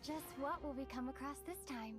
Just what will we come across this time?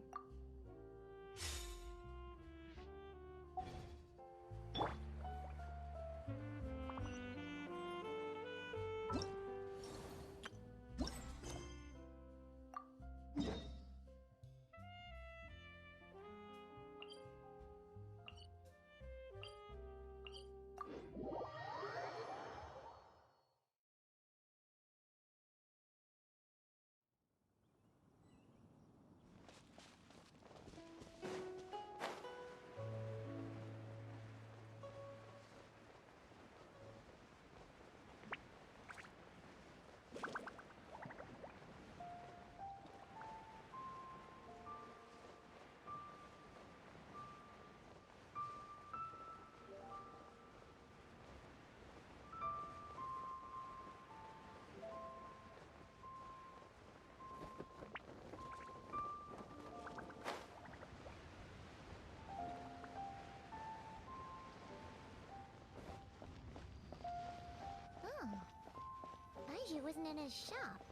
Baiju wasn't in his shop.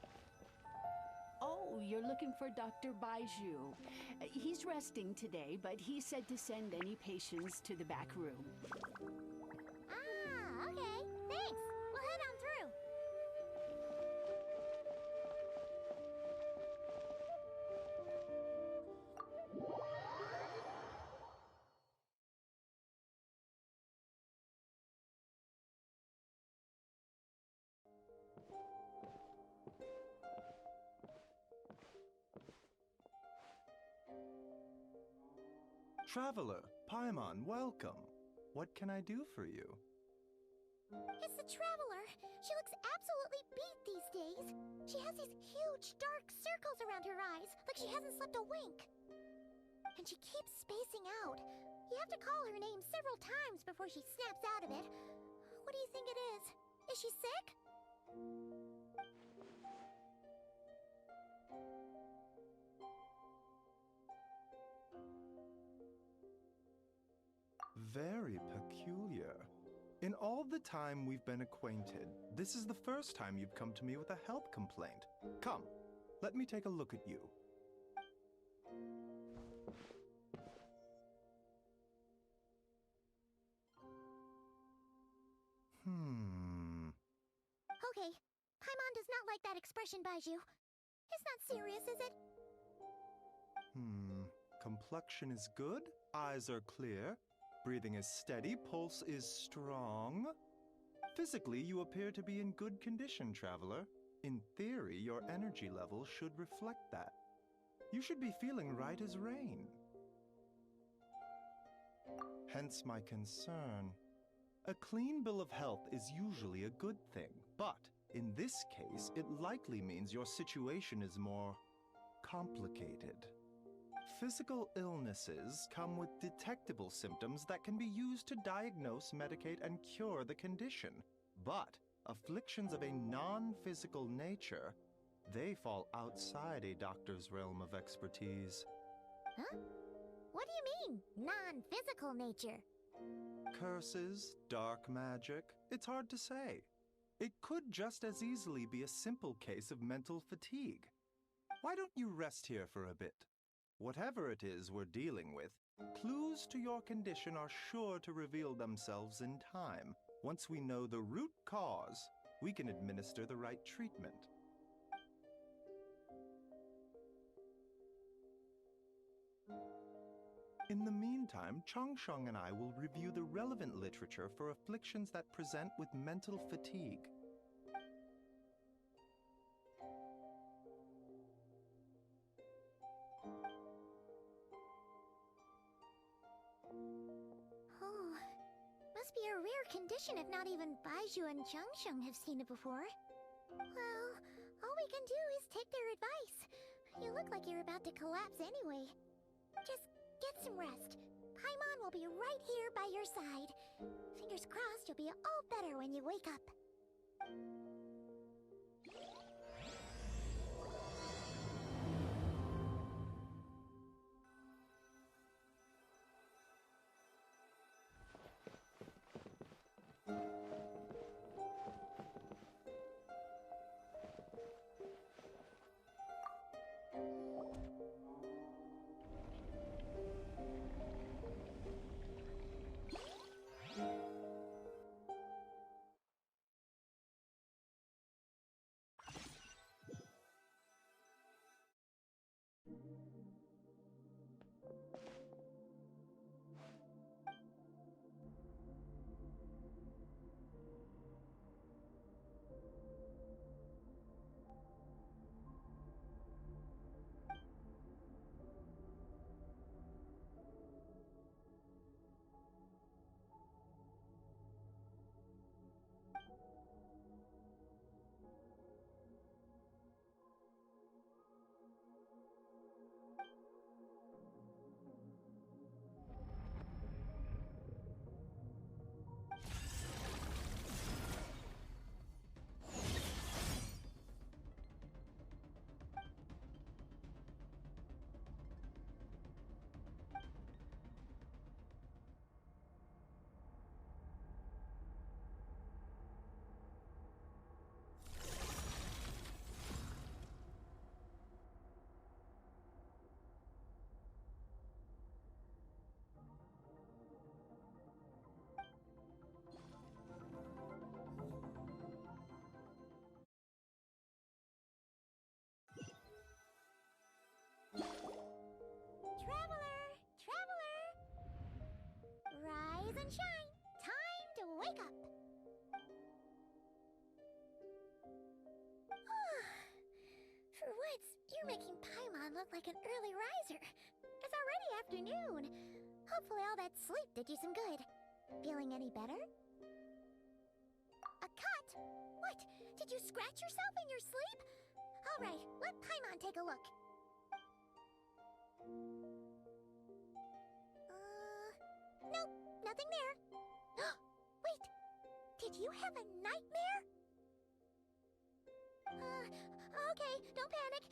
Oh, you're looking for Dr. Baiju. He's resting today, but he said to send any patients to the back room. Ah, okay. Thanks. We'll head on through. Traveler, Paimon, welcome. What can I do for you? It's the Traveler. She looks absolutely beat these days. She has these huge dark circles around her eyes, like she hasn't slept a wink. And she keeps spacing out. You have to call her name several times before she snaps out of it. What do you think it is? Is she sick? Very peculiar. In all the time we've been acquainted, this is the first time you've come to me with a health complaint. Come, let me take a look at you. Okay. Paimon does not like that expression, Baiju. It's not serious, is it? Complexion is good, eyes are clear, breathing is steady, pulse is strong. Physically, you appear to be in good condition, Traveler. In theory, your energy level should reflect that. You should be feeling right as rain. Hence my concern. A clean bill of health is usually a good thing, but in this case, it likely means your situation is more complicated. Physical illnesses come with detectable symptoms that can be used to diagnose, medicate, and cure the condition. But afflictions of a non-physical nature, they fall outside a doctor's realm of expertise. Huh? What do you mean, non-physical nature? Curses, dark magic, it's hard to say. It could just as easily be a simple case of mental fatigue. Why don't you rest here for a bit? Whatever it is we're dealing with, clues to your condition are sure to reveal themselves in time. Once we know the root cause, we can administer the right treatment. In the meantime, Changsheng and I will review the relevant literature for afflictions that present with mental fatigue. Oh, must be a rare condition if not even Baiju and Changsheng have seen it before. Well, all we can do is take their advice. You look like you're about to collapse anyway. Just get some rest. Paimon will be right here by your side. Fingers crossed you'll be all better when you wake up. Rise and shine! Time to wake up! For once, you're making Paimon look like an early riser. It's already afternoon. Hopefully all that sleep did you some good. Feeling any better? A cut? What? Did you scratch yourself in your sleep? Alright, let Paimon take a look. Nope, nothing there. Wait, did you have a nightmare? Okay, don't panic.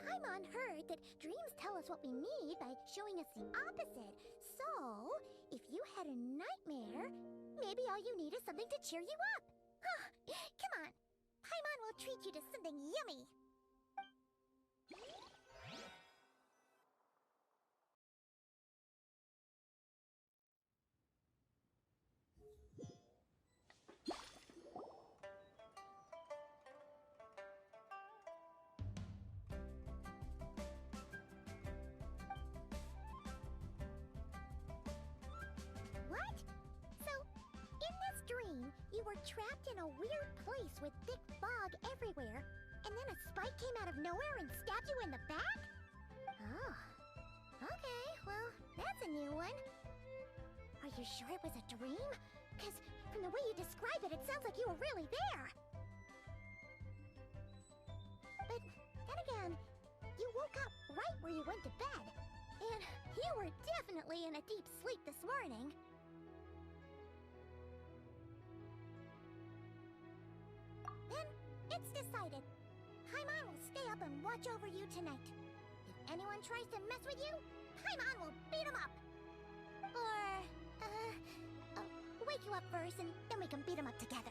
Paimon heard that dreams tell us what we need by showing us the opposite. So, if you had a nightmare, maybe all you need is something to cheer you up. Come on, Paimon will treat you to something yummy. What? So, in this dream, you were trapped in a weird place with thick fog everywhere, and then a spike came out of nowhere and stabbed you in the back? Oh. Okay, well, that's a new one. Are you sure it was a dream? Because from the way you describe it, it sounds like you were really there. But then again, you woke up right where you went to bed. And you were definitely in a deep sleep this morning. Then, it's decided. Paimon will stay up and watch over you tonight. If anyone tries to mess with you, Paimon will beat him up. Or, wake you up first and then we can beat him up together.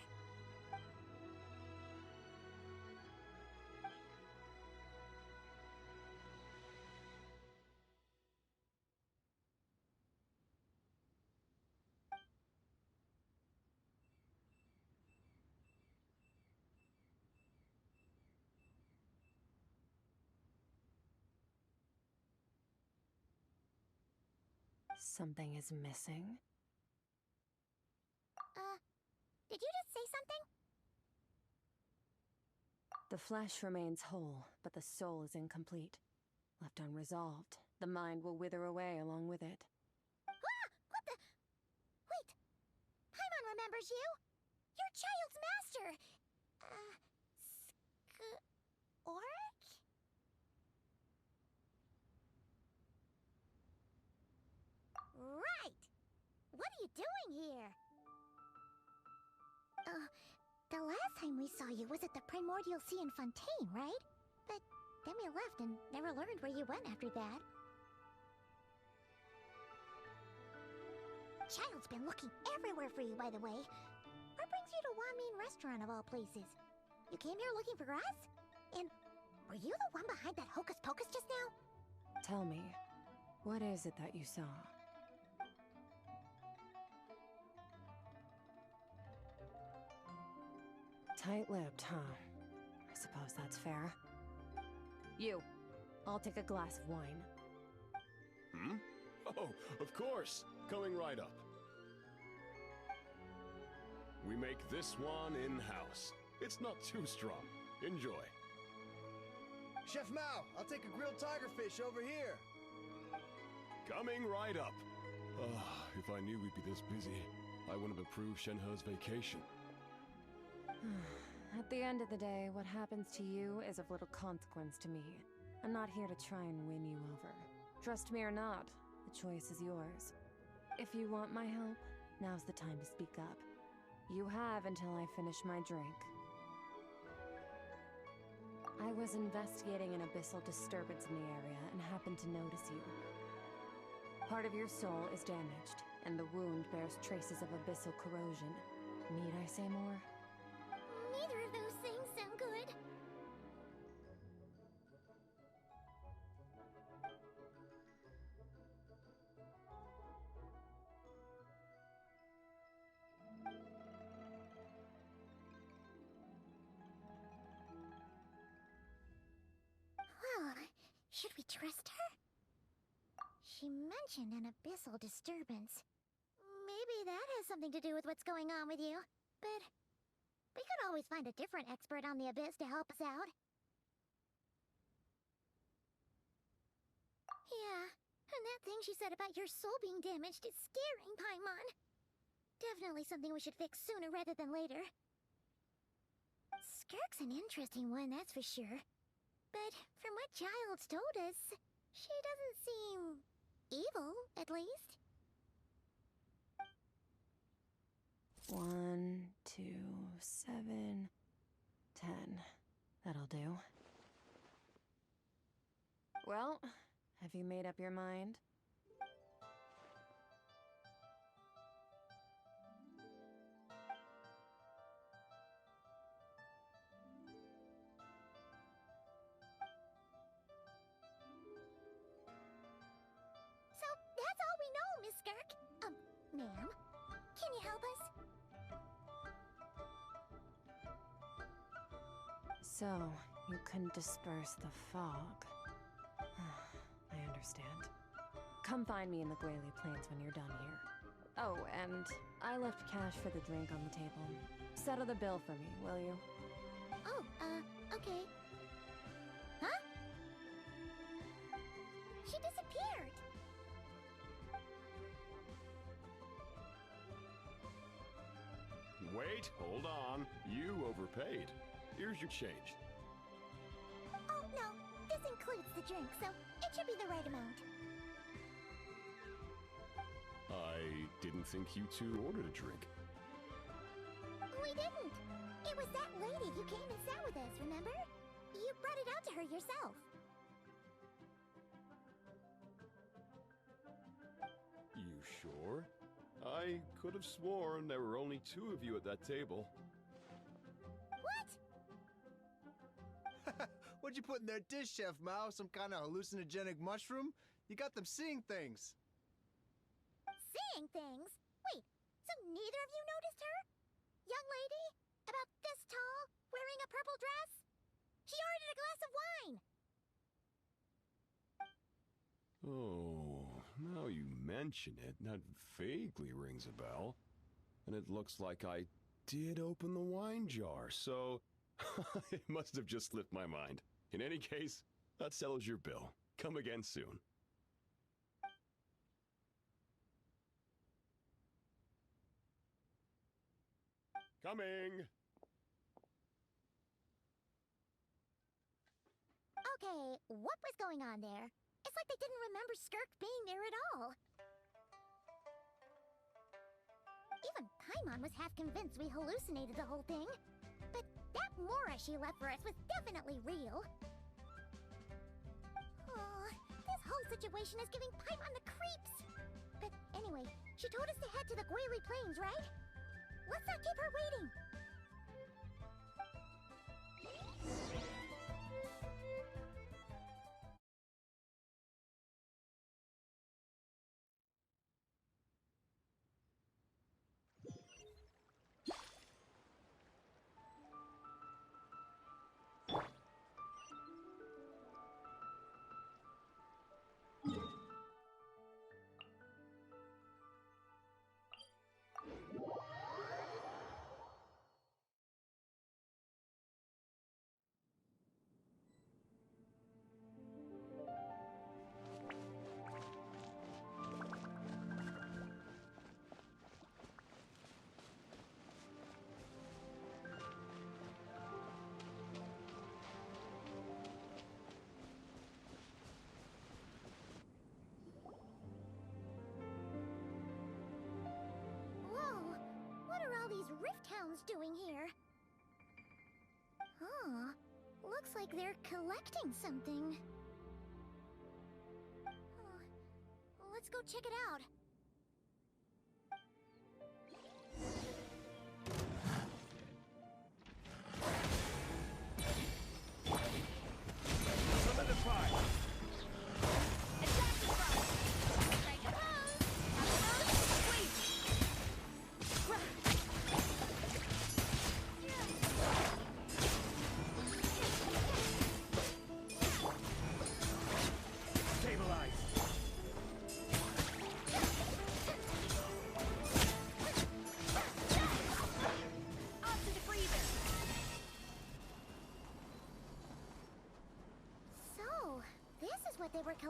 Something is missing. Did you just say something? The flesh remains whole, but the soul is incomplete. Left unresolved, the mind will wither away along with it. Ah! What the? Wait! Paimon remembers you! Your child's master! Skirk? Right! What are you doing here? The last time we saw you was at the Primordial Sea in Fontaine, right? But then we left and never learned where you went after that. Child's been looking everywhere for you, by the way. What brings you to Wanmin Restaurant of all places? You came here looking for us? And were you the one behind that hocus pocus just now? Tell me, what is it that you saw? Tight-lipped, huh? I suppose that's fair. You, I'll take a glass of wine. Hmm? Oh, of course! Coming right up. We make this one in-house. It's not too strong. Enjoy. Chef Mao, I'll take a grilled tigerfish over here. Coming right up. If I knew we'd be this busy, I wouldn't have approved Shenhe's vacation. At the end of the day, what happens to you is of little consequence to me. I'm not here to try and win you over. Trust me or not, the choice is yours. If you want my help, now's the time to speak up. You have until I finish my drink. I was investigating an abyssal disturbance in the area and happened to notice you. Part of your soul is damaged, and the wound bears traces of abyssal corrosion. Need I say more? Neither of those things sound good. Well, should we trust her? She mentioned an abyssal disturbance. Maybe that has something to do with what's going on with you. But we could always find a different expert on the Abyss to help us out. Yeah, and that thing she said about your soul being damaged is scaring, Paimon. Definitely something we should fix sooner rather than later. Skirk's an interesting one, that's for sure. But from what Child's told us, she doesn't seem evil, at least. 1, 2, 7, 10. That'll do. Well, have you made up your mind? So, that's all we know, Miss Skirk. Ma'am, can you help us? So, you can disperse the fog. I understand. Come find me in the Guili Plains when you're done here. Oh, and I left cash for the drink on the table. Settle the bill for me, will you? Oh, okay. Huh? She disappeared! Wait, hold on. You overpaid. Here's your change. Oh, no. This includes the drink, so it should be the right amount. I didn't think you two ordered a drink. We didn't. It was that lady who came and sat with us, remember? You brought it out to her yourself. You sure? I could have sworn there were only 2 of you at that table. What? What'd you put in their dish, Chef Mao? Some kind of hallucinogenic mushroom? You got them seeing things. Seeing things? Wait, so neither of you noticed her? Young lady? About this tall? Wearing a purple dress? She ordered a glass of wine! Oh, now you mention it, that vaguely rings a bell. And it looks like I did open the wine jar, so it must have just slipped my mind. In any case, that settles your bill. Come again soon. Coming! Okay, what was going on there? It's like they didn't remember Skirk being there at all. Even Paimon was half convinced we hallucinated the whole thing. But that Mora she left for us was definitely real. Oh, this whole situation is giving Paimon the creeps. But anyway, she told us to head to the Guili Plains, right? Let's not keep her waiting. Rift Hounds doing here? Huh. Looks like they're collecting something. Let's go check it out.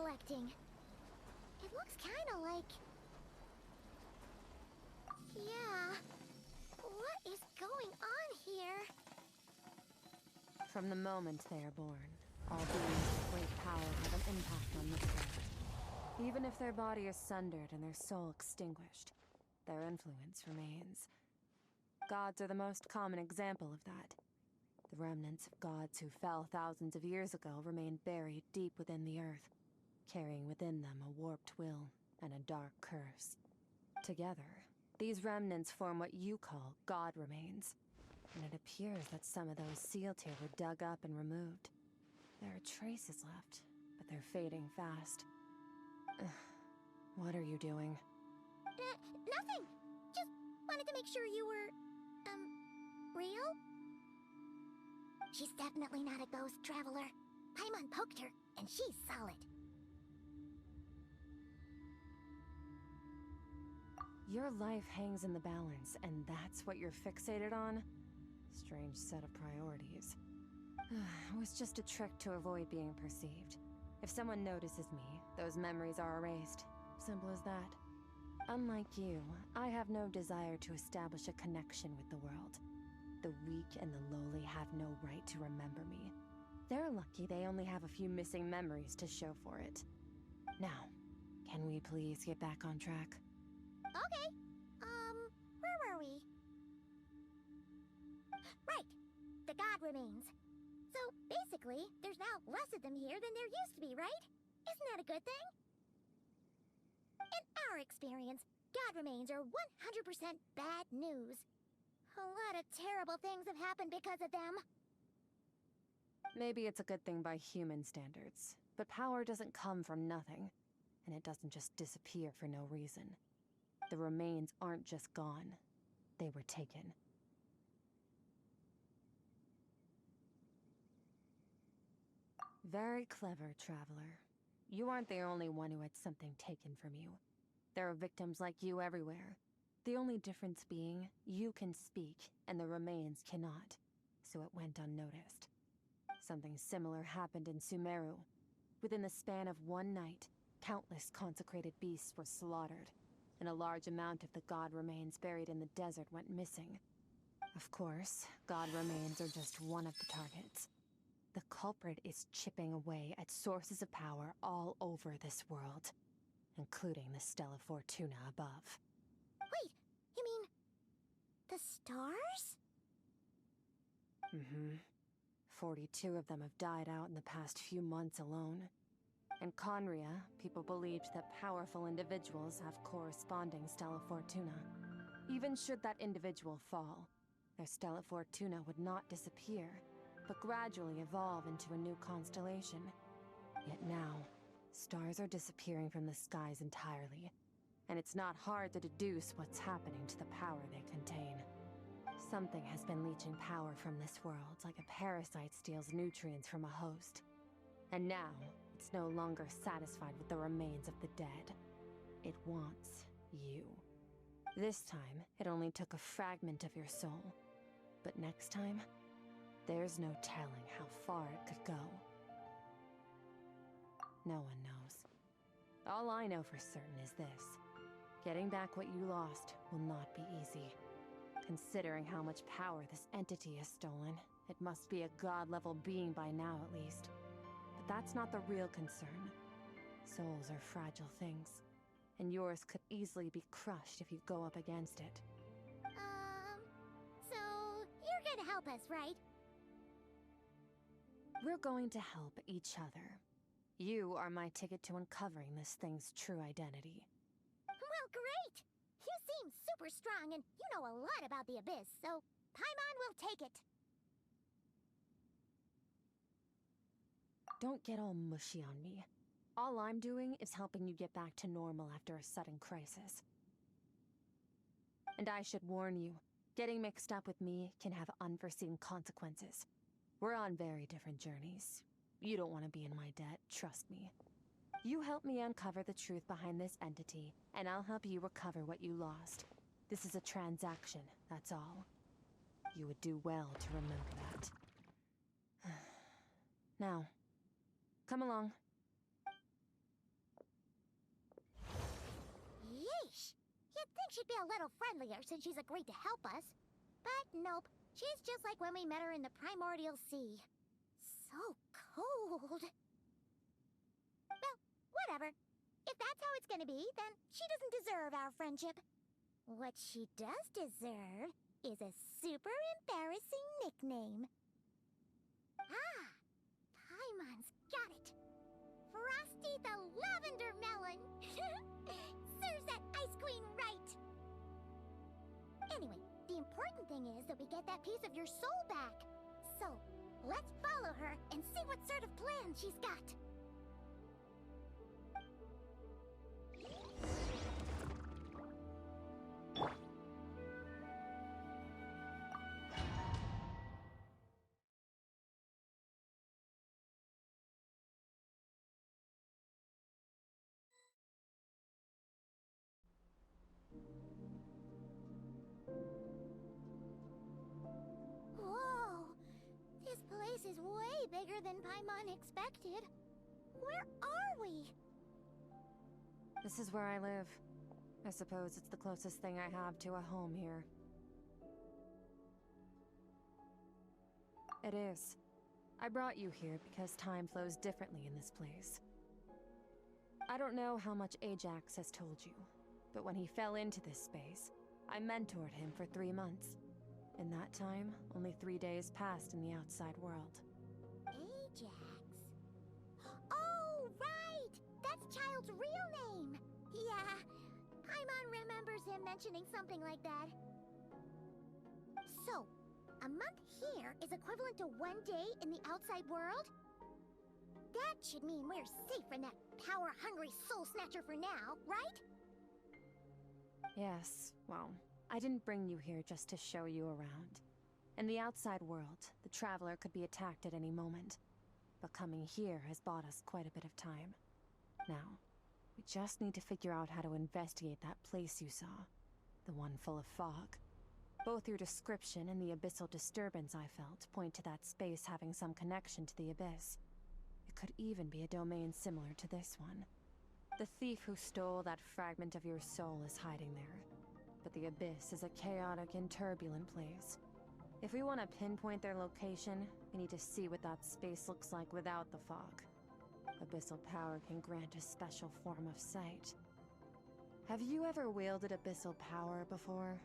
collecting. It looks kinda like... Yeah. What is going on here? From the moment they are born, all beings with great power have an impact on this world. Even if their body is sundered and their soul extinguished, their influence remains. Gods are the most common example of that. The remnants of gods who fell thousands of years ago remain buried deep within the earth, carrying within them a warped will and a dark curse. Together, these remnants form what you call god remains, and it appears that some of those sealed here were dug up and removed. There are traces left, but they're fading fast. What are you doing? Nothing! Just wanted to make sure you were, real? She's definitely not a ghost traveler. Paimon poked her, and she's solid. Your life hangs in the balance, and that's what you're fixated on? Strange set of priorities. It was just a trick to avoid being perceived. If someone notices me, those memories are erased. Simple as that. Unlike you, I have no desire to establish a connection with the world. The weak and the lowly have no right to remember me. They're lucky they only have a few missing memories to show for it. Now, can we please get back on track? Okay. Where were we? Right. The god remains. So, basically, there's now less of them here than there used to be, right? Isn't that a good thing? In our experience, god remains are 100% bad news. A lot of terrible things have happened because of them. Maybe it's a good thing by human standards, but power doesn't come from nothing, and it doesn't just disappear for no reason. The remains aren't just gone, they were taken. Very clever, Traveler. You aren't the only one who had something taken from you. There are victims like you everywhere. The only difference being, you can speak, and the remains cannot, so it went unnoticed. Something similar happened in Sumeru. Within the span of one night, countless consecrated beasts were slaughtered, and a large amount of the god remains buried in the desert went missing. Of course, god remains are just one of the targets. The culprit is chipping away at sources of power all over this world, including the Stella Fortuna above. Wait, you mean... the stars? Mm-hmm. 42 of them have died out in the past few months alone. In Conria, people believed that powerful individuals have corresponding Stella Fortuna. Even should that individual fall, their Stella Fortuna would not disappear, but gradually evolve into a new constellation. Yet now, stars are disappearing from the skies entirely, and it's not hard to deduce what's happening to the power they contain. Something has been leeching power from this world, like a parasite steals nutrients from a host. And now, it's no longer satisfied with the remains of the dead. It wants you. This time, it only took a fragment of your soul. But next time, there's no telling how far it could go. No one knows. All I know for certain is this. Getting back what you lost will not be easy. Considering how much power this entity has stolen, it must be a god-level being by now at least. But that's not the real concern. Souls are fragile things, and yours could easily be crushed if you go up against it. So you're gonna help us, right? We're going to help each other. You are my ticket to uncovering this thing's true identity. Well, great! You seem super strong, and you know a lot about the Abyss, so Paimon will take it. Don't get all mushy on me. All I'm doing is helping you get back to normal after a sudden crisis. And I should warn you, getting mixed up with me can have unforeseen consequences. We're on very different journeys. You don't want to be in my debt, trust me. You help me uncover the truth behind this entity, and I'll help you recover what you lost. This is a transaction, that's all. You would do well to remember that. Now, come along. she'd be a little friendlier since she's agreed to help us. But nope, she's just like when we met her in the primordial sea. So cold. Well, whatever. If that's how it's gonna be, then she doesn't deserve our friendship. What she does deserve is a super embarrassing nickname. Ah, Paimon's got it. Frosty the Lavender Melon. Serves that ice queen right. Anyway, the important thing is that we get that piece of your soul back. So, let's follow her and see what sort of plan she's got. Whoa! This place is way bigger than Paimon expected. Where are we? This is where I live. I suppose it's the closest thing I have to a home here. It is. I brought you here because time flows differently in this place. I don't know how much Ajax has told you, but when he fell into this space, I mentored him for 3 months. In that time, only 3 days passed in the outside world. Ajax. Oh, right! That's Child's real name! Yeah, Paimon remembers him mentioning something like that. So, a month here is equivalent to 1 day in the outside world? That should mean we're safe from that power-hungry soul snatcher for now, right? Yes, well, I didn't bring you here just to show you around. In the outside world, the Traveler could be attacked at any moment. But coming here has bought us quite a bit of time. Now, we just need to figure out how to investigate that place you saw. The one full of fog. Both your description and the abyssal disturbance I felt point to that space having some connection to the Abyss. It could even be a domain similar to this one. The thief who stole that fragment of your soul is hiding there. But the Abyss is a chaotic and turbulent place. If we want to pinpoint their location, we need to see what that space looks like without the fog. Abyssal power can grant a special form of sight. Have you ever wielded abyssal power before?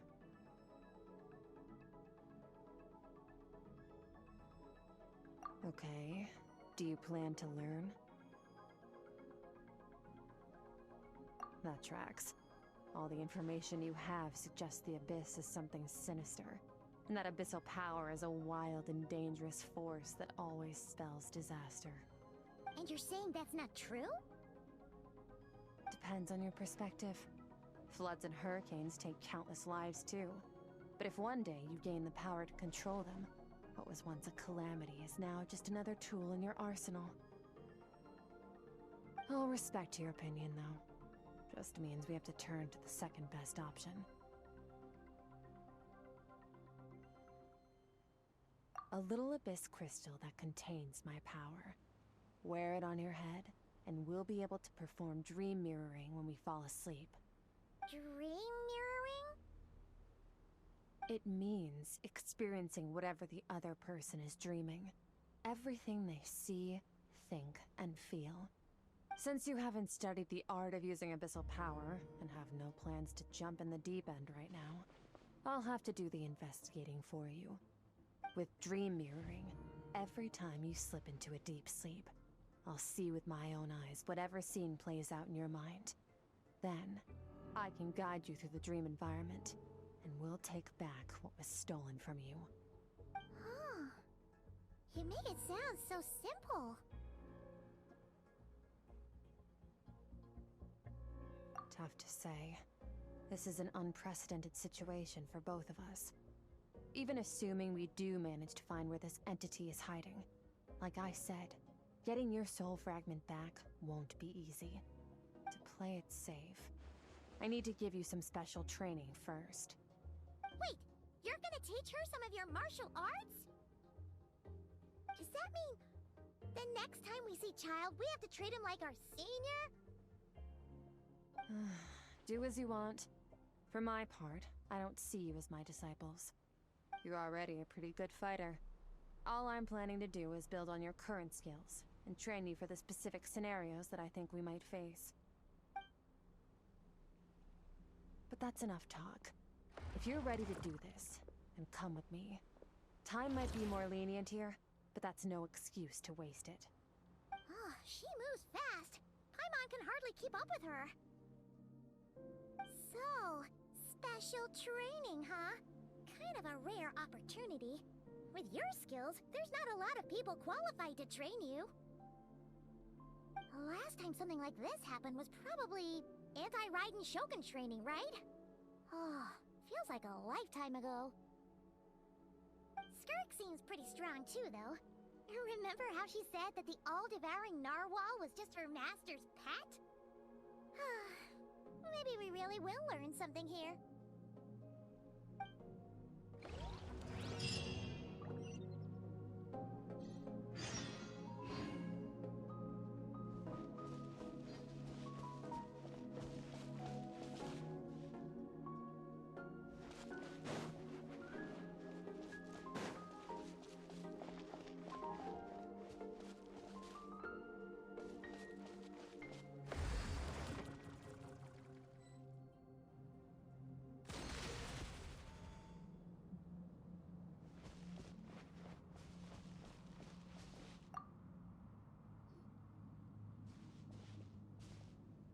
Okay. Do you plan to learn? That tracks. All the information you have suggests the Abyss is something sinister, and that abyssal power is a wild and dangerous force that always spells disaster. And you're saying that's not true? Depends on your perspective. Floods and hurricanes take countless lives too. But if one day you gain the power to control them, what was once a calamity is now just another tool in your arsenal. I'll respect your opinion, though. Just means we have to turn to the second best option. A little abyss crystal that contains my power. Wear it on your head, and we'll be able to perform dream mirroring when we fall asleep. Dream mirroring? It means experiencing whatever the other person is dreaming. Everything they see, think, and feel. Since you haven't studied the art of using abyssal power, and have no plans to jump in the deep end right now, I'll have to do the investigating for you. With dream mirroring, every time you slip into a deep sleep, I'll see with my own eyes whatever scene plays out in your mind. Then, I can guide you through the dream environment, and we'll take back what was stolen from you. Huh. You make it sound so simple. Tough to say. This is an unprecedented situation for both of us. Even assuming we do manage to find where this entity is hiding, like I said, getting your soul fragment back won't be easy. To play it safe, I need to give you some special training first. Wait, you're gonna teach her some of your martial arts? Does that mean the next time we see Child, we have to treat him like our senior? Do as you want. For my part, I don't see you as my disciples. You're already a pretty good fighter. All I'm planning to do is build on your current skills, and train you for the specific scenarios that I think we might face. But that's enough talk. If you're ready to do this, then come with me. Time might be more lenient here, but that's no excuse to waste it. Oh, she moves fast. Paimon can hardly keep up with her. So, special training, huh? Kind of a rare opportunity. With your skills, there's not a lot of people qualified to train you. The last time something like this happened was probably anti-Raiden Shogun training, right? Oh, feels like a lifetime ago. Skirk seems pretty strong too, though. Remember how she said that the all-devouring narwhal was just her master's pet? Maybe we really will learn something here.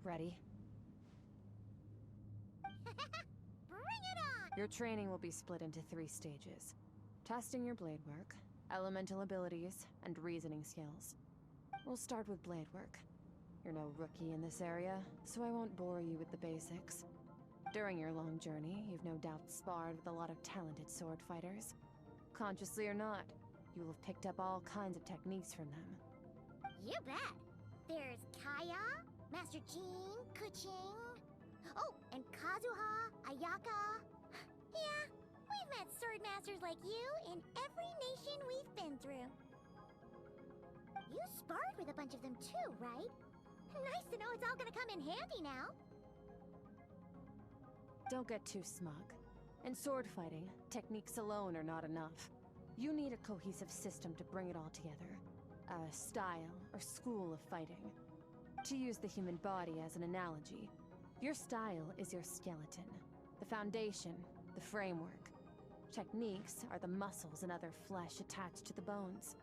Ready? Bring it on! Your training will be split into 3 stages. Testing your blade work, elemental abilities, and reasoning skills. We'll start with blade work. You're no rookie in this area, so I won't bore you with the basics. During your long journey, you've no doubt sparred with a lot of talented sword fighters. Consciously or not, you will have picked up all kinds of techniques from them. You bet! There's Kaya, Master Jean, Kuching... Oh, and Kazuha, Ayaka... Yeah, we've met sword masters like you in every nation we've been through. You sparred with a bunch of them too, right? Nice to know it's all gonna come in handy now. Don't get too smug. In sword fighting, techniques alone are not enough. You need a cohesive system to bring it all together. A style or school of fighting. To use the human body as an analogy, your style is your skeleton, the foundation, the framework. Techniques are the muscles and other flesh attached to the bones.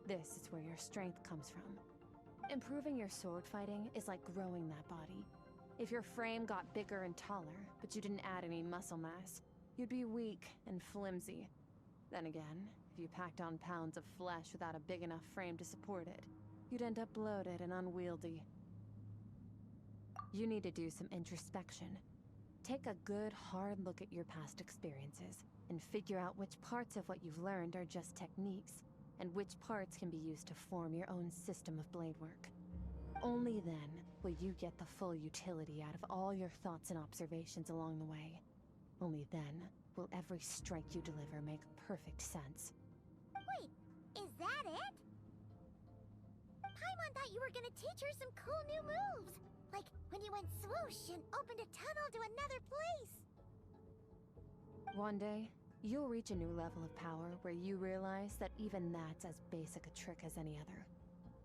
This is where your strength comes from. Improving your sword fighting is like growing that body. If your frame got bigger and taller, but you didn't add any muscle mass, you'd be weak and flimsy. Then again, if you packed on pounds of flesh without a big enough frame to support it, you'd end up bloated and unwieldy. You need to do some introspection. Take a good, hard look at your past experiences, and figure out which parts of what you've learned are just techniques, and which parts can be used to form your own system of blade work. Only then will you get the full utility out of all your thoughts and observations along the way. Only then will every strike you deliver make perfect sense. Wait, is that it? Paimon thought you were gonna teach her some cool new moves! Like when you went swoosh and opened a tunnel to another place! One day, you'll reach a new level of power where you realize that even that's as basic a trick as any other.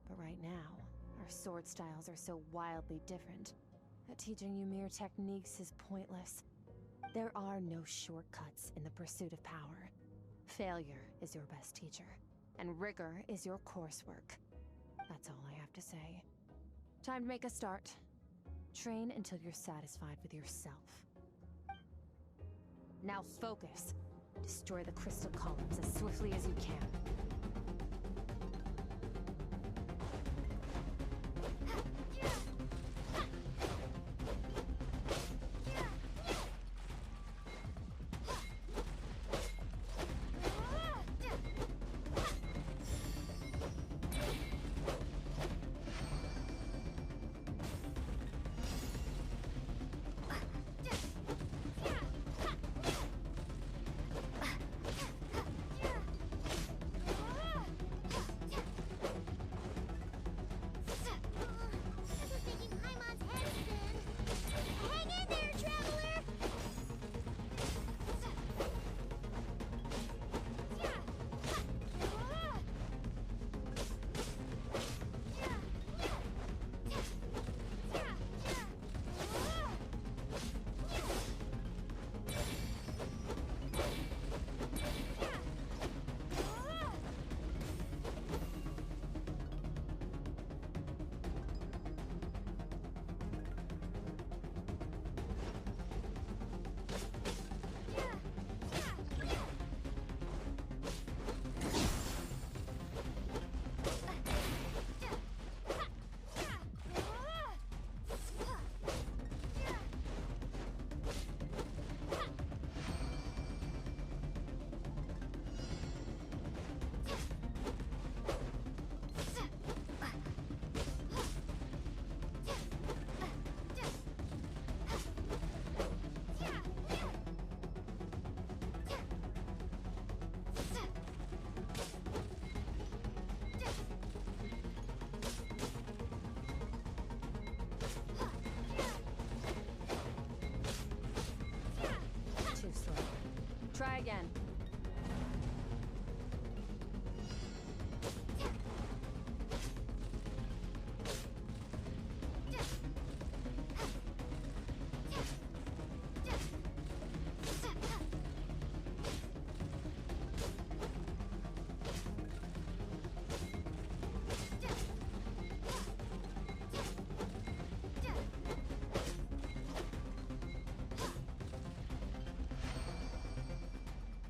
But right now, our sword styles are so wildly different that teaching you mere techniques is pointless. There are no shortcuts in the pursuit of power. Failure is your best teacher, and rigor is your coursework. That's all I have to say. Time to make a start. Train until you're satisfied with yourself. Now focus. Destroy the crystal columns as swiftly as you can. Try again.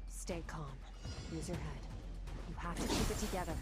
Stay calm. Use your head. You have to keep it together.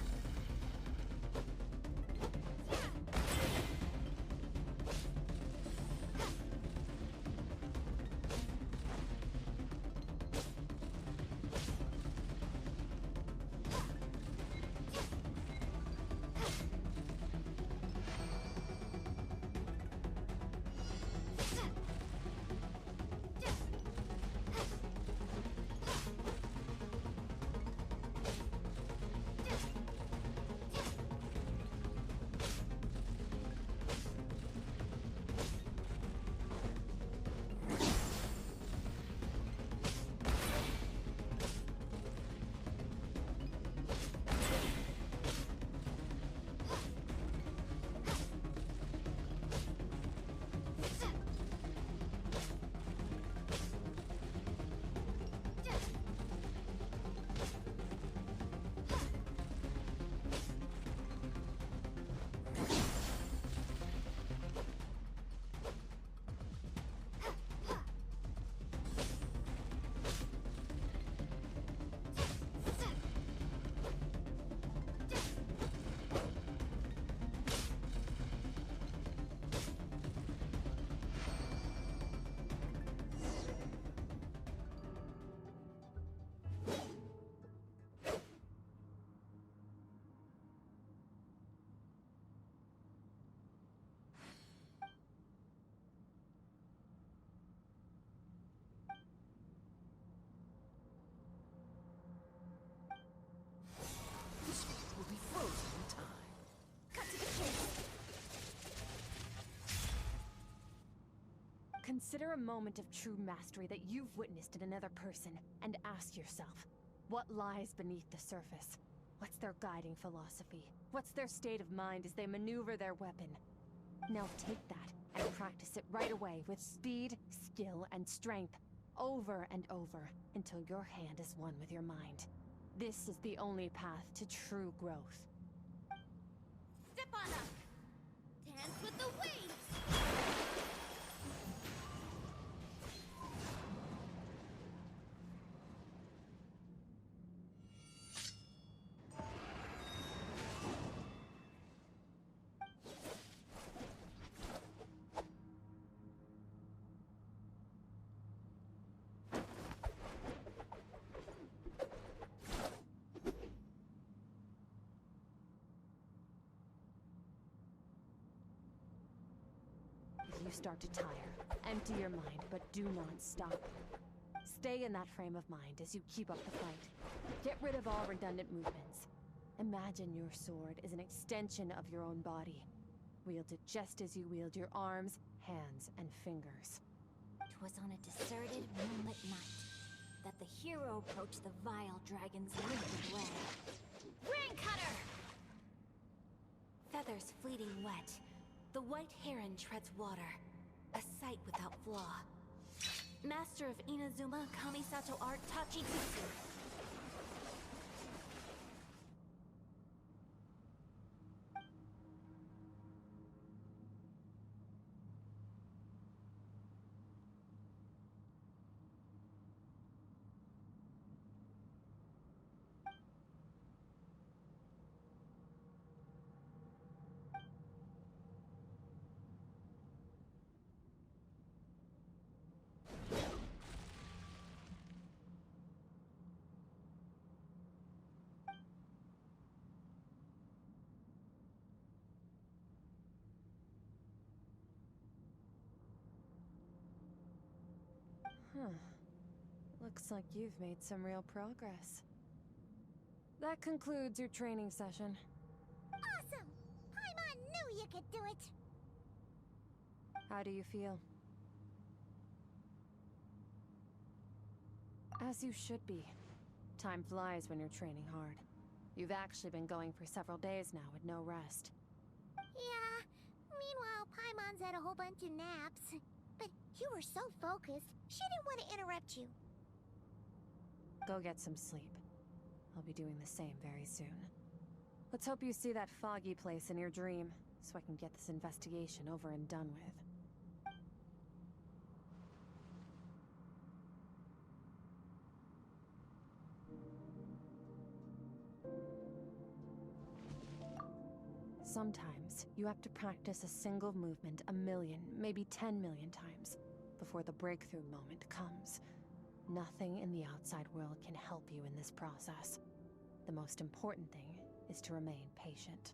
Will be frozen in time. Cut to the chase. Consider a moment of true mastery that you've witnessed in another person, and ask yourself, what lies beneath the surface? What's their guiding philosophy? What's their state of mind as they maneuver their weapon? Now take that and practice it right away with speed, skill, and strength, over and over, until your hand is one with your mind. This is the only path to true growth. Step on up. Dance with the waves. If you start to tire, empty your mind, but do not stop. Stay in that frame of mind as you keep up the fight. Get rid of all redundant movements. Imagine your sword is an extension of your own body. Wield it just as you wield your arms, hands, and fingers. 'Twas on a deserted, moonlit night that the hero approached the vile dragon's limpid way. Rain Cutter! Feathers fleeting wet, the white heron treads water, a sight without flaw. Master of Inazuma Kamisato art Tachijutsu. Huh. Looks like you've made some real progress. That concludes your training session. Awesome! Paimon knew you could do it! How do you feel? As you should be. Time flies when you're training hard. You've actually been going for several days now with no rest. Yeah. Meanwhile, Paimon's had a whole bunch of naps. But you were so focused, she didn't want to interrupt you. Go get some sleep. I'll be doing the same very soon. Let's hope you see that foggy place in your dream, so I can get this investigation over and done with. Sometimes, you have to practice a single movement 1,000,000, maybe 10,000,000 times, before the breakthrough moment comes. Nothing in the outside world can help you in this process. The most important thing is to remain patient.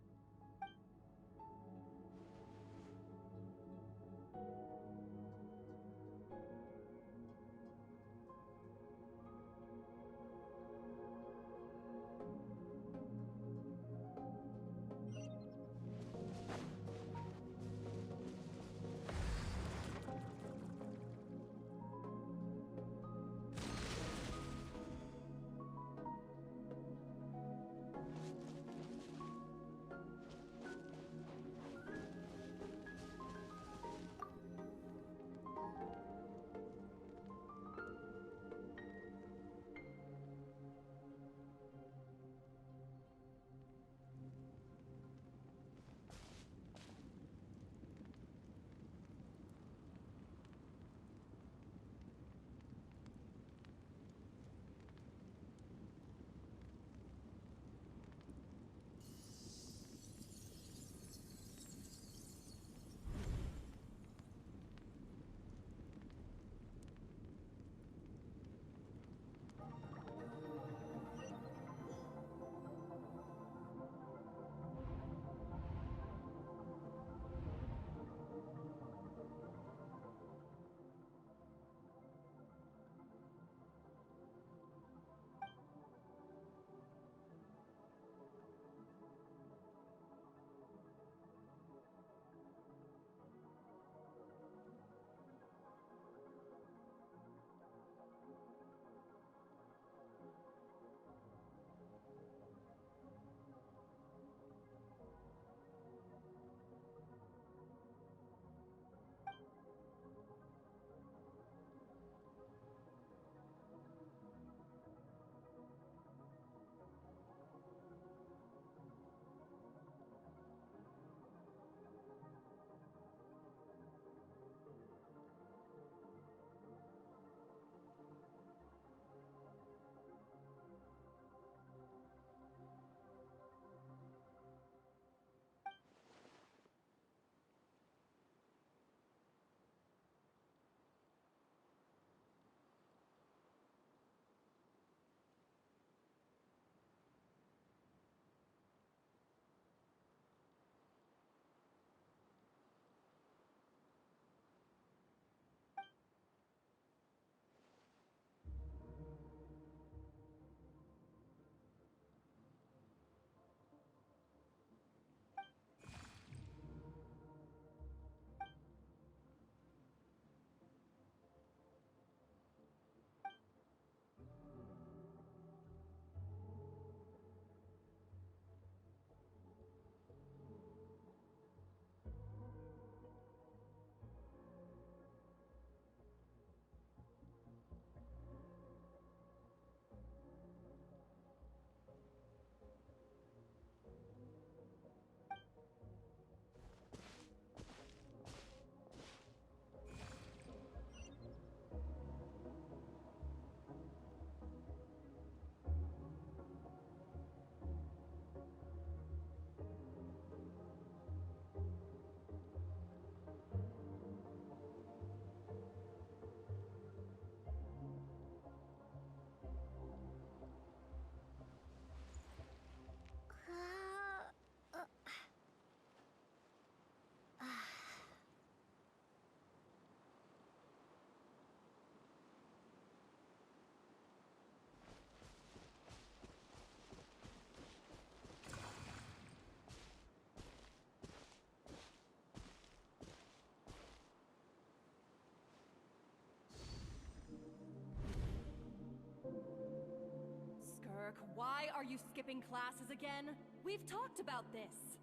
Skirk, why are you skipping classes again? We've talked about this.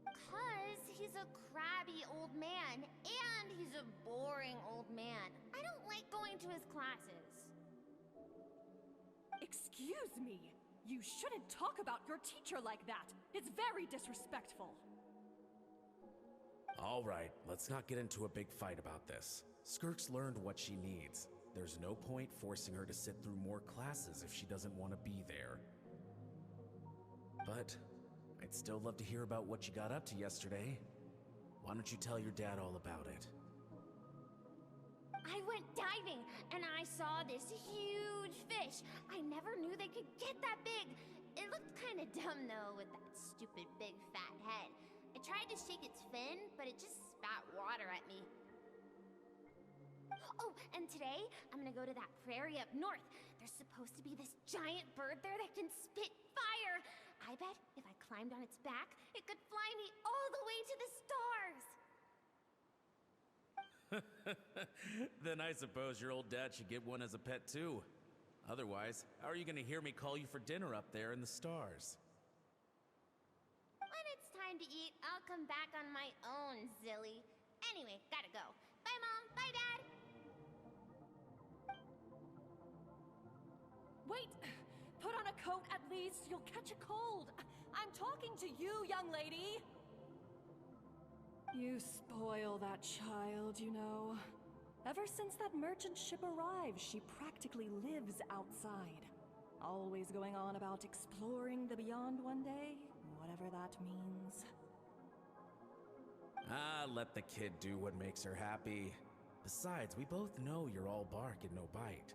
'Cause he's a crabby old man, and he's a boring old man. I don't like going to his classes. Excuse me. You shouldn't talk about your teacher like that. It's very disrespectful. All right, let's not get into a big fight about this. Skirk's learned what she needs. There's no point forcing her to sit through more classes if she doesn't want to be there. But I'd still love to hear about what you got up to yesterday. Why don't you tell your dad all about it? I went diving, and I saw this huge fish. I never knew they could get that big. It looked kinda dumb, though, with that stupid big fat head. I tried to shake its fin, but it just spat water at me. Oh, and today, I'm gonna go to that prairie up north. There's supposed to be this giant bird there that can spit fire. I bet if I climbed on its back, it could fly me all the way to the stars. Then I suppose your old dad should get one as a pet too. Otherwise, how are you gonna hear me call you for dinner up there in the stars? When it's time to eat, I'll come back on my own, Zilly. Anyway, gotta go. Bye, Mom. Bye, Dad. Wait! Put on a coat at least. You'll catch a cold. I'm talking to you, young lady. You spoil that child, you know. Ever since that merchant ship arrived, she practically lives outside. Always going on about exploring the beyond one day, whatever that means. Ah, let the kid do what makes her happy. Besides, we both know you're all bark and no bite.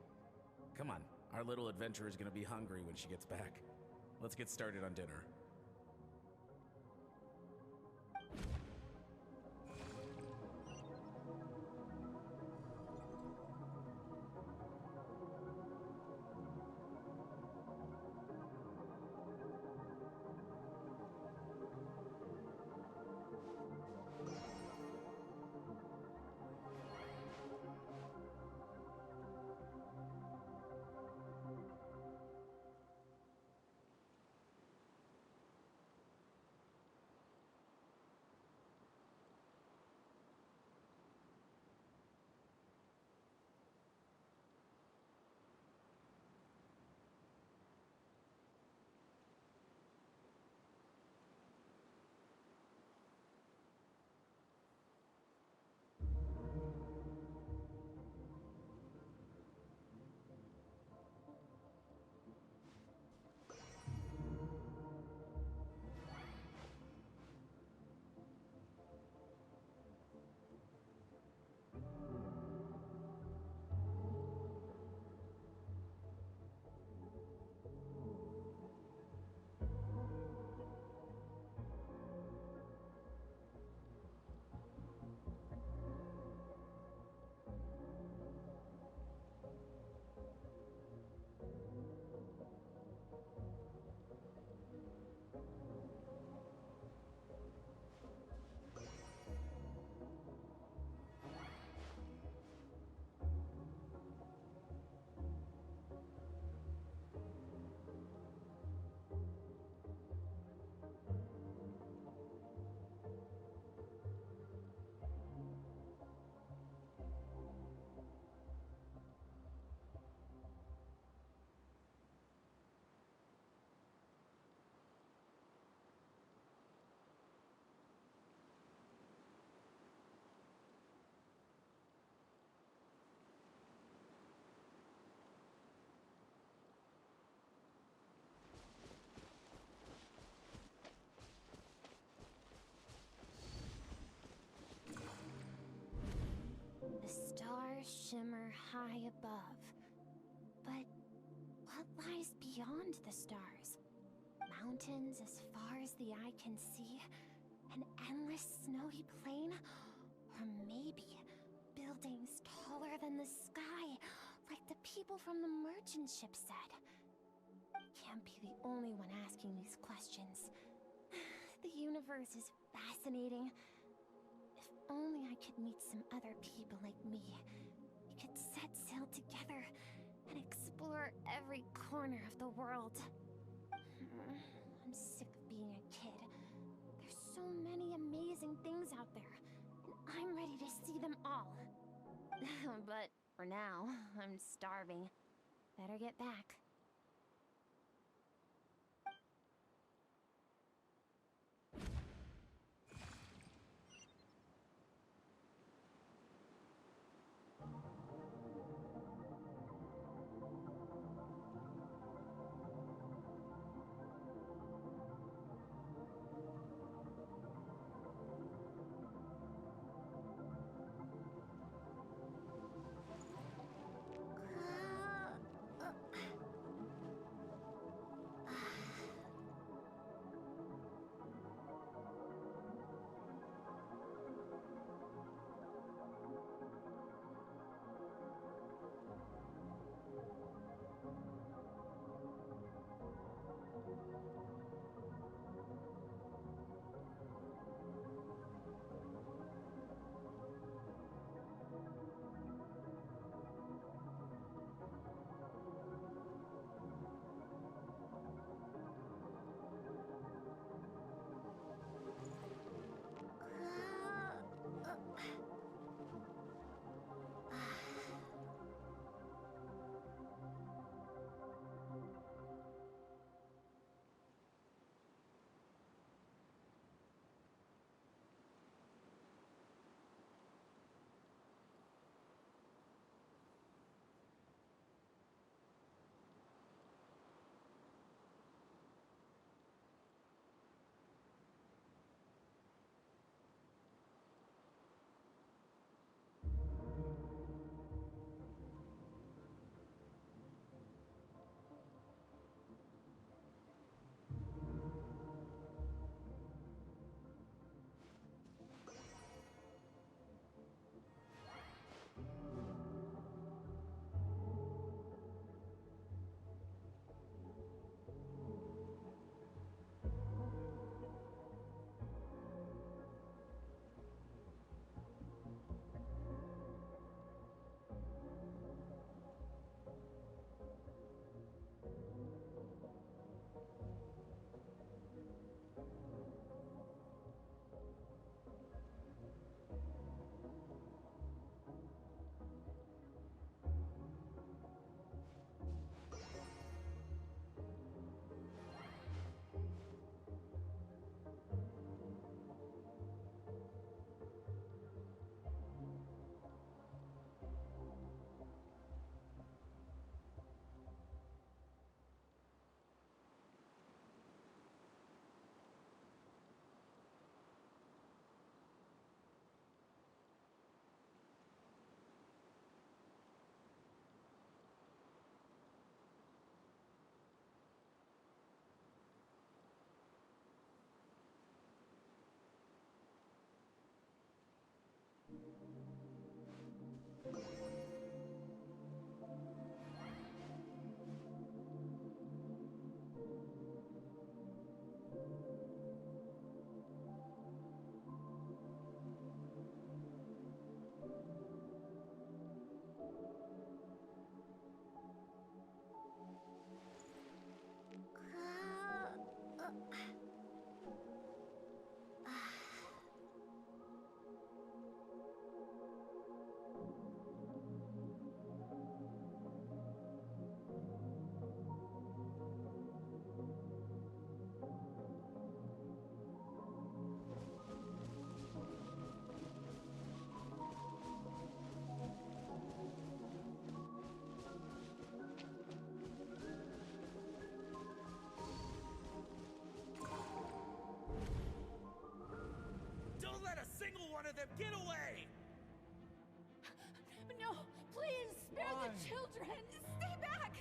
Come on, our little adventurer's gonna be hungry when she gets back. Let's get started on dinner. The stars shimmer high above. But what lies beyond the stars? Mountains as far as the eye can see? An endless snowy plain? Or maybe buildings taller than the sky, like the people from the merchant ship said? I can't be the only one asking these questions. The universe is fascinating. If only I could meet some other people like me. We could set sail together and explore explore every corner of the world. I'm sick of being a kid. There's so many amazing things out there, and I'm ready to see them all. But for now, I'm starving. Better get back. of them! Get away! No, please, spare the children! Stay back!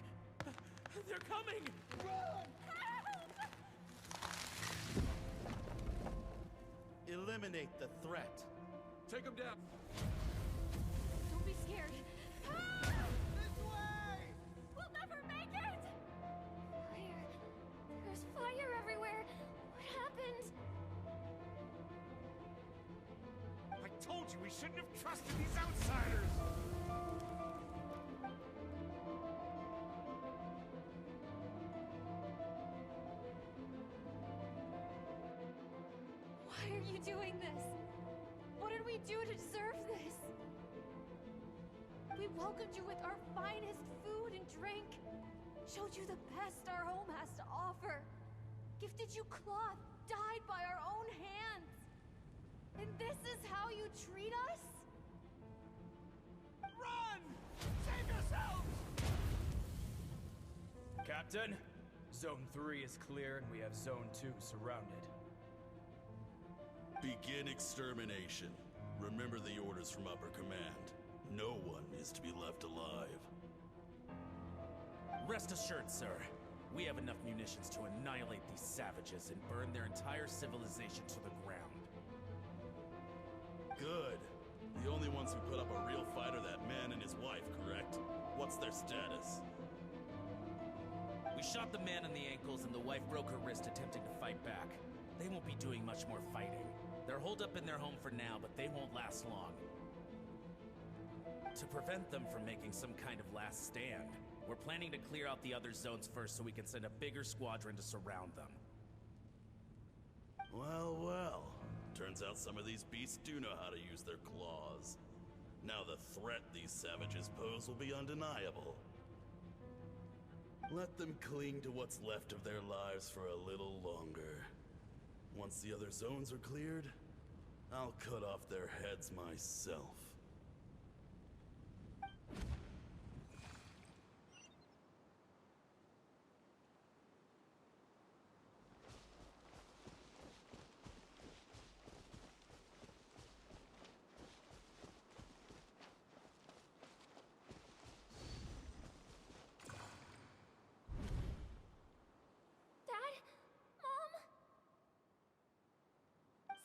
They're coming! Run! Help! Eliminate the threat. Take them down. Don't be scared. Help! This way! We'll never make it! Fire. There's fire everywhere. What happened? I told you we shouldn't have trusted these outsiders! Why are you doing this? What did we do to deserve this? We welcomed you with our finest food and drink, showed you the best our home has to offer, gifted you cloth dyed by our own hands. And this is how you treat us? Run! Save yourselves! Captain, Zone 3 is clear and we have Zone 2 surrounded. Begin extermination. Remember the orders from upper command. No one is to be left alive. Rest assured, sir. We have enough munitions to annihilate these savages and burn their entire civilization to the ground. Good. The only ones who put up a real fight are that man and his wife, correct? What's their status? We shot the man in the ankles and the wife broke her wrist attempting to fight back. They won't be doing much more fighting. They're holed up in their home for now, but they won't last long. To prevent them from making some kind of last stand, we're planning to clear out the other zones first so we can send a bigger squadron to surround them. Well, well. Turns out some of these beasts do know how to use their claws. Now the threat these savages pose will be undeniable. Let them cling to what's left of their lives for a little longer. Once the other zones are cleared, I'll cut off their heads myself. Dad? Mom?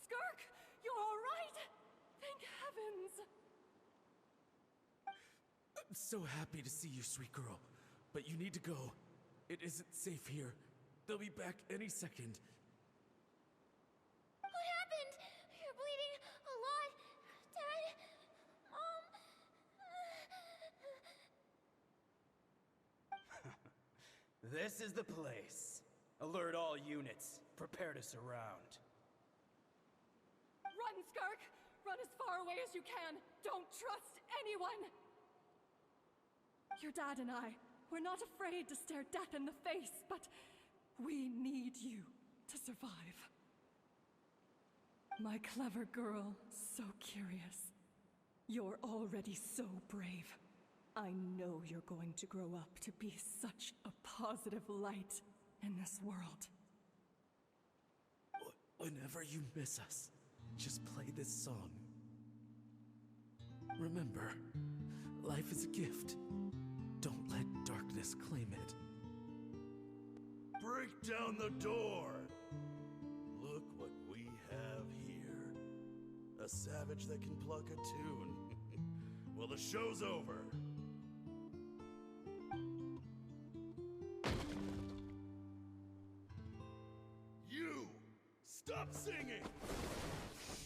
Skirk, you're all right? Thank heavens. I'm so happy to see you, sweet girl. But you need to go. It isn't safe here. They'll be back any second. What happened? You're bleeding a lot. Dad? Mom? This is the place. Alert all units. Prepare to surround. Run, Skirk! Run as far away as you can! Don't trust anyone! Your dad and I, we're not afraid to stare death in the face, but we need you to survive. My clever girl, so curious. You're already so brave. I know you're going to grow up to be such a positive light in this world. Whenever you miss us, just play this song. Remember, life is a gift. Don't let darkness claim it. Break down the door! Look what we have here. A savage that can pluck a tune. Well, the show's over. You! Stop singing!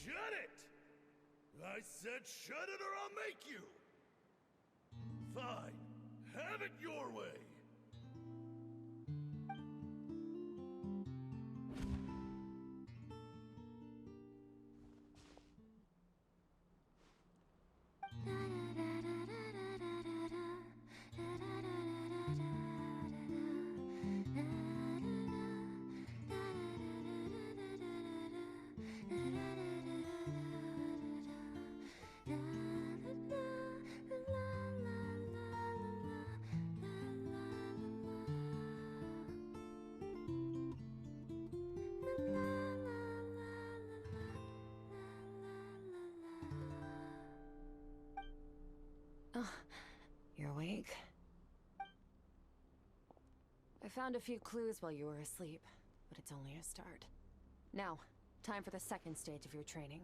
Shut it! I said shut it or I'll make you! Fine. Have it your way! Oh, you're awake? I found a few clues while you were asleep, but it's only a start. Now, time for the second stage of your training.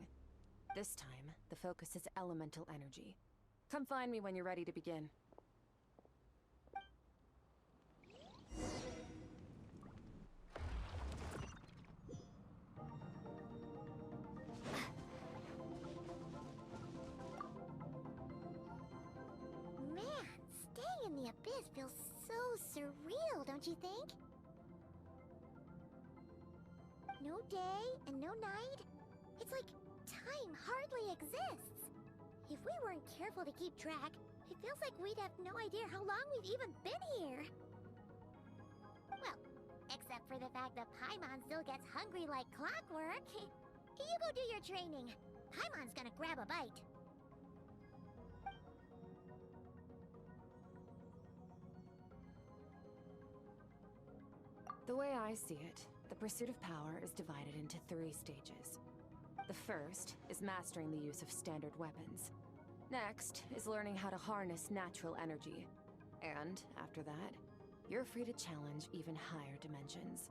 This time, the focus is elemental energy. Come find me when you're ready to begin. Man, staying in the abyss feels so surreal, don't you think? No day and no night, It's like time hardly exists. If we weren't careful to keep track, it feels like we'd have no idea how long we've even been here. Well, except for the fact that Paimon still gets hungry like clockwork. You go do your training. Paimon's gonna grab a bite. The way I see it, the pursuit of power is divided into 3 stages. The first is mastering the use of standard weapons. Next is learning how to harness natural energy. And after that, you're free to challenge even higher dimensions.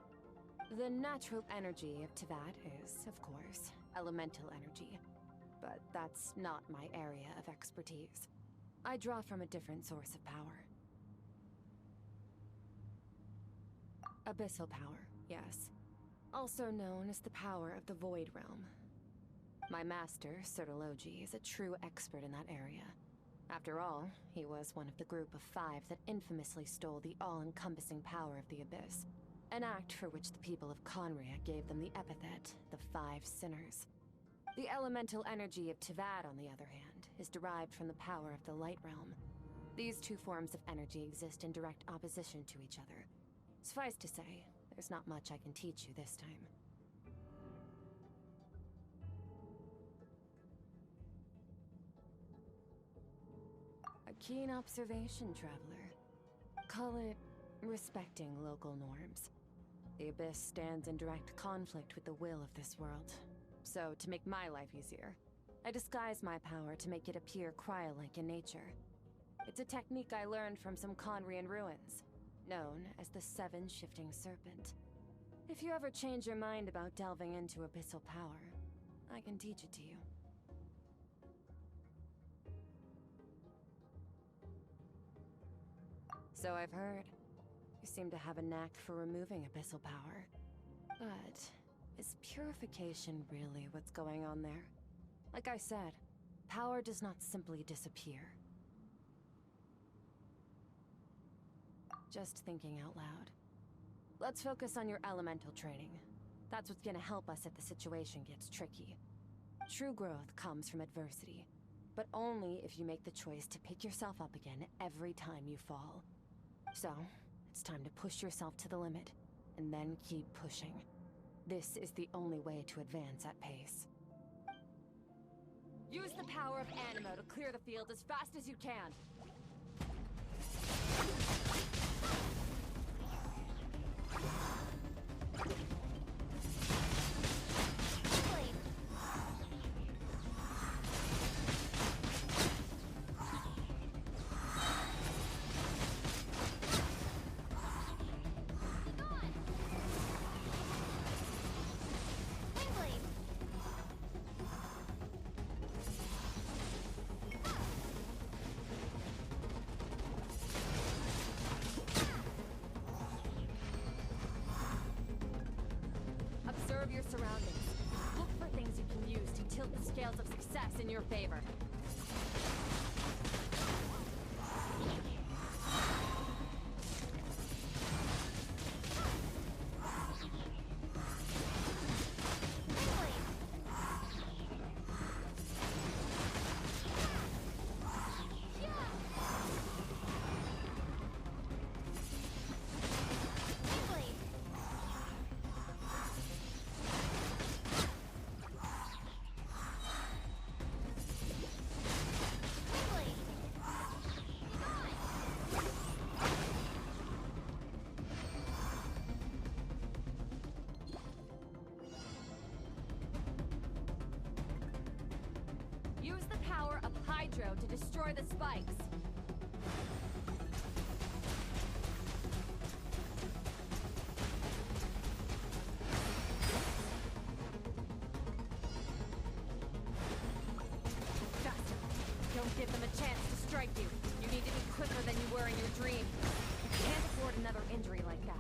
The natural energy of Teyvat is, of course, elemental energy. But that's not my area of expertise. I draw from a different source of power. Abyssal power, yes. Also known as the power of the Void Realm. My master, Sertologi, is a true expert in that area. After all, he was one of the group of 5 that infamously stole the all-encompassing power of the Abyss. An act for which the people of Conria gave them the epithet, the 5 Sinners. The elemental energy of Teyvat, on the other hand, is derived from the power of the Light Realm. These 2 forms of energy exist in direct opposition to each other. Suffice to say, there's not much I can teach you this time. A keen observation, traveler. Call it respecting local norms. The Abyss stands in direct conflict with the will of this world. So, to make my life easier, I disguise my power to make it appear cryo-like in nature. It's a technique I learned from some Conrian ruins, known as the 7 Shifting Serpent. If you ever change your mind about delving into abyssal power, I can teach it to you. So I've heard. You seem to have a knack for removing abyssal power. But is purification really what's going on there? Like I said, power does not simply disappear. Just thinking out loud. Let's focus on your elemental training. That's what's gonna help us if the situation gets tricky. True growth comes from adversity, but only if you make the choice to pick yourself up again every time you fall. So, it's time to push yourself to the limit, and then keep pushing. This is the only way to advance at pace. Use the power of Animo to clear the field as fast as you can. Observe your surroundings. Look for things you can use to tilt the scales of success in your favor. Use the power of Hydro to destroy the spikes. Faster. Don't give them a chance to strike you. You need to be quicker than you were in your dream. You can't afford another injury like that.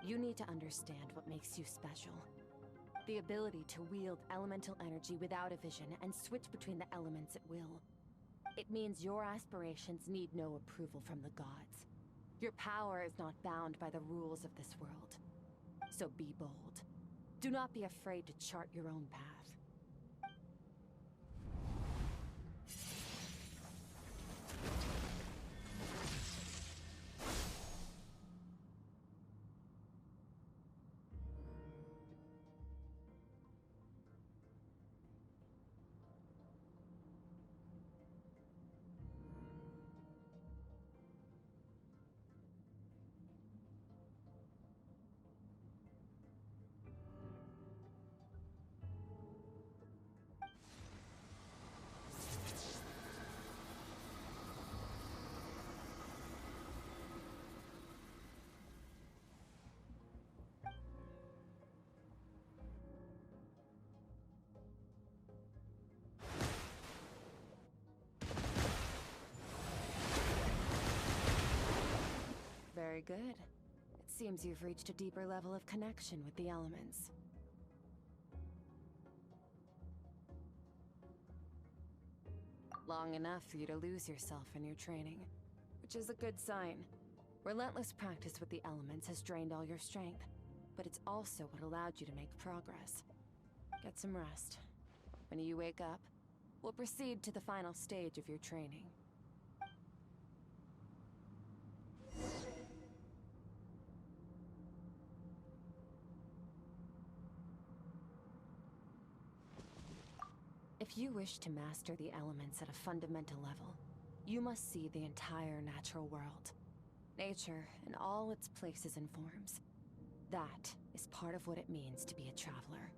You need to understand what makes you special. The ability to wield elemental energy without a vision and switch between the elements at will. It means your aspirations need no approval from the gods. Your power is not bound by the rules of this world. So be bold. Do not be afraid to chart your own path. Very good. It seems you've reached a deeper level of connection with the elements. Long enough for you to lose yourself in your training, which is a good sign. Relentless practice with the elements has drained all your strength, but it's also what allowed you to make progress. Get some rest. When you wake up, we'll proceed to the final stage of your training. If you wish to master the elements at a fundamental level, you must see the entire natural world. Nature in all its places and forms. That is part of what it means to be a traveler.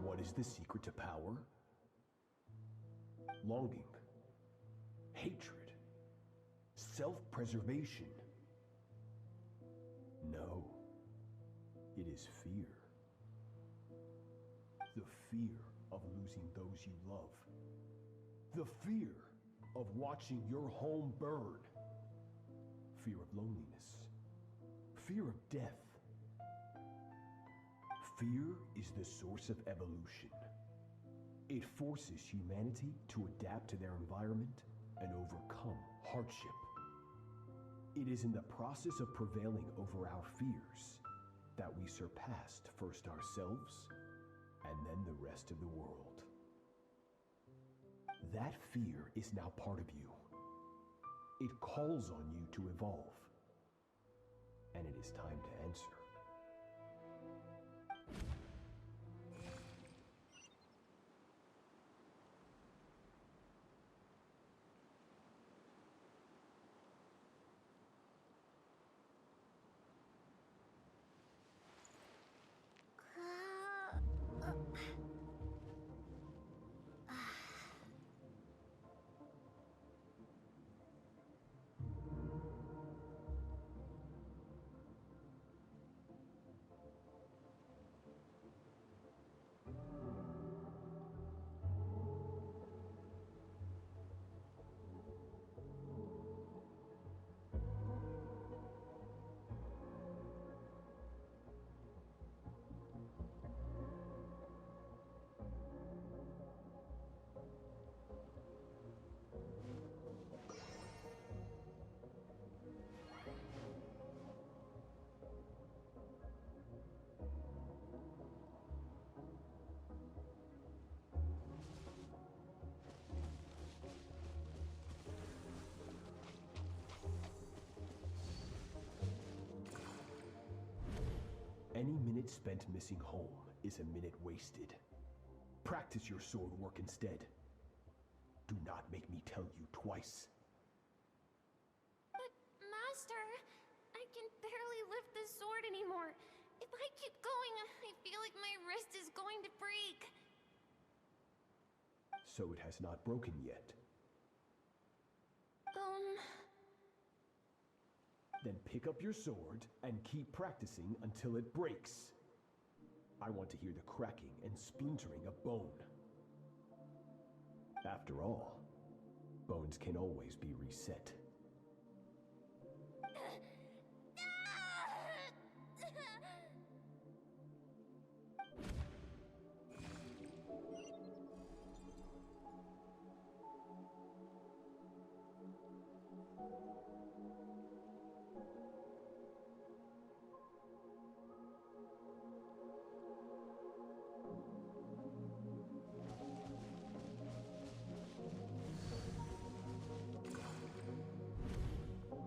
What is the secret to power? Longing, hatred, self-preservation. No, it is fear. The fear of losing those you love. The fear of watching your home burn. Fear of loneliness. Fear of death. Fear is the source of evolution. It forces humanity to adapt to their environment and overcome hardship. It is in the process of prevailing over our fears that we surpassed first ourselves and then the rest of the world. That fear is now part of you. It calls on you to evolve. And it is time to answer. minute spent missing home is a minute wasted. Practice your sword work instead. Do not make me tell you twice. But, Master, I can barely lift the sword anymore. If I keep going, I feel like my wrist is going to break. So it has not broken yet. Then pick up your sword and keep practicing until it breaks. I want to hear the cracking and splintering of bone. After all, bones can always be reset.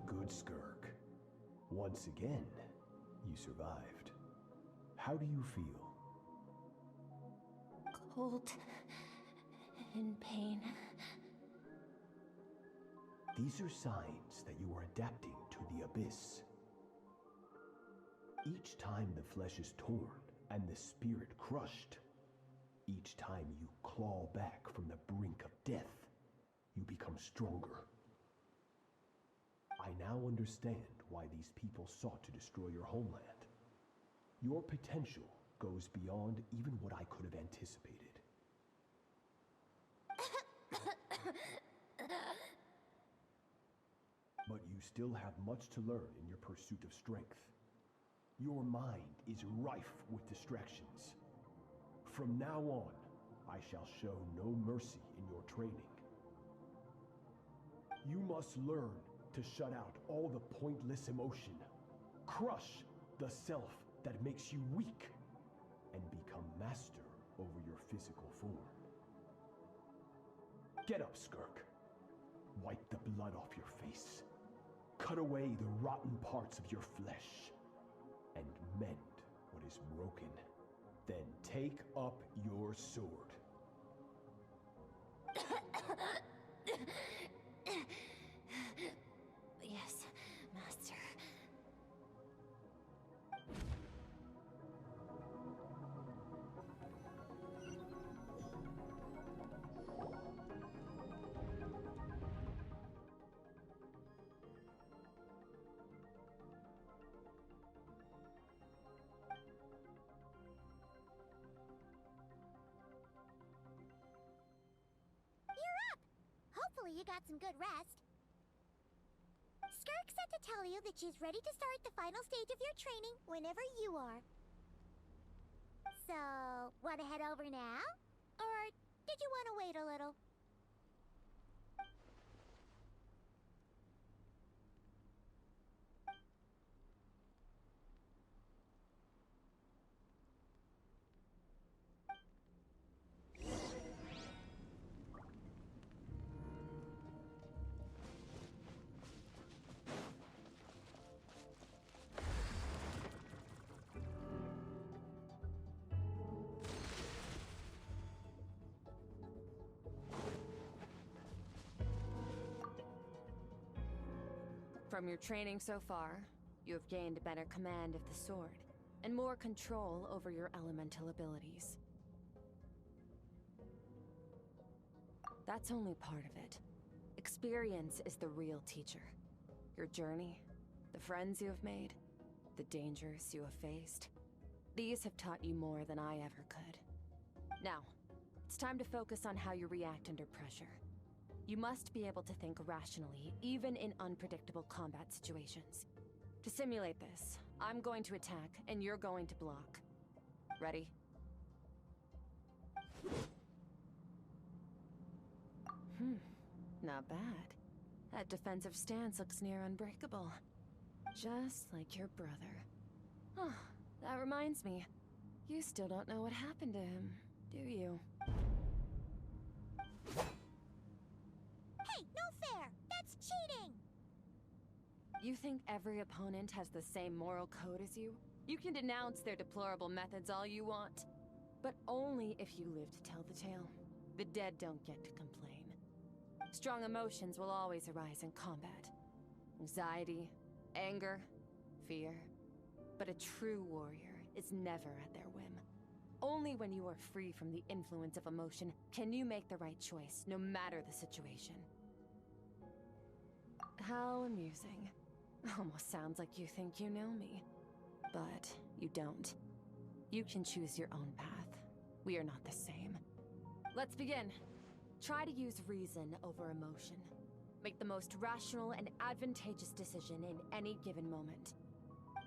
Good, Skirk. Once again, you survived. How do you feel? Cold. In pain. These are signs that you are adapting to the abyss. Each time the flesh is torn and the spirit crushed, each time you claw back from the brink of death, you become stronger. I now understand why these people sought to destroy your homeland. Your potential goes beyond even what I could have anticipated. But you still have much to learn in your pursuit of strength. Your mind is rife with distractions. From now on, I shall show no mercy in your training. You must learn to shut out all the pointless emotion, crush the self that makes you weak, and become master over your physical form. Get up, Skirk. Wipe the blood off your face. Cut away the rotten parts of your flesh, and mend what is broken. Then take up your sword. Yes, Master. Hopefully you got some good rest. Skirk said to tell you that she's ready to start the final stage of your training whenever you are. So, want to head over now? Or did you want to wait a little? From your training so far, you have gained a better command of the sword, and more control over your elemental abilities. That's only part of it. Experience is the real teacher. Your journey, the friends you have made, the dangers you have faced. These have taught you more than I ever could. Now, it's time to focus on how you react under pressure. You must be able to think rationally, even in unpredictable combat situations. To simulate this, I'm going to attack, and you're going to block. Ready? Not bad. That defensive stance looks near unbreakable. Just like your brother. Oh, that reminds me. You still don't know what happened to him, do you? Hey, no fair! That's cheating! You think every opponent has the same moral code as you? You can denounce their deplorable methods all you want, but only if you live to tell the tale. The dead don't get to complain. Strong emotions will always arise in combat. Anxiety, anger, fear. But a true warrior is never at their whim. Only when you are free from the influence of emotion can you make the right choice, no matter the situation. How amusing. Almost sounds like you think you know me. But you don't. You can choose your own path. We are not the same. Let's begin. Try to use reason over emotion. Make the most rational and advantageous decision in any given moment.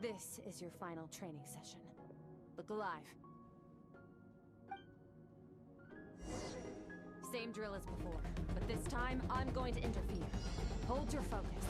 This is your final training session. Look alive. Same drill as before, but this time I'm going to interfere. Hold your focus.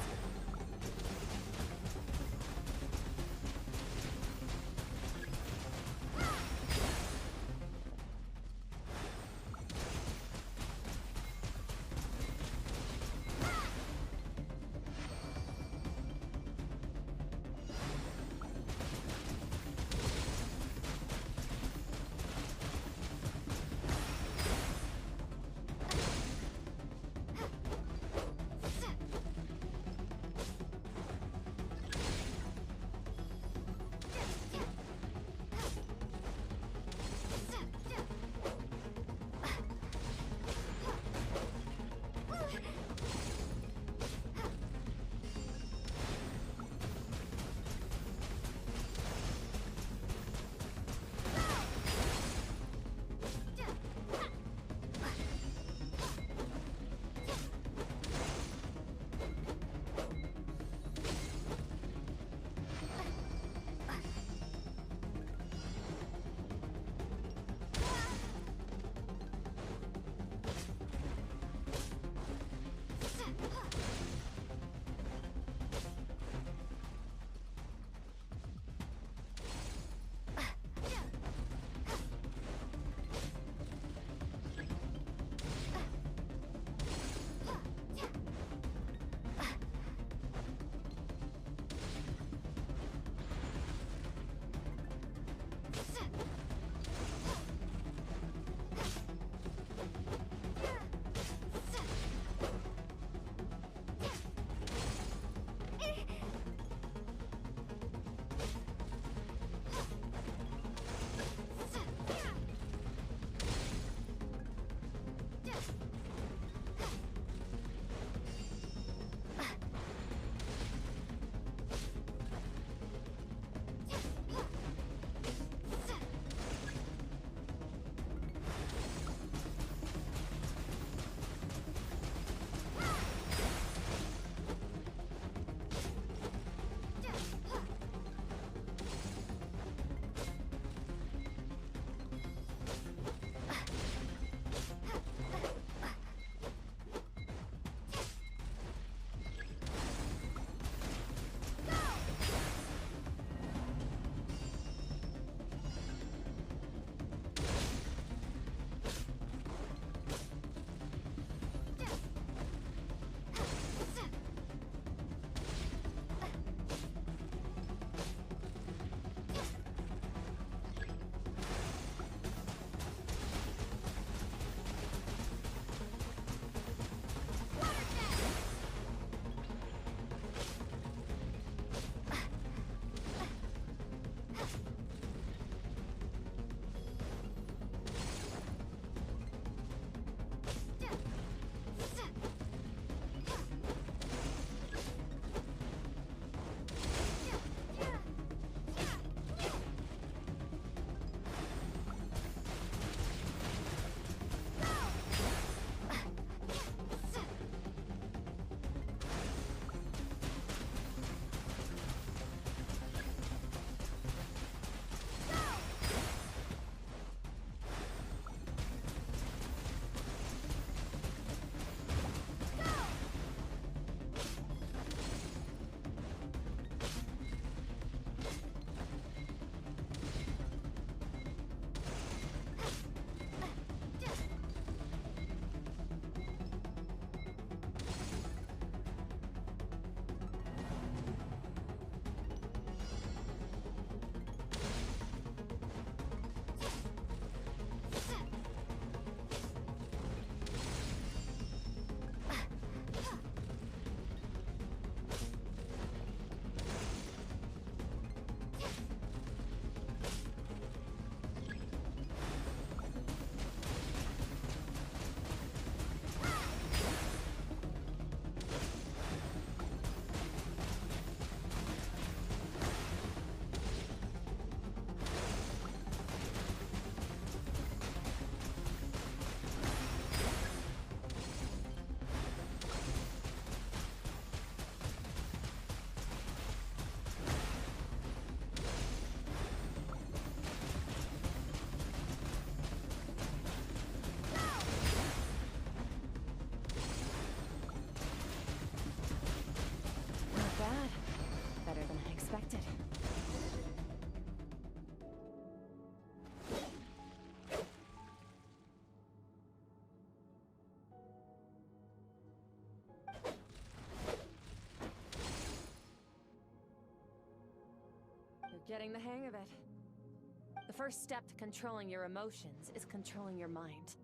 Getting the hang of it. The first step to controlling your emotions is controlling your mind.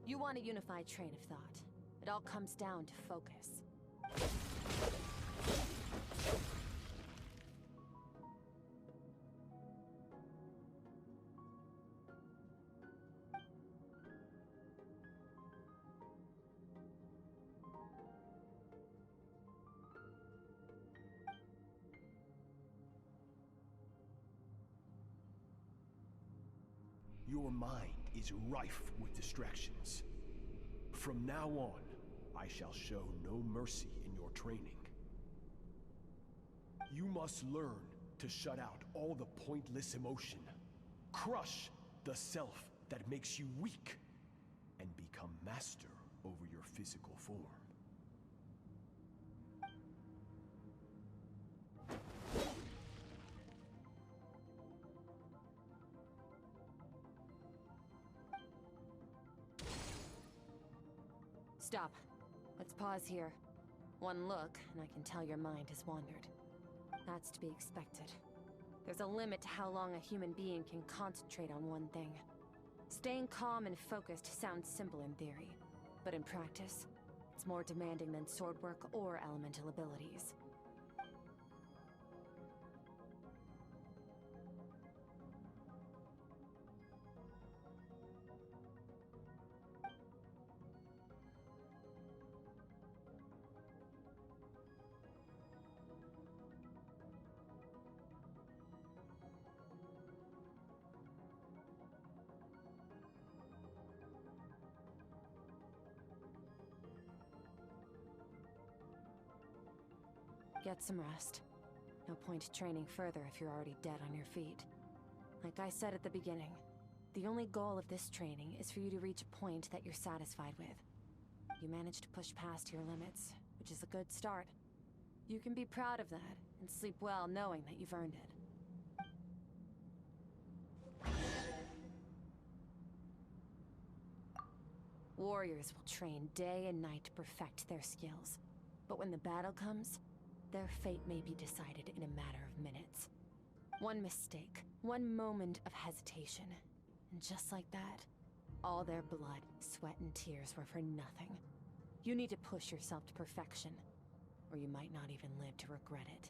You want a unified train of thought. It all comes down to focus. Your mind is rife with distractions. From now on, I shall show no mercy in your training. You must learn to shut out all the pointless emotion. Crush the self that makes you weak, and become master over your physical form. Stop. Let's pause here. One look, and I can tell your mind has wandered. That's to be expected. There's a limit to how long a human being can concentrate on one thing. Staying calm and focused sounds simple in theory, but in practice, it's more demanding than sword work or elemental abilities. Get some rest. No point training further if you're already dead on your feet. Like I said at the beginning, the only goal of this training is for you to reach a point that you're satisfied with. You managed to push past your limits, which is a good start. You can be proud of that, and sleep well knowing that you've earned it. Warriors will train day and night to perfect their skills. But when the battle comes, their fate may be decided in a matter of minutes. One mistake, one moment of hesitation, and just like that, all their blood, sweat, and tears were for nothing. You need to push yourself to perfection, or you might not even live to regret it.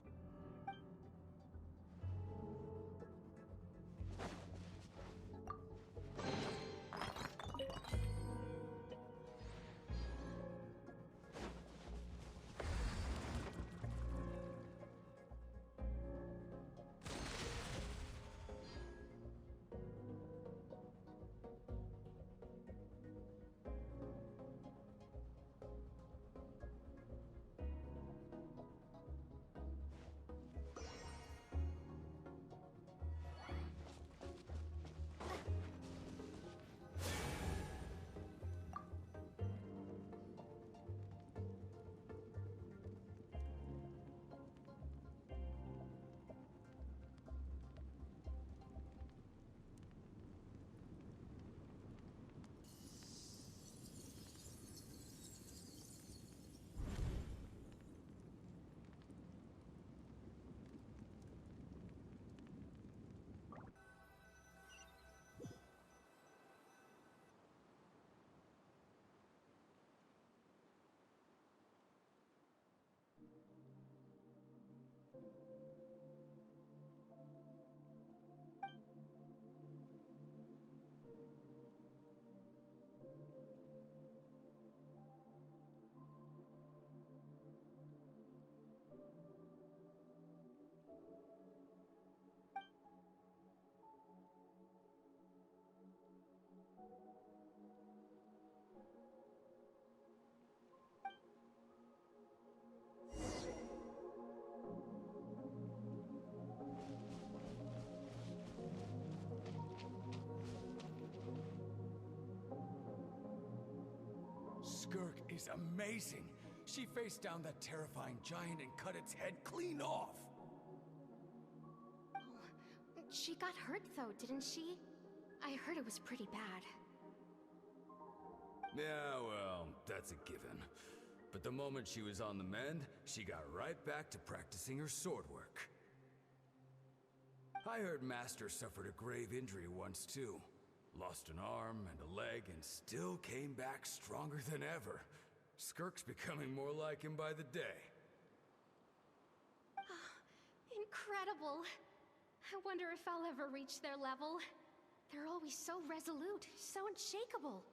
Skirk is amazing. She faced down that terrifying giant and cut its head clean off. She got hurt though, didn't she? I heard it was pretty bad. Yeah, well, that's a given. But the moment she was on the mend, she got right back to practicing her sword work. I heard Master suffered a grave injury once too. Lost an arm and a leg and still came back stronger than ever. Skirk's becoming more like him by the day. Incredible. I wonder if I'll ever reach their level. They're always so resolute, so unshakable.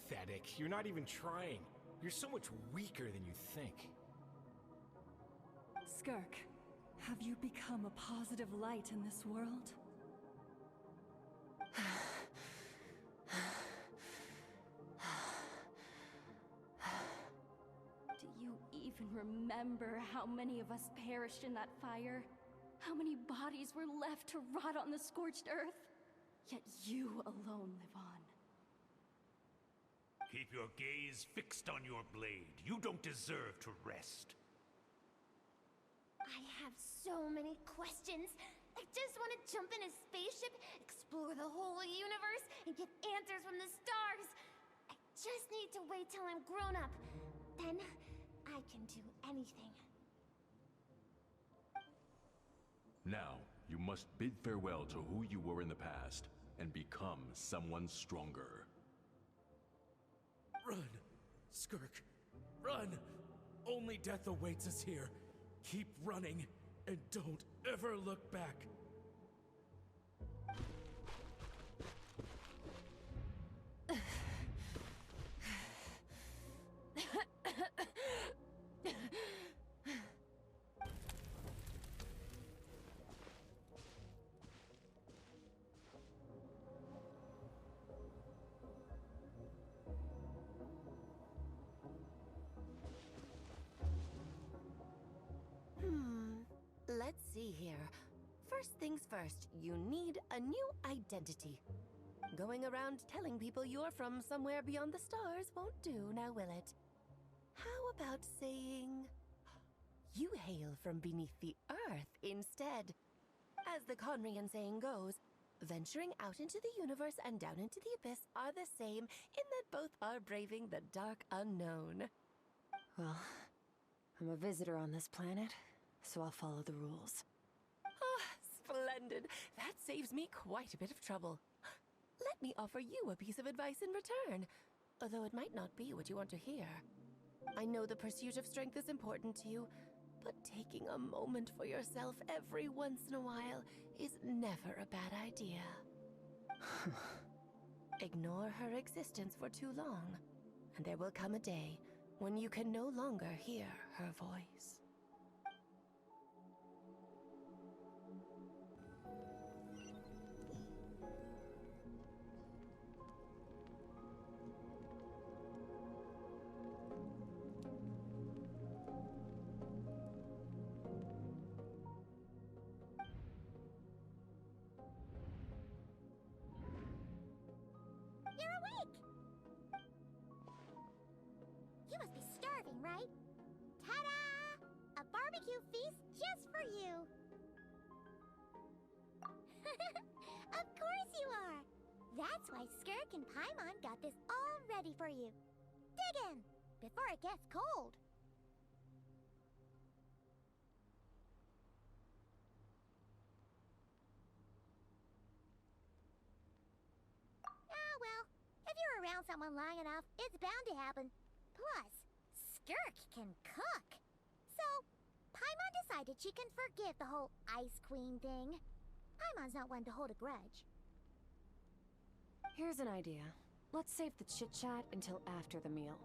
Pathetic. You're not even trying. You're so much weaker than you think. Skirk, have you become a positive light in this world? Do you even remember how many of us perished in that fire? How many bodies were left to rot on the scorched earth? Yet you alone live on. Keep your gaze fixed on your blade. You don't deserve to rest. I have so many questions. I just want to jump in a spaceship, explore the whole universe, and get answers from the stars. I just need to wait till I'm grown up. Then, I can do anything. Now, you must bid farewell to who you were in the past, and become someone stronger. Run! Skirk, run! Only death awaits us here. Keep running, and don't ever look back. Let's see here. First things first, you need a new identity. Going around telling people you're from somewhere beyond the stars won't do, now will it? How about saying you hail from beneath the earth instead? As the Conrian saying goes, venturing out into the universe and down into the abyss are the same in that both are braving the dark unknown. Well, I'm a visitor on this planet, so I'll follow the rules. Ah, splendid. That saves me quite a bit of trouble. Let me offer you a piece of advice in return, although it might not be what you want to hear. I know the pursuit of strength is important to you, but taking a moment for yourself every once in a while is never a bad idea. Ignore her existence for too long, and there will come a day when you can no longer hear her voice. You're awake! You must be starving, right? Ta-da! A barbecue feast just for you! Of course you are! That's why Skirk and Paimon got this all ready for you. Dig in! Before it gets cold! Ah, well, if you're around someone long enough, it's bound to happen. Plus, Skirk can cook. So, Paimon decided she can forgive the whole Ice Queen thing. Paimon's not one to hold a grudge. Here's an idea. Let's save the chit-chat until after the meal.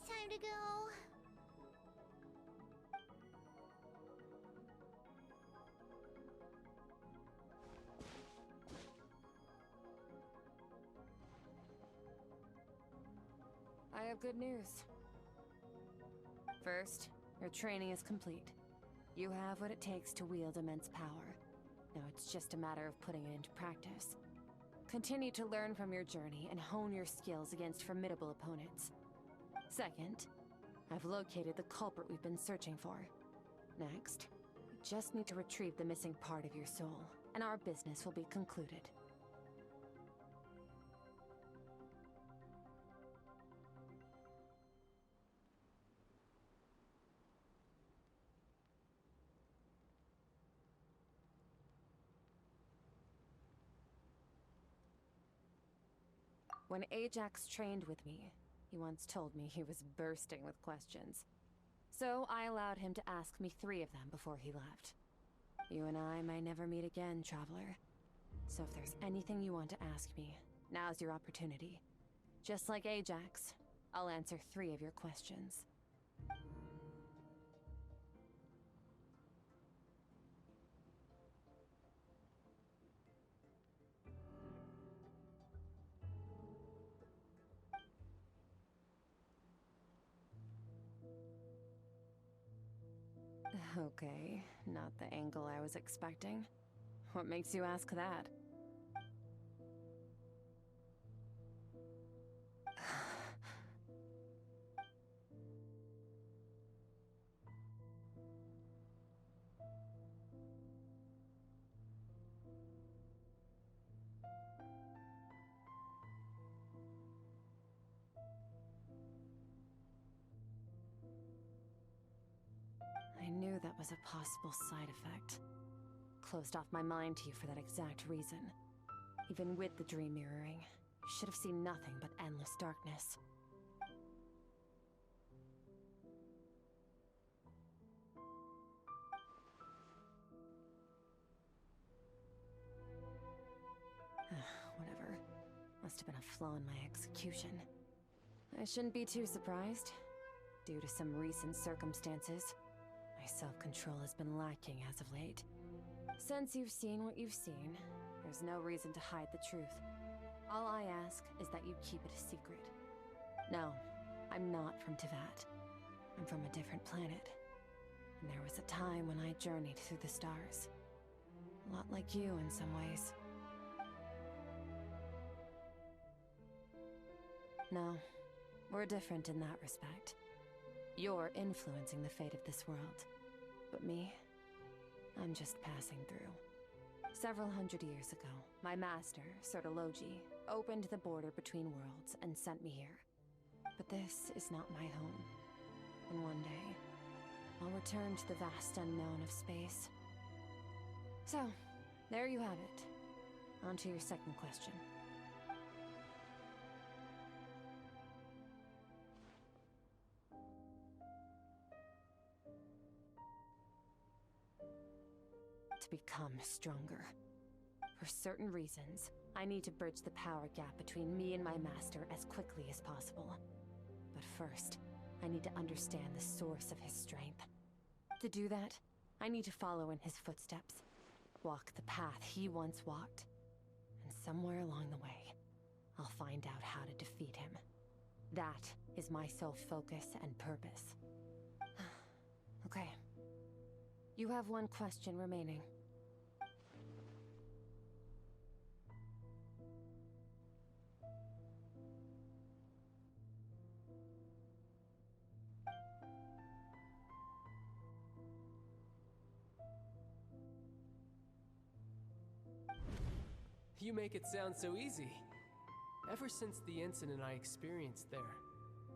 it's time to go. I have good news. First, your training is complete. You have what it takes to wield immense power. Now it's just a matter of putting it into practice. Continue to learn from your journey and hone your skills against formidable opponents. Second, I've located the culprit we've been searching for. Next, you just need to retrieve the missing part of your soul, and our business will be concluded. When Ajax trained with me, he once told me he was bursting with questions. So I allowed him to ask me 3 of them before he left. You and I may never meet again, Traveler. So if there's anything you want to ask me, now's your opportunity. Just like Ajax, I'll answer 3 of your questions. Okay, not the angle I was expecting. What makes you ask that? I knew that was a possible side effect. Closed off my mind to you for that exact reason. Even with the dream mirroring, you should have seen nothing but endless darkness. Whatever. Must have been a flaw in my execution. I shouldn't be too surprised. Due to some recent circumstances, my self-control has been lacking as of late. Since you've seen what you've seen, there's no reason to hide the truth. All I ask is that you keep it a secret. No, I'm not from Teyvat. I'm from a different planet. And there was a time when I journeyed through the stars. A lot like you in some ways. No, we're different in that respect. You're influencing the fate of this world. But me, I'm just passing through. Several hundred years ago, my master, Sertologi, opened the border between worlds and sent me here. But this is not my home. And one day, I'll return to the vast unknown of space. So, there you have it. On to your second question. To become stronger. For certain reasons, I need to bridge the power gap between me and my master as quickly as possible. But first, I need to understand the source of his strength. To do that, I need to follow in his footsteps, walk the path he once walked, and somewhere along the way, I'll find out how to defeat him. That is my sole focus and purpose. Okay. You have one question remaining. You make it sound so easy. Ever since the incident I experienced there,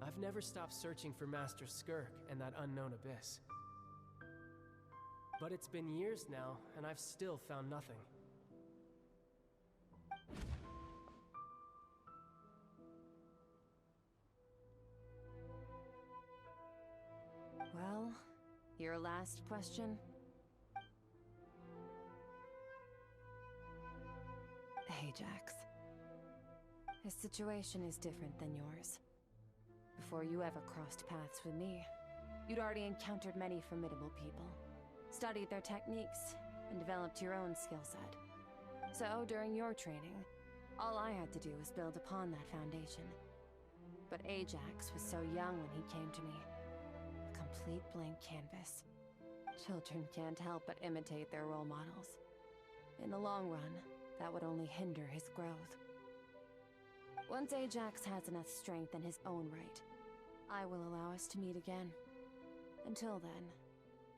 I've never stopped searching for Master Skirk and that unknown abyss. But it's been years now, and I've still found nothing. Well, your last question? Ajax. His situation is different than yours. before you ever crossed paths with me. You'd already encountered many formidable people, studied their techniques, and developed your own skill set. So, during your training, all I had to do was build upon that foundation. But Ajax was so young when he came to me. A complete blank canvas. Children can't help but imitate their role models. In the long run, that would only hinder his growth. Once Ajax has enough strength in his own right, I will allow us to meet again. Until then,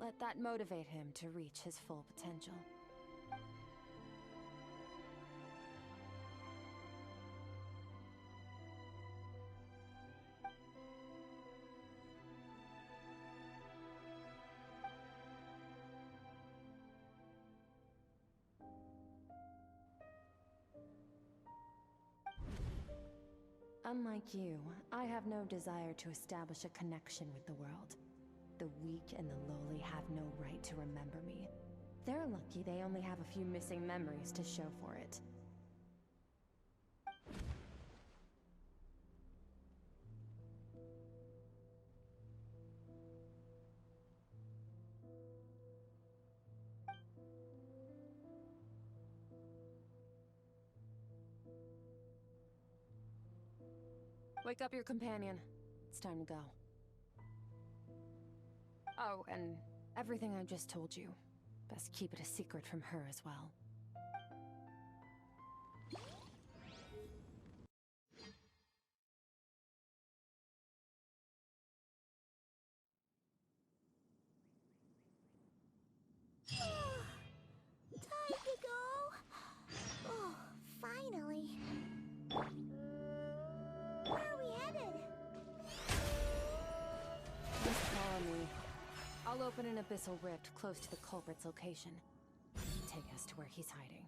let that motivate him to reach his full potential. Unlike you, I have no desire to establish a connection with the world. The weak and the lowly have no right to remember me. They're lucky they only have a few missing memories to show for it. Wake up your companion. It's time to go. Oh, and everything I just told you. Best keep it a secret from her as well. Time to go. Oh, finally. Where are we headed? Just follow me. I'll open an abyssal rift close to the culprit's location. Take us to where he's hiding.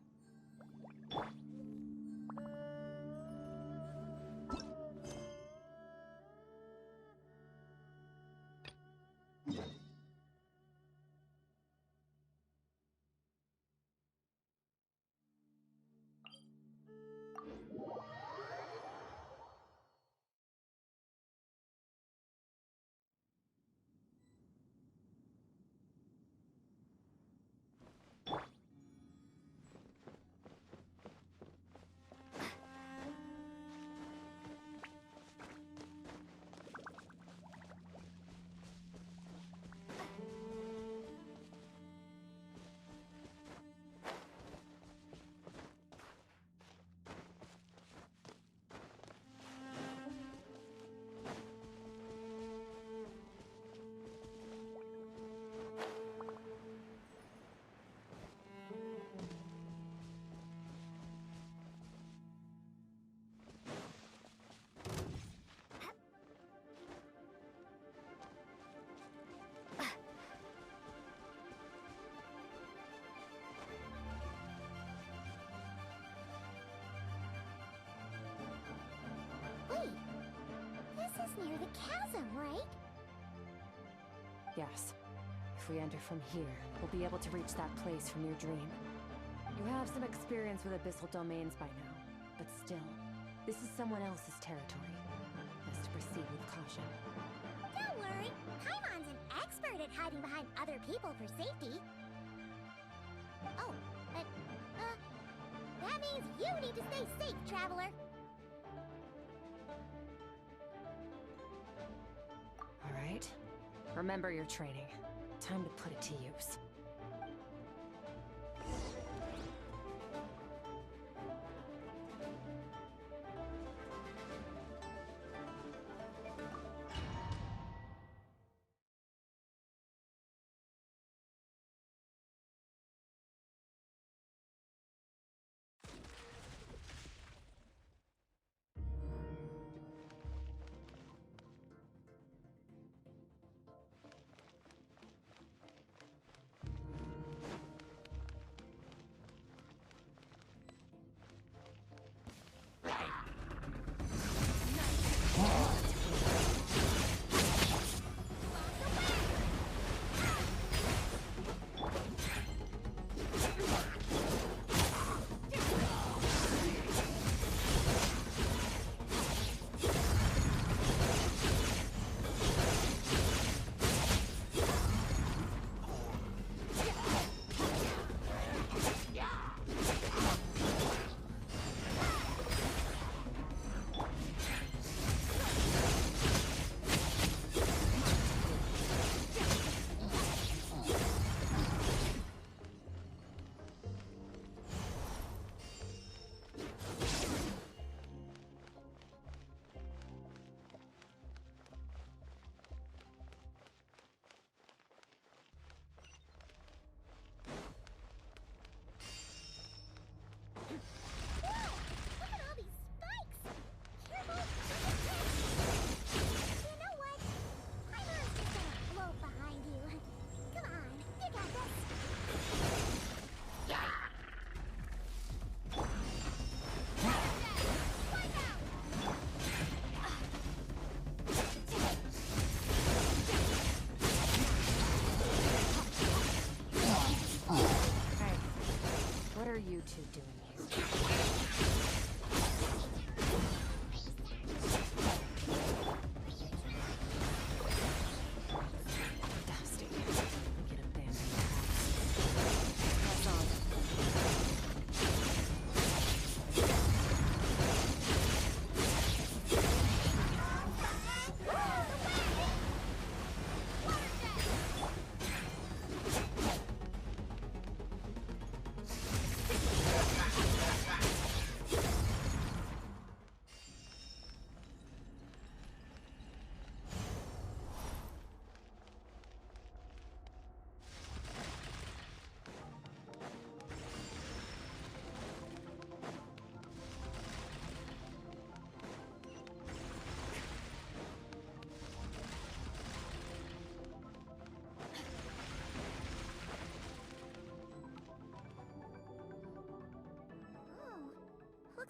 Wait, this is near the chasm, right? Yes. If we enter from here, we'll be able to reach that place from your dream. You have some experience with abyssal domains by now, but still, this is someone else's territory. Best to proceed with caution. Don't worry, Paimon's an expert at hiding behind other people for safety. Oh, but, that means you need to stay safe, traveler. All right. Remember your training. Time to put it to use.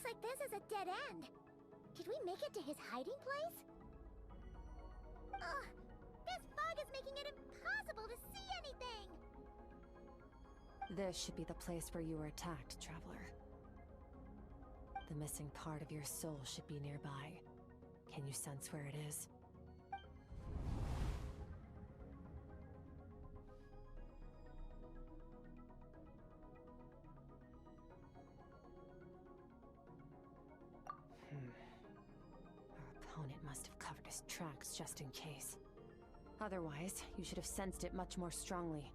looks like this is a dead end. Did we make it to his hiding place? Ugh! This fog is making it impossible to see anything! This should be the place where you were attacked, Traveler. The missing part of your soul should be nearby. Can you sense where it is? Our opponent must have covered his tracks just in case. Otherwise, you should have sensed it much more strongly.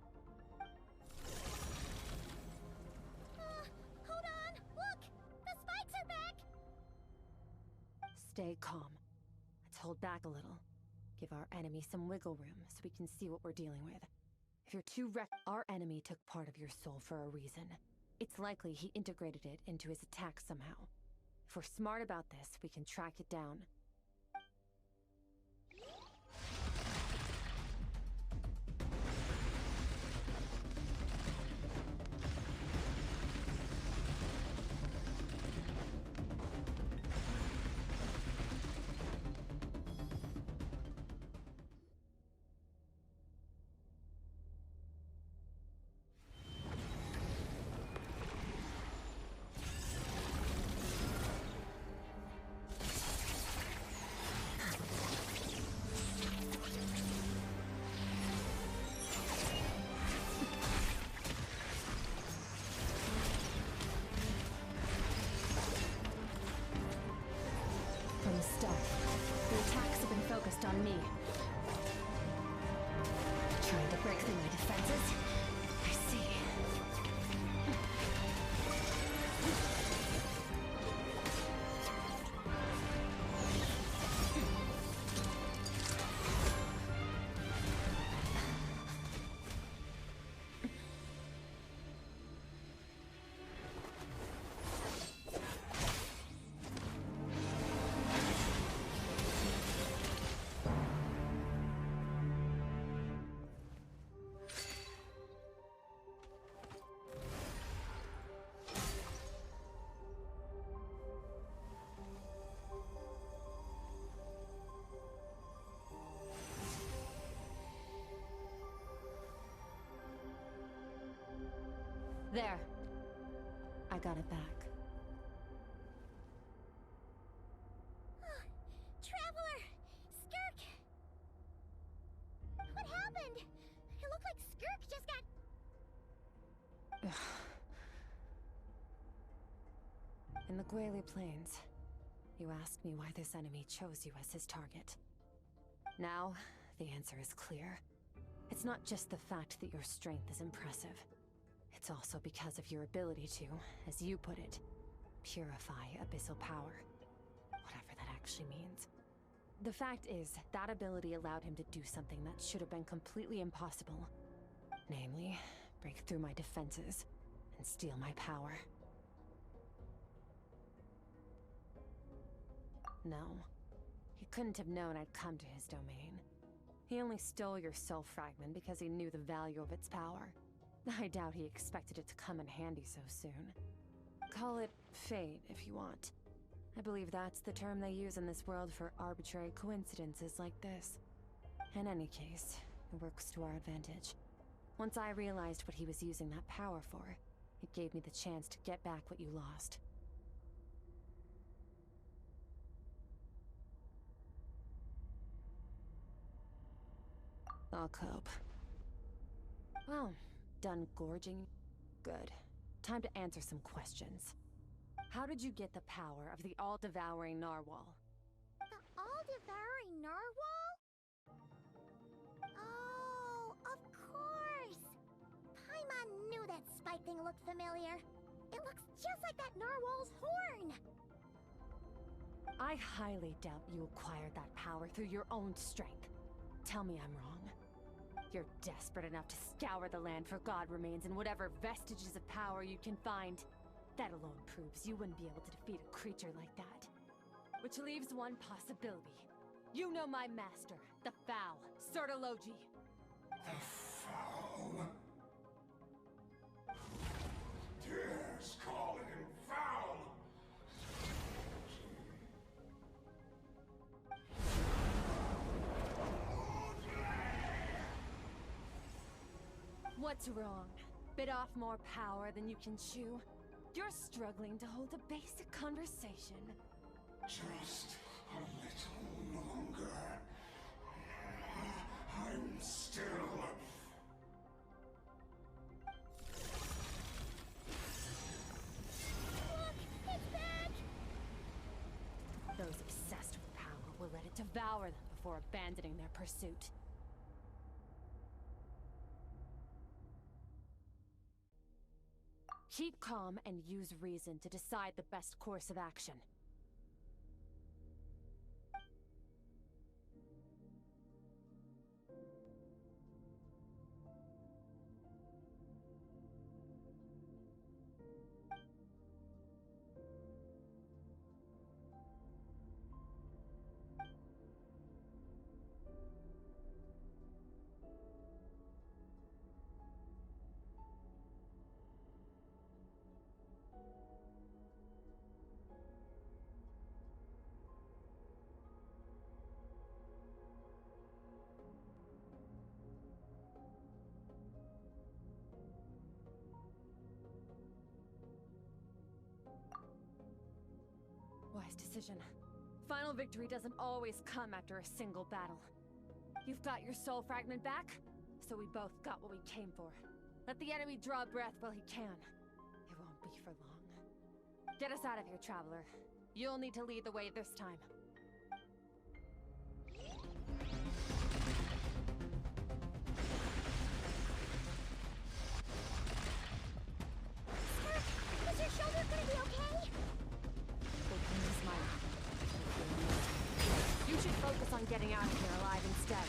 Hold on! Look! The spikes are back! Stay calm. Let's hold back a little. Give our enemy some wiggle room so we can see what we're dealing with. If you're too our enemy took part of your soul for a reason. It's likely he integrated it into his attack somehow. If we're smart about this, we can track it down. From the start, the attacks have been focused on me. Trying to break through my defenses? I see. There. I got it back. Traveler! Skirk! What happened? It looked like Skirk just got... In the Guili Plains, you asked me why this enemy chose you as his target. Now, the answer is clear. It's not just the fact that your strength is impressive. It's also because of your ability to, as you put it, purify abyssal power. Whatever that actually means. The fact is, that ability allowed him to do something that should have been completely impossible. Namely, break through my defenses and steal my power. No. He couldn't have known I'd come to his domain. He only stole your soul fragment because he knew the value of its power. I doubt he expected it to come in handy so soon. Call it fate, if you want. I believe that's the term they use in this world for arbitrary coincidences like this. In any case, it works to our advantage. Once I realized what he was using that power for, it gave me the chance to get back what you lost. I'll cope. Well, done gorging? Good. Time to answer some questions. How did you get the power of the all-devouring narwhal? The all-devouring narwhal? Oh, of course! Paimon knew that spike thing looked familiar. It looks just like that narwhal's horn! I highly doubt you acquired that power through your own strength. Tell me I'm wrong. You're desperate enough to scour the land for god remains and whatever vestiges of power you can find. That alone proves you wouldn't be able to defeat a creature like that. Which leaves one possibility. You know my master, the Foul, Sertologi. The Foul? Dares call him Foul? What's wrong? Bit off more power than you can chew? You're struggling to hold a basic conversation. Just a little longer. I'm still... Look! It's back! Those obsessed with power will let it devour them before abandoning their pursuit. Keep calm and use reason to decide the best course of action. Wise decision. Final victory doesn't always come after a single battle. You've got your soul fragment back, so we both got what we came for. Let the enemy draw breath while he can. It won't be for long. Get us out of here, Traveler. You'll need to lead the way this time. Skirk, is your shoulder gonna be okay? You should focus on getting out of here alive instead.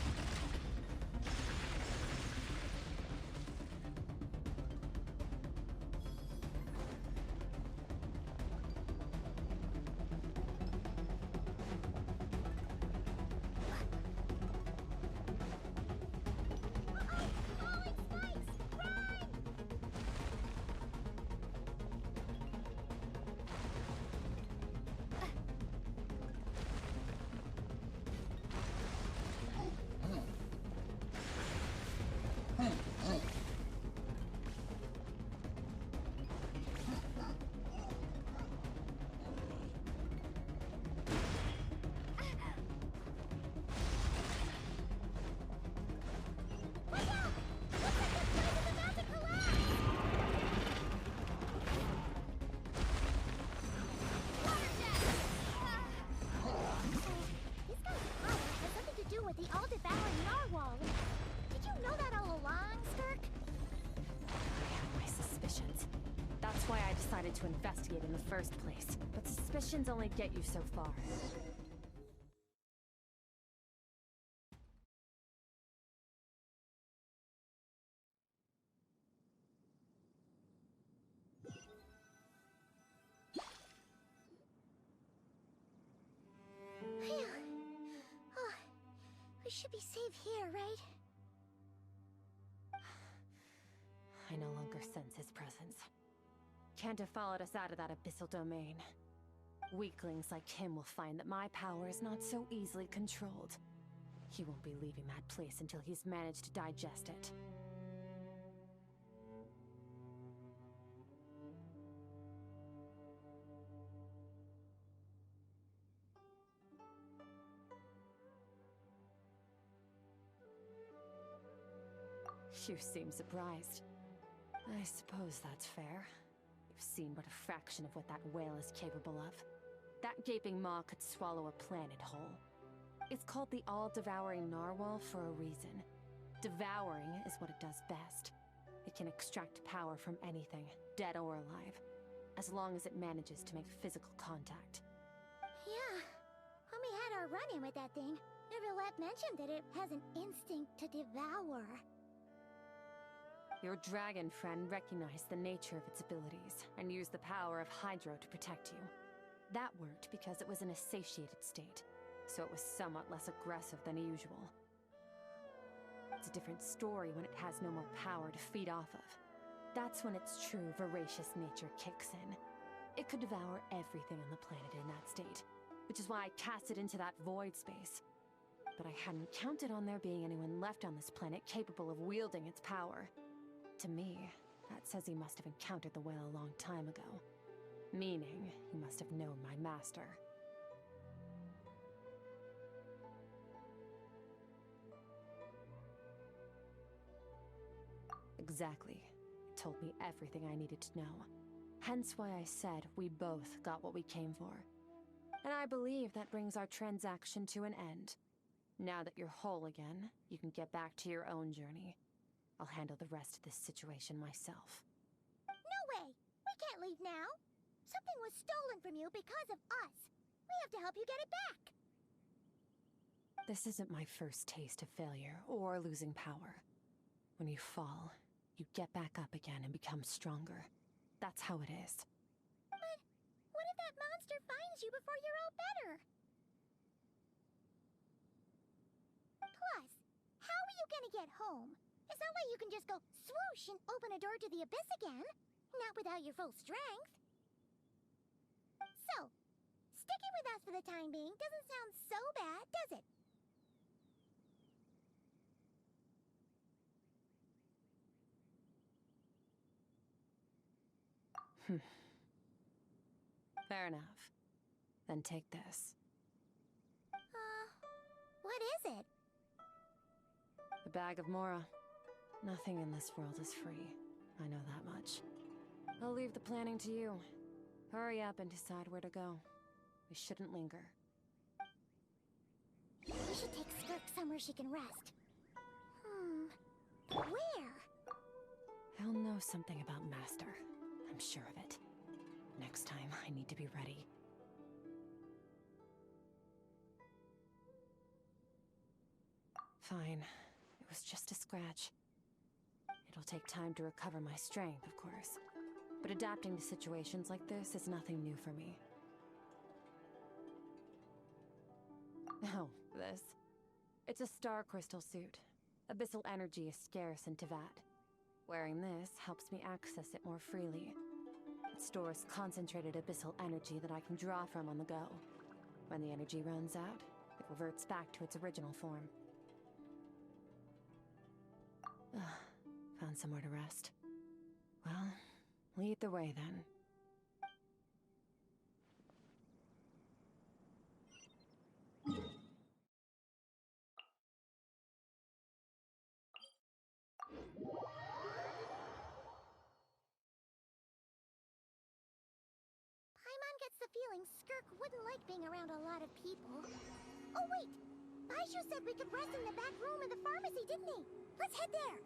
To investigate in the first place, but suspicions only get you so far. Phew. Oh, we should be safe here, right? I no longer sense his presence. Can't have followed us out of that abyssal domain. Weaklings like him will find that my power is not so easily controlled. He won't be leaving that place until he's managed to digest it. You seem surprised. I suppose that's fair. You've seen but a fraction of what that whale is capable of. That gaping maw could swallow a planet whole. It's called the all-devouring narwhal for a reason. Devouring is what it does best. It can extract power from anything, dead or alive, as long as it manages to make physical contact. Yeah, when we had our run-in with that thing, Neverlet mentioned that it has an instinct to devour. Your dragon friend recognized the nature of its abilities, and used the power of Hydro to protect you. That worked because it was in a satiated state, so it was somewhat less aggressive than usual. It's a different story when it has no more power to feed off of. That's when its true voracious nature kicks in. It could devour everything on the planet in that state, which is why I cast it into that void space. But I hadn't counted on there being anyone left on this planet capable of wielding its power. To me, that says he must have encountered the whale a long time ago. Meaning, he must have known my master. Exactly. It told me everything I needed to know. Hence why I said we both got what we came for. And I believe that brings our transaction to an end. Now that you're whole again, you can get back to your own journey. I'll handle the rest of this situation myself. No way! We can't leave now! Something was stolen from you because of us! We have to help you get it back! This isn't my first taste of failure or losing power. When you fall, you get back up again and become stronger. That's how it is. But what if that monster finds you before you're all better? Plus, how are you gonna get home? It's not like you can just go swoosh and open a door to the abyss again. Not without your full strength. So, sticking with us for the time being doesn't sound so bad, does it? Fair enough. Then take this. What is it? The bag of Mora. Nothing in this world is free. I know that much. I'll leave the planning to you. Hurry up and decide where to go. We shouldn't linger. We should take Skirk somewhere she can rest. But where? He'll know something about Master. I'm sure of it. Next time, I need to be ready. Fine. It was just a scratch. It'll take time to recover my strength, of course. But adapting to situations like this is nothing new for me. Oh, this. It's a star crystal suit. Abyssal energy is scarce in Tevat. Wearing this helps me access it more freely. It stores concentrated abyssal energy that I can draw from on the go. When the energy runs out, it reverts back to its original form. Found somewhere to rest. Well, lead the way then. Paimon gets the feeling Skirk wouldn't like being around a lot of people. Oh wait! Baizhu said we could rest in the back room of the pharmacy, didn't he? Let's head there!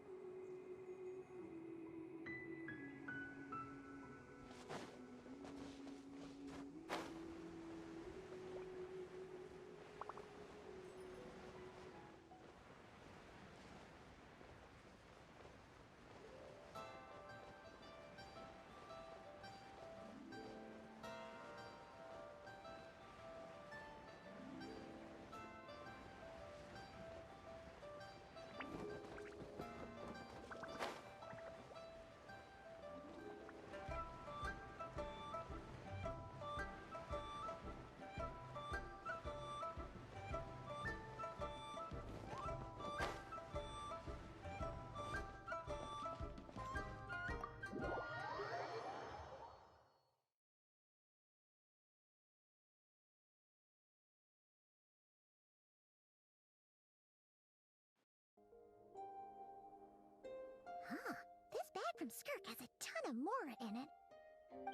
Huh. This bag from Skirk has a ton of Mora in it.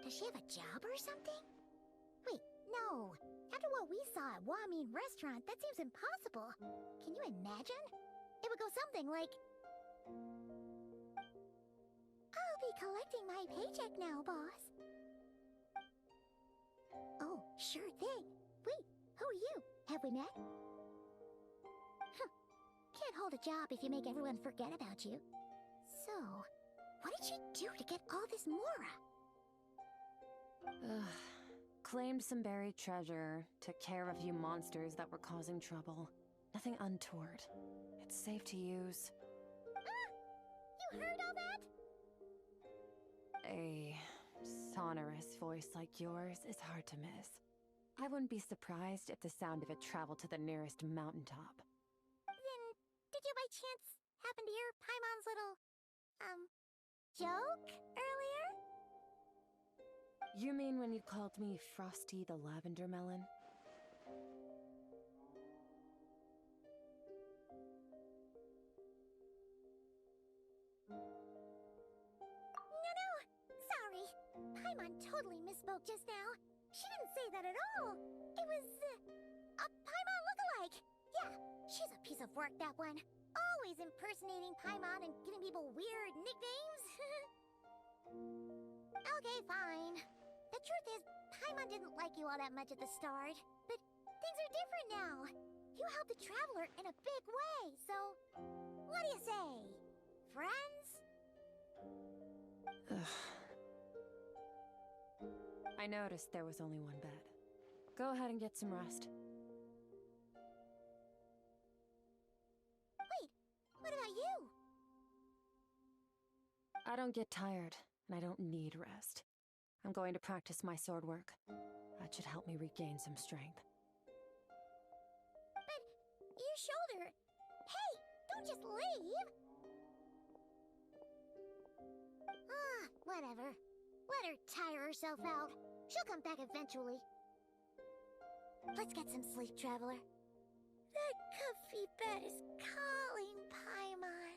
Does she have a job or something? Wait, no. After what we saw at Wamin Restaurant, that seems impossible. Can you imagine? It would go something like... I'll be collecting my paycheck now, boss. Oh, sure thing. Wait, who are you? Have we met? Can't hold a job if you make everyone forget about you. So, what did she do to get all this Mora? Claimed some buried treasure, took care of a few monsters that were causing trouble. Nothing untoward. It's safe to use. You heard all that? A sonorous voice like yours is hard to miss. I wouldn't be surprised if the sound of it traveled to the nearest mountaintop. Then, did you by chance happen to hear Paimon's little, joke earlier? You mean when you called me Frosty the Lavender Melon? No, sorry. Paimon totally misspoke just now. She didn't say that at all. It was, a Paimon lookalike. Yeah, she's a piece of work, that one. Always impersonating Paimon and giving people weird nicknames. Okay, fine. The truth is, Paimon didn't like you all that much at the start. But things are different now. You helped the Traveler in a big way, so... What do you say? Friends? I noticed there was only one bed. Go ahead and get some rest. Wait, what about you? I don't get tired, and I don't need rest. I'm going to practice my sword work. That should help me regain some strength. But your shoulder... Hey, don't just leave! Whatever. Let her tire herself out. She'll come back eventually. Let's get some sleep, Traveler. That comfy bed is calling, Paimon.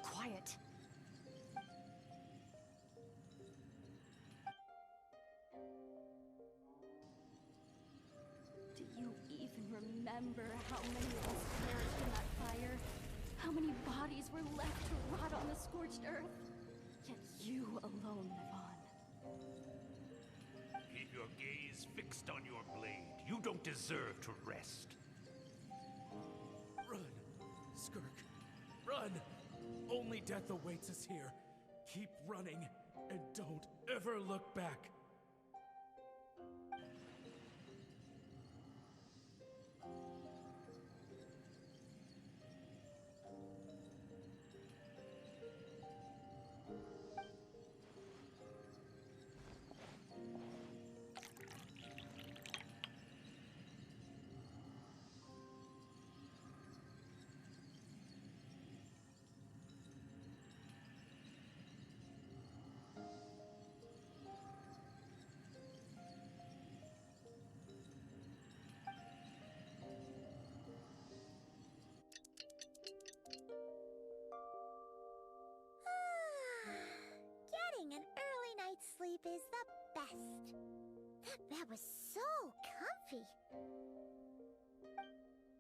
Quiet. Do you even remember how many of us perished in that fire? How many bodies were left to rot on the scorched earth? Yet you alone live on. Keep your gaze fixed on your blade. You don't deserve to rest. Run, Skirk. Run! Only death awaits us here. Keep running, and don't ever look back. Getting an early night's sleep is the best. That bed was so comfy.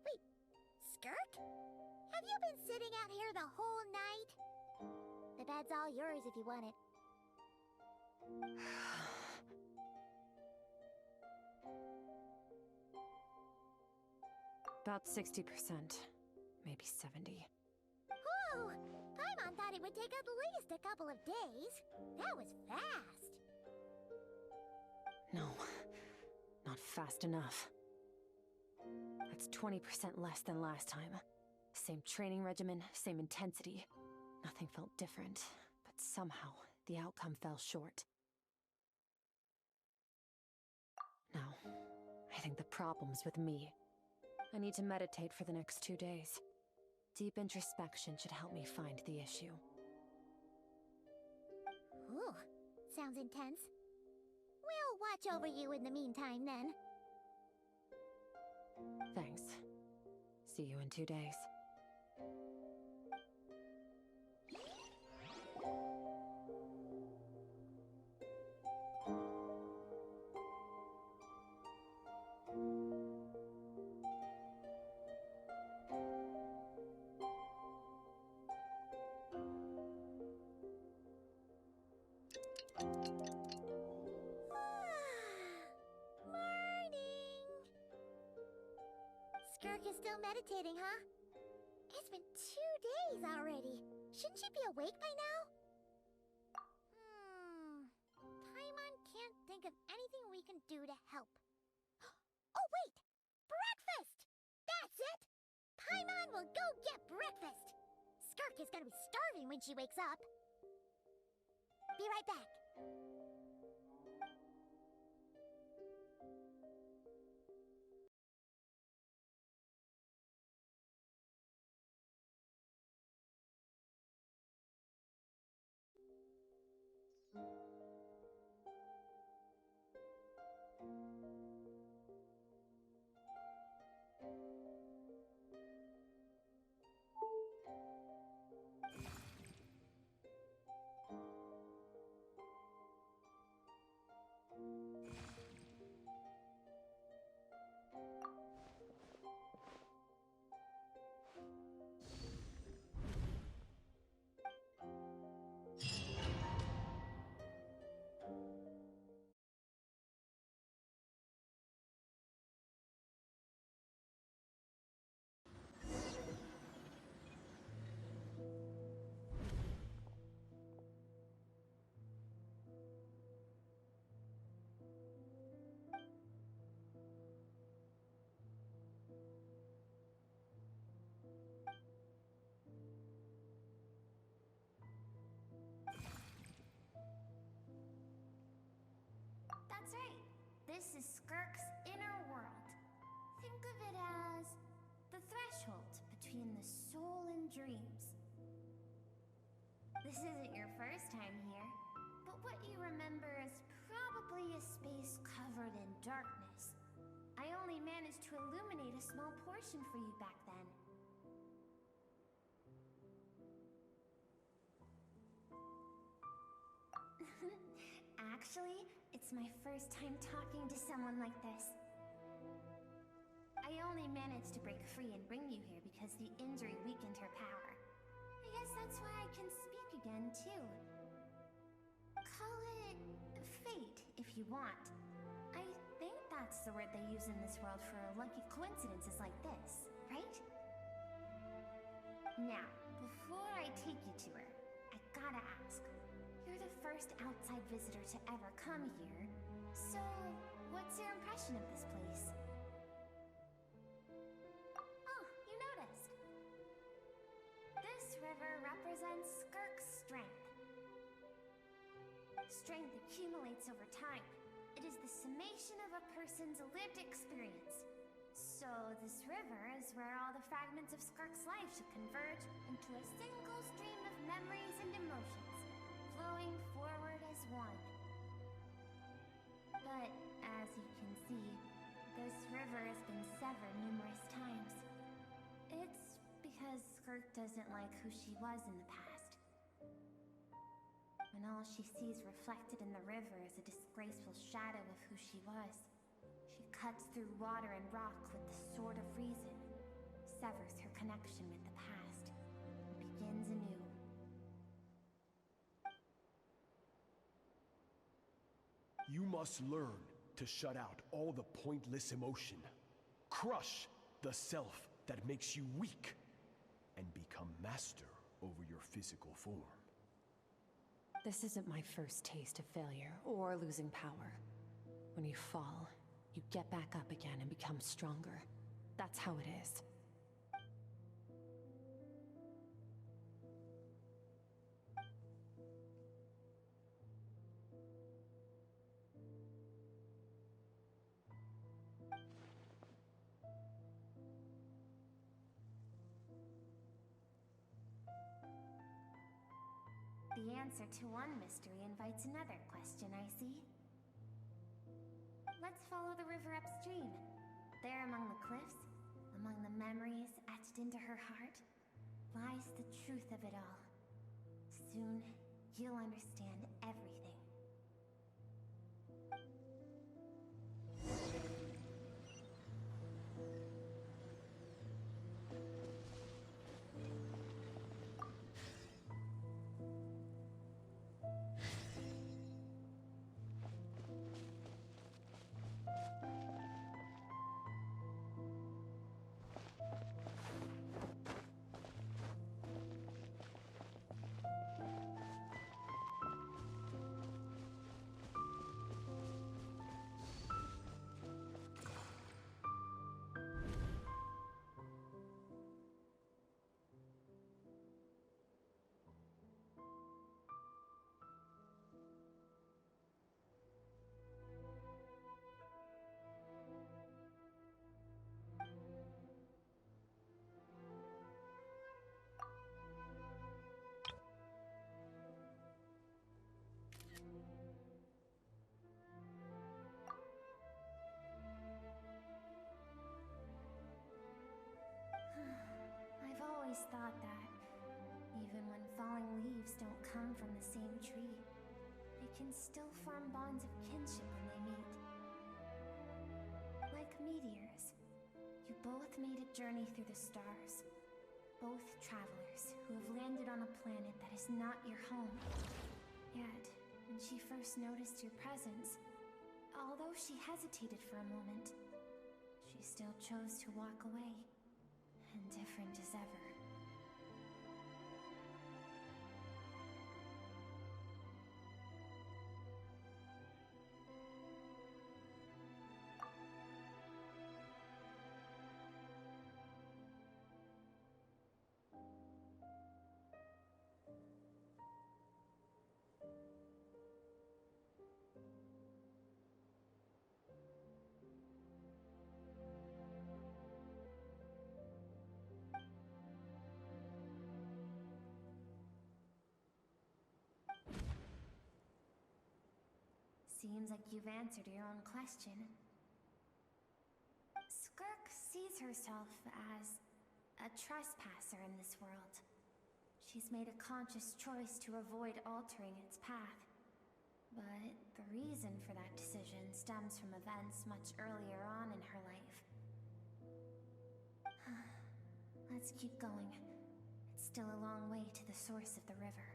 Wait, Skirk? Have you been sitting out here the whole night? The bed's all yours if you want it. About 60%, maybe 70. Whew! Paimon thought it would take at least a couple of days. That was fast. No, not fast enough. That's 20% less than last time. Same training regimen, same intensity. Nothing felt different, but somehow the outcome fell short. No, I think the problem's with me. I need to meditate for the next 2 days. Deep introspection should help me find the issue. Ooh, sounds intense. We'll watch over you in the meantime, then. Thanks. See you in 2 days. Skirk is still meditating, huh? It's been 2 days already. Shouldn't she be awake by now? Paimon can't think of anything we can do to help. Oh, wait! Breakfast! That's it! Paimon will go get breakfast! Skirk is gonna be starving when she wakes up. Be right back. That's right. This is Skirk's inner world. Think of it as the threshold between the soul and dreams. This isn't your first time here, but what you remember is probably a space covered in darkness. I only managed to illuminate a small portion for you back then. Actually, it's my first time talking to someone like this. I only managed to break free and bring you here because the injury weakened her power. I guess that's why I can speak again, too. Call it fate, if you want. I think that's the word they use in this world for lucky coincidences like this, right? Now, before I take you to her, I gotta ask. You're the first outside visitor to ever come here, so what's your impression of this place? Oh, you noticed. This river represents Skirk's strength. Strength accumulates over time. It is the summation of a person's lived experience. So this river is where all the fragments of Skirk's life should converge into a single stream of memories and emotions, flowing forward as one. But, as you can see, this river has been severed numerous times. It's because Skirk doesn't like who she was in the past. When all she sees reflected in the river is a disgraceful shadow of who she was, she cuts through water and rock with the sword of reason, severs her connection with the past, and begins anew. You must learn to shut out all the pointless emotion. Crush the self that makes you weak, and become master over your physical form. This isn't my first taste of failure or losing power. When you fall, you get back up again and become stronger. That's how it is. The answer to one mystery invites another question, I see. Let's follow the river upstream. There among the cliffs, among the memories etched into her heart, lies the truth of it all. Soon, you'll understand everything. can still form bonds of kinship when they meet. Like meteors, you both made a journey through the stars. Both travelers who have landed on a planet that is not your home. Yet, when she first noticed your presence, although she hesitated for a moment, she still chose to walk away, indifferent as ever. Seems like you've answered your own question. Skirk sees herself as a trespasser in this world. She's made a conscious choice to avoid altering its path. But the reason for that decision stems from events much earlier on in her life. Let's keep going. It's still a long way to the source of the river.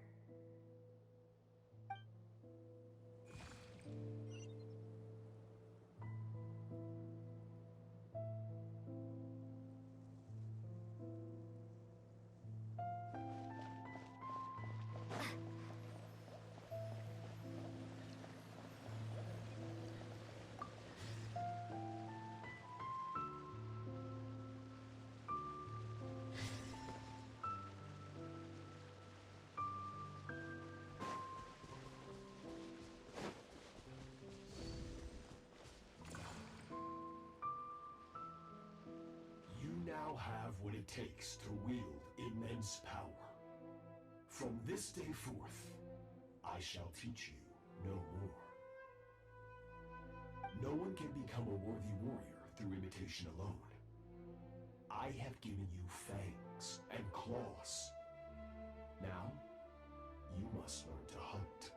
Now have what it takes to wield immense power. From this day forth, I shall teach you no more. No one can become a worthy warrior through imitation alone. I have given you fangs and claws. Now, you must learn to hunt.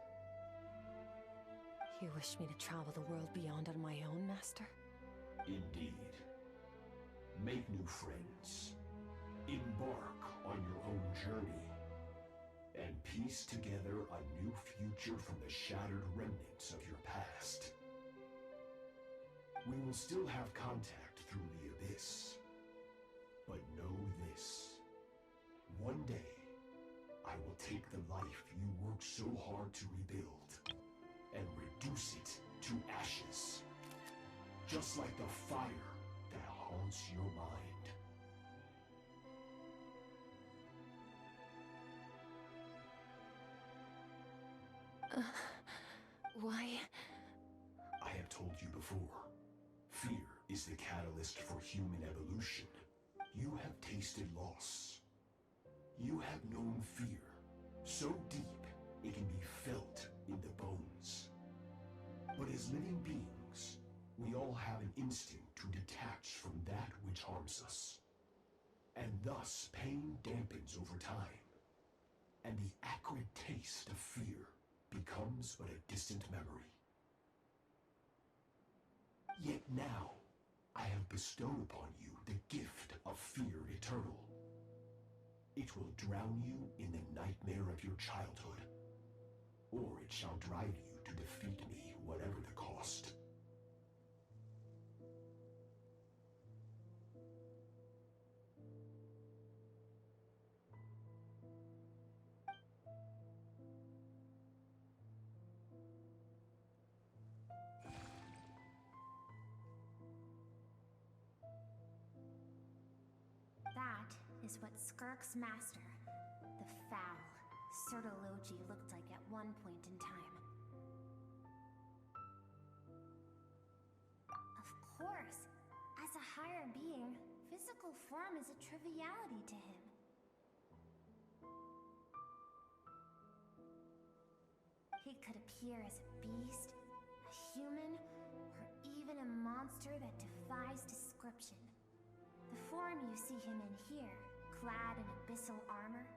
You wish me to travel the world beyond on my own, Master? Indeed. Make new friends. Embark on your own journey. And piece together a new future from the shattered remnants of your past. We will still have contact through the Abyss. But know this. One day, I will take the life you worked so hard to rebuild and reduce it to ashes. Just like the fire that haunts your mind. Why? I have told you before. Fear is the catalyst for human evolution. You have tasted loss. You have known fear so deep it can be felt in the bones. But as living beings, we all have an instinct to detach from that which harms us. And thus, pain dampens over time. And the acrid taste of fear becomes but a distant memory. Yet now, I have bestowed upon you the gift of fear eternal. It will drown you in the nightmare of your childhood, or it shall drive you to defeat me, whatever the cost. That is what Skirk's master, the foul Sertologi, looked like at one point in time. Of course, as a higher being, physical form is a triviality to him. He could appear as a beast, a human, or even a monster that defies description. The form you see him in here, clad in abyssal armor,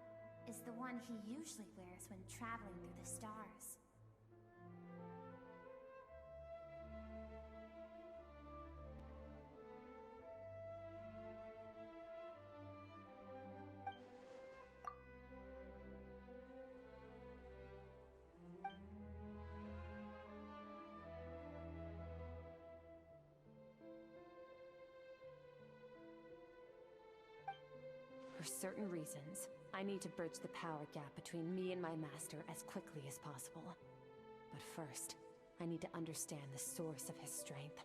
is the one he usually wears when traveling through the stars. certain reasons, I need to bridge the power gap between me and my master as quickly as possible. But first, I need to understand the source of his strength.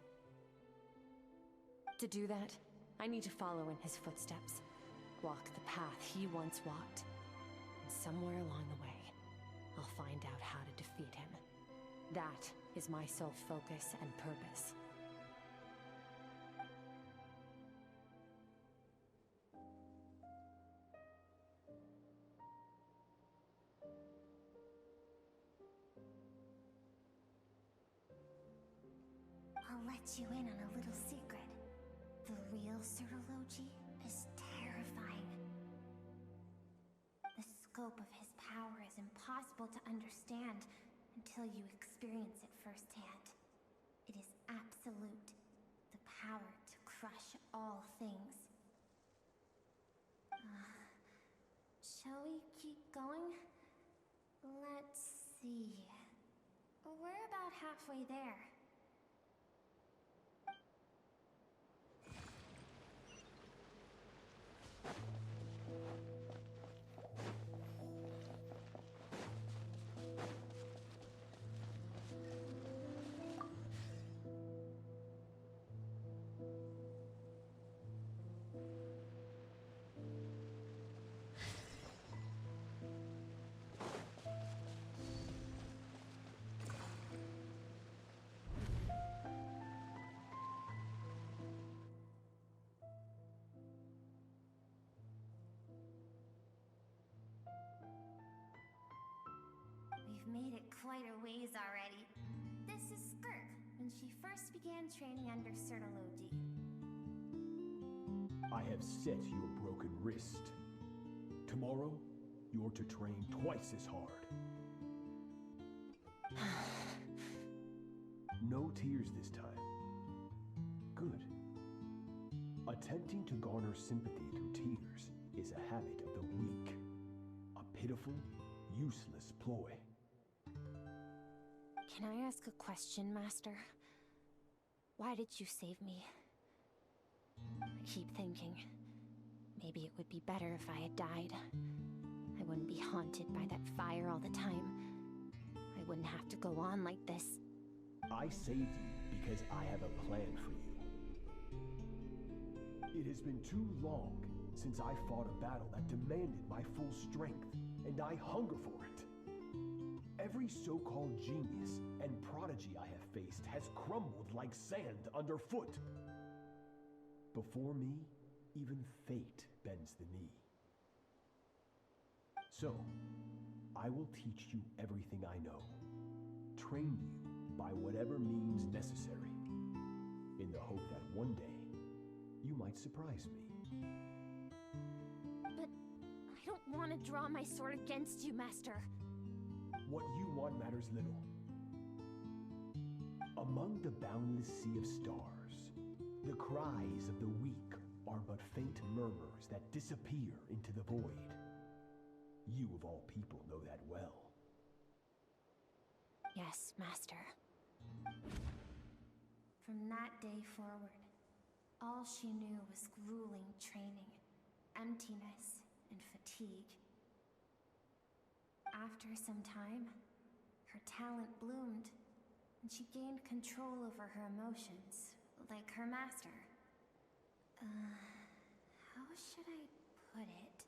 To do that, I need to follow in his footsteps, walk the path he once walked, and somewhere along the way, I'll find out how to defeat him. That is my sole focus and purpose. I'll let you in on a little secret. The real Sirology is terrifying. The scope of his power is impossible to understand until you experience it firsthand. It is absolute. The power to crush all things. Shall we keep going? Let's see. We're about halfway there. We've made it quite a ways already. This is Skirk, when she first began training under Sirology. I have set your broken wrist. Tomorrow, you're to train twice as hard. No tears this time. Good. Attempting to garner sympathy through tears is a habit of the weak. A pitiful, useless ploy. Can I ask a question, Master? Why did you save me? I keep thinking, maybe it would be better if I had died. I wouldn't be haunted by that fire all the time. I wouldn't have to go on like this. I saved you because I have a plan for you. It has been too long since I fought a battle that demanded my full strength, and I hunger for it. Every so-called genius and prodigy I have faced has crumbled like sand underfoot. Before me, even fate bends the knee. So, I will teach you everything I know. Train you by whatever means necessary, in the hope that one day, you might surprise me. But I don't want to draw my sword against you, Master. What you want matters little. Among the boundless sea of stars, the cries of the weak are but faint murmurs that disappear into the void. You of all people know that well. Yes, Master. From that day forward, all she knew was grueling training, emptiness, and fatigue. After some time, her talent bloomed, and she gained control over her emotions, like her master. How should I put it?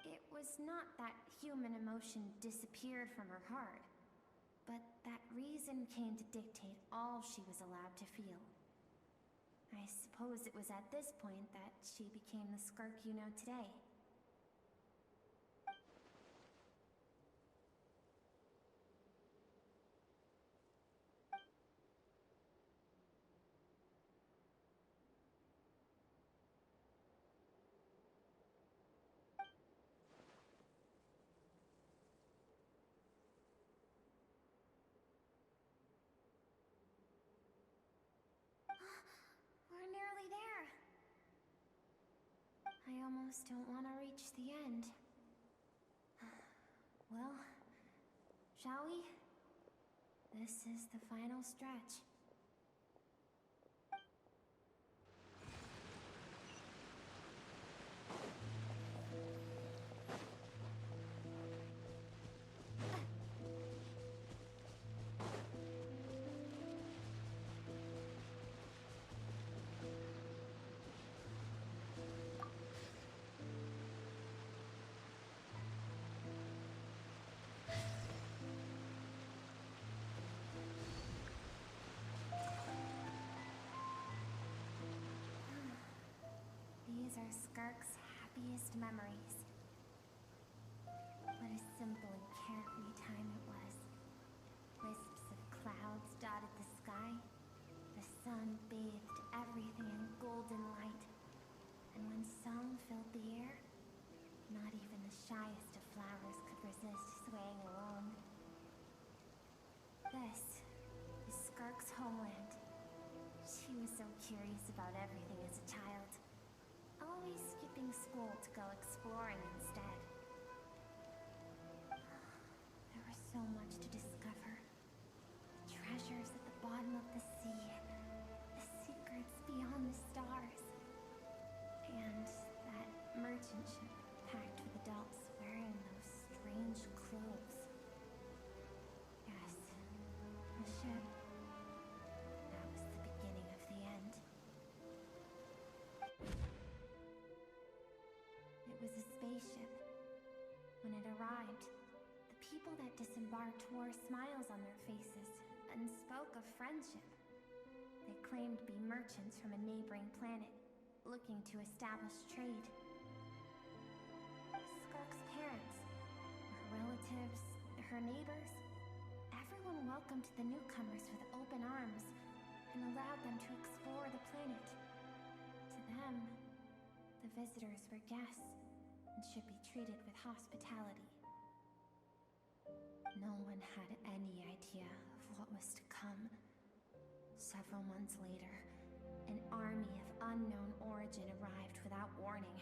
It was not that human emotion disappeared from her heart, but that reason came to dictate all she was allowed to feel. I suppose it was at this point that she became the Skirk you know today. We're nearly there. I almost don't want to reach the end. Well, shall we? This is the final stretch. share Skirk's happiest memories. What a simple and carefree time it was. Wisps of clouds dotted the sky. The sun bathed everything in golden light. And when song filled the air, not even the shyest of flowers could resist swaying along. This is Skirk's homeland. She was so curious about everything as a child, always skipping school to go exploring instead. There was so much to discover. The treasures at the bottom of the sea, the secrets beyond the stars, and that merchant ship packed with adults wearing those strange clothes. Yes, a ship. That was the beginning of the end. It was a spaceship. When it arrived, the people that disembarked wore smiles on their faces and spoke of friendship. They claimed to be merchants from a neighboring planet, looking to establish trade. Skirk's parents, her relatives, her neighbors, everyone welcomed the newcomers with open arms and allowed them to explore the planet. To them, the visitors were guests and should be treated with hospitality. No one had any idea of what was to come. Several months later, an army of unknown origin arrived without warning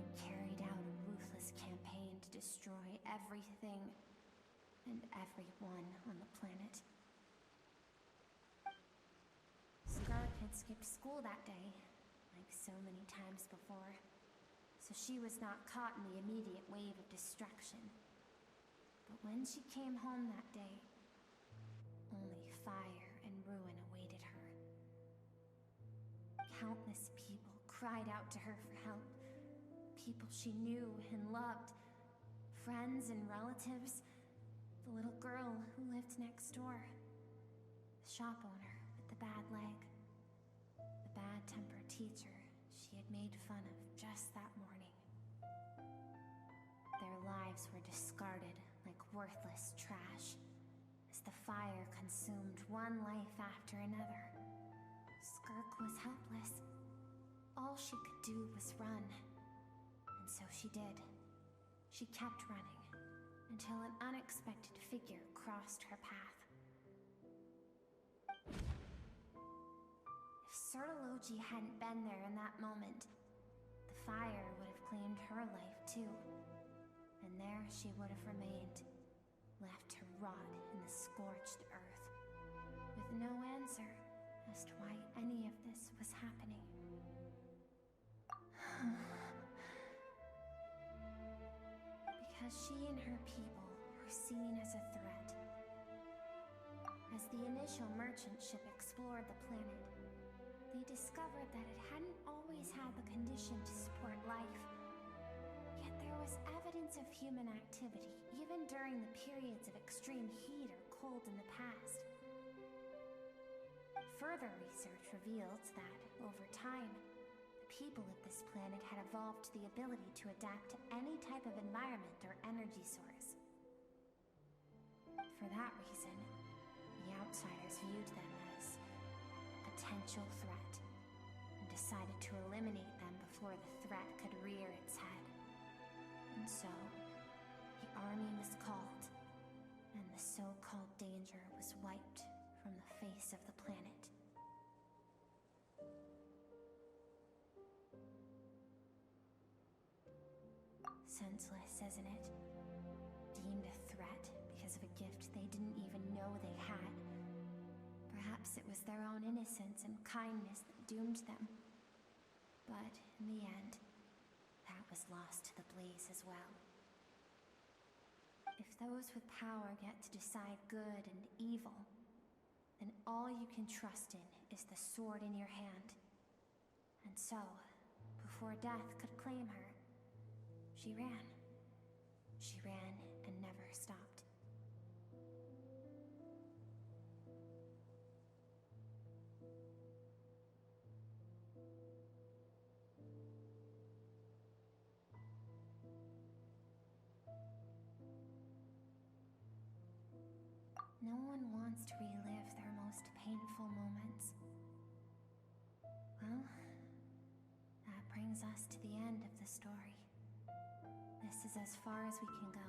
and carried out a ruthless campaign to destroy everything and everyone on the planet. Skirk had skipped school that day, like so many times before, so she was not caught in the immediate wave of destruction. But when she came home that day, only fire and ruin awaited her. Countless people cried out to her for help. People she knew and loved. Friends and relatives. The little girl who lived next door. The shop owner with the bad leg. The bad-tempered teacher she had made fun of just that morning. Their lives were discarded like worthless trash as the fire consumed one life after another. Skirk was helpless. All she could do was run. And so she did. She kept running until an unexpected figure crossed her path. If Sertology hadn't been there in that moment, the fire would have claimed her life too. And there she would have remained, left to rot in the scorched earth, with no answer as to why any of this was happening. Because she and her people were seen as a threat. As the initial merchant ship explored the planet, they discovered that it hadn't always had the condition to support life. Yet there was evidence of human activity, even during the periods of extreme heat or cold in the past. Further research revealed that, over time, the people of this planet had evolved the ability to adapt to any type of environment or energy source. For that reason, the outsiders viewed them as a potential threat and decided to eliminate them before the threat could rear its head. And so, the army was called, and the so-called danger was wiped from the face of the planet. Senseless, isn't it? Deemed a threat because of a gift they didn't even know they had. Perhaps it was their own innocence and kindness that doomed them. But in the end, that was lost to the blaze as well. If those with power get to decide good and evil, then all you can trust in is the sword in your hand. And so, before death could claim her, she ran. She ran and never stopped. No one wants to relive their most painful moments. Well, that brings us to the end of the story. This is as far as we can go.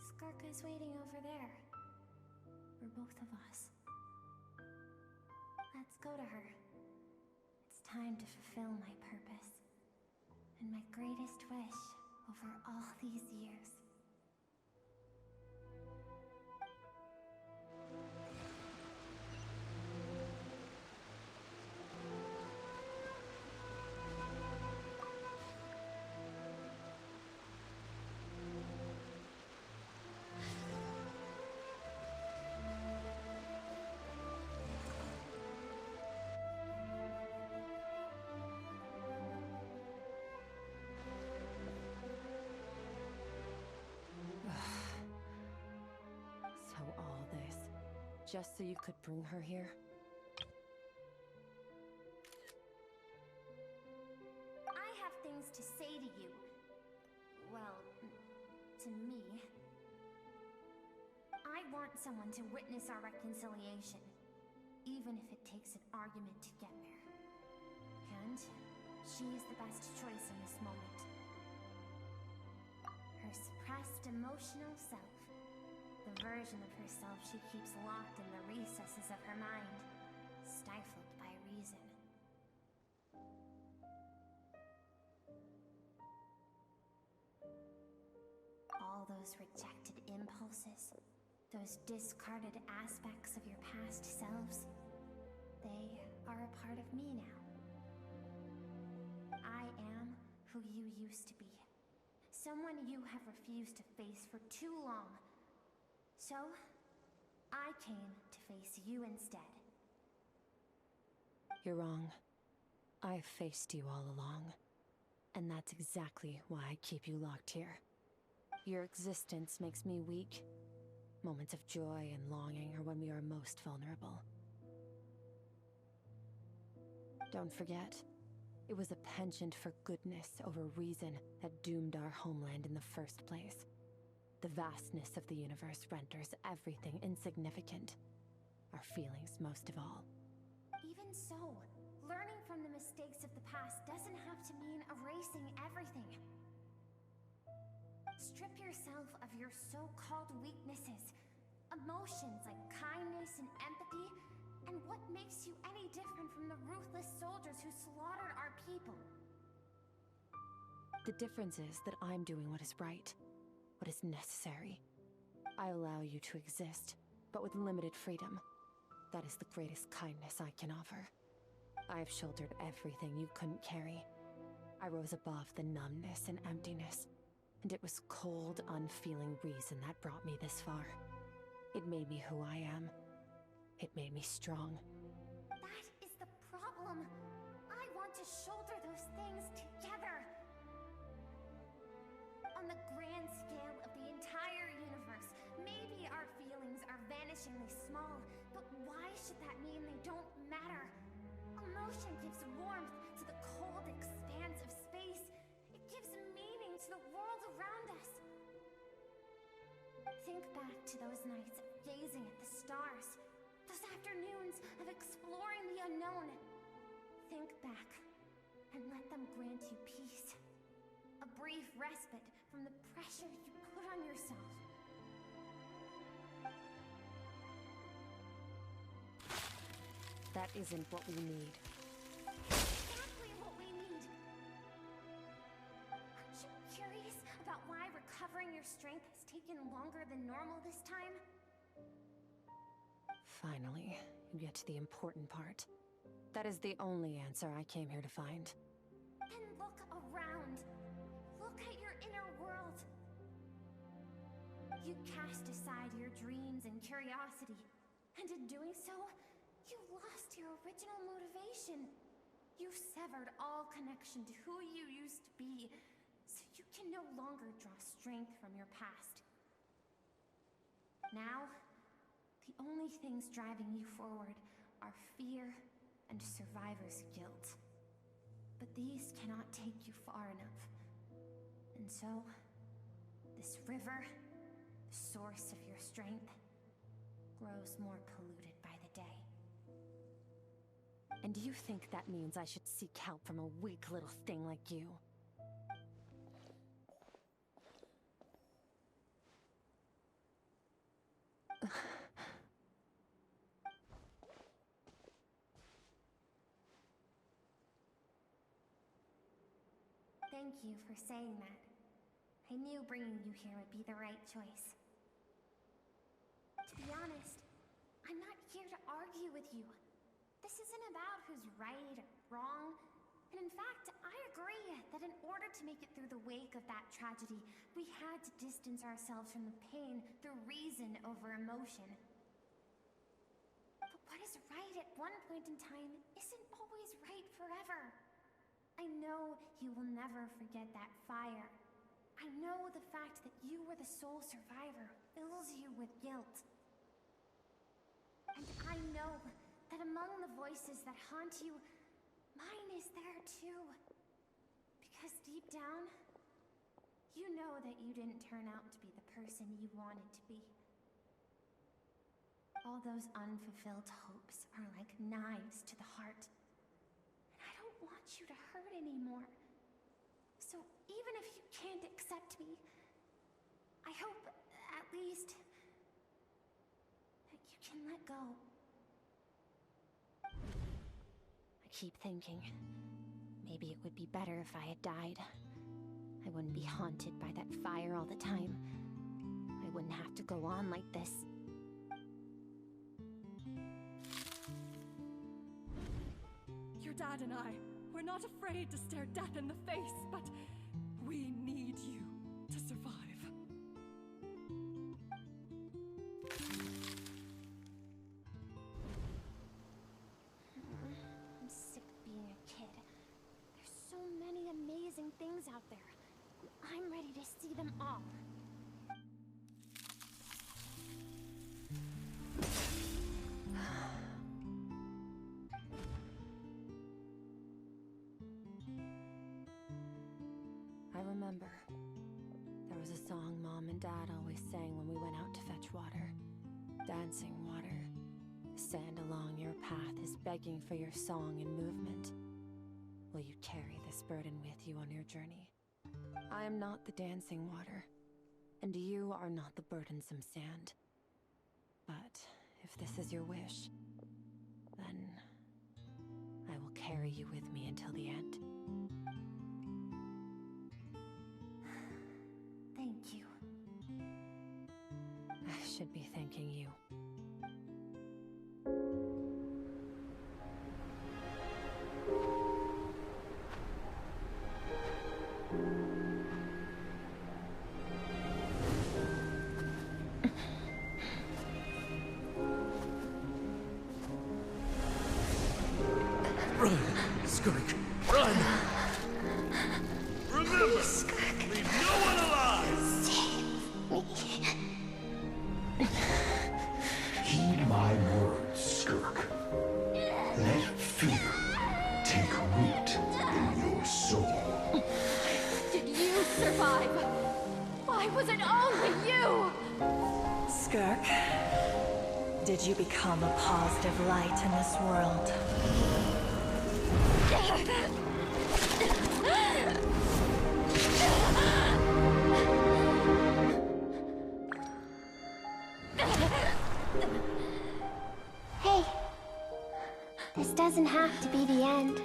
Skirk is waiting over there. For both of us. Let's go to her. It's time to fulfill my purpose. And my greatest wish over all these years. Just so you could bring her here? I have things to say to you. Well, to me. I want someone to witness our reconciliation, even if it takes an argument to get there. And she is the best choice in this moment. Her suppressed emotional self. The version of herself she keeps locked in the recesses of her mind, stifled by reason. All those rejected impulses, those discarded aspects of your past selves, they are a part of me now. I am who you used to be. Someone you have refused to face for too long. So, I came to face you instead. You're wrong. I've faced you all along. And that's exactly why I keep you locked here. Your existence makes me weak. Moments of joy and longing are when we are most vulnerable. Don't forget, it was a penchant for goodness over reason that doomed our homeland in the first place. The vastness of the universe renders everything insignificant. Our feelings most of all. Even so, learning from the mistakes of the past doesn't have to mean erasing everything. Strip yourself of your so-called weaknesses, emotions like kindness and empathy, and what makes you any different from the ruthless soldiers who slaughtered our people? The difference is that I'm doing what is right. What is necessary. I allow you to exist, but with limited freedom. That is the greatest kindness I can offer. I've shouldered everything you couldn't carry. I rose above the numbness and emptiness, and it was cold, unfeeling reason that brought me this far. It made me who I am. It made me strong. That is the problem. I want to shoulder those things together. On the grand scale of the entire universe, maybe our feelings are vanishingly small, but why should that mean they don't matter? Emotion gives warmth to the cold expanse of space. It gives meaning to the world around us. Think back to those nights of gazing at the stars, those afternoons of exploring the unknown. Think back, and let them grant you peace. A brief respite from the pressure you put on yourself. That isn't what we need. Exactly what we need! Aren't you curious about why recovering your strength has taken longer than normal this time? Finally, you get to the important part. That is the only answer I came here to find. Then look around. Look at your inner world. You cast aside your dreams and curiosity, and in doing so, you lost your original motivation. You severed all connection to who you used to be, so you can no longer draw strength from your past. Now, the only things driving you forward are fear and survivor's guilt. But these cannot take you far enough. And so, this river, the the source of your strength, grows more polluted by the day. And you think that means I should seek help from a weak little thing like you? Thank you for saying that. I knew bringing you here would be the right choice. To be honest, I'm not here to argue with you. This isn't about who's right or wrong. And in fact, I agree that in order to make it through the wake of that tragedy, we had to distance ourselves from the pain through reason over emotion. But what is right at one point in time isn't always right forever. I know you will never forget that fire. I know the fact that you were the sole survivor fills you with guilt. And I know that among the voices that haunt you, mine is there too. Because deep down, you know that you didn't turn out to be the person you wanted to be. All those unfulfilled hopes are like knives to the heart. And I don't want you to hurt anymore. So even if you can't accept me, I hope, at least, that you can let go. I keep thinking, maybe it would be better if I had died. I wouldn't be haunted by that fire all the time. I wouldn't have to go on like this. Your dad and I, we're not afraid to stare death in the face, but we need you to survive. I'm sick of being a kid. There's so many amazing things out there. I'm ready to see them all. I remember. There was a song Mom and Dad always sang when we went out to fetch water. Dancing water. The sand along your path is begging for your song and movement. Will you carry this burden with you on your journey? I am not the dancing water, and you are not the burdensome sand. But if this is your wish, then I will carry you with me until the end. Thank you. I should be thanking you. Run, Skirk, run! Remember, leave no one alive! Heed my words, Skirk. Let fear take root in your soul. Did you survive? Why was it only you? Skirk, did you become a positive light in this world? Hey! This doesn't have to be the end.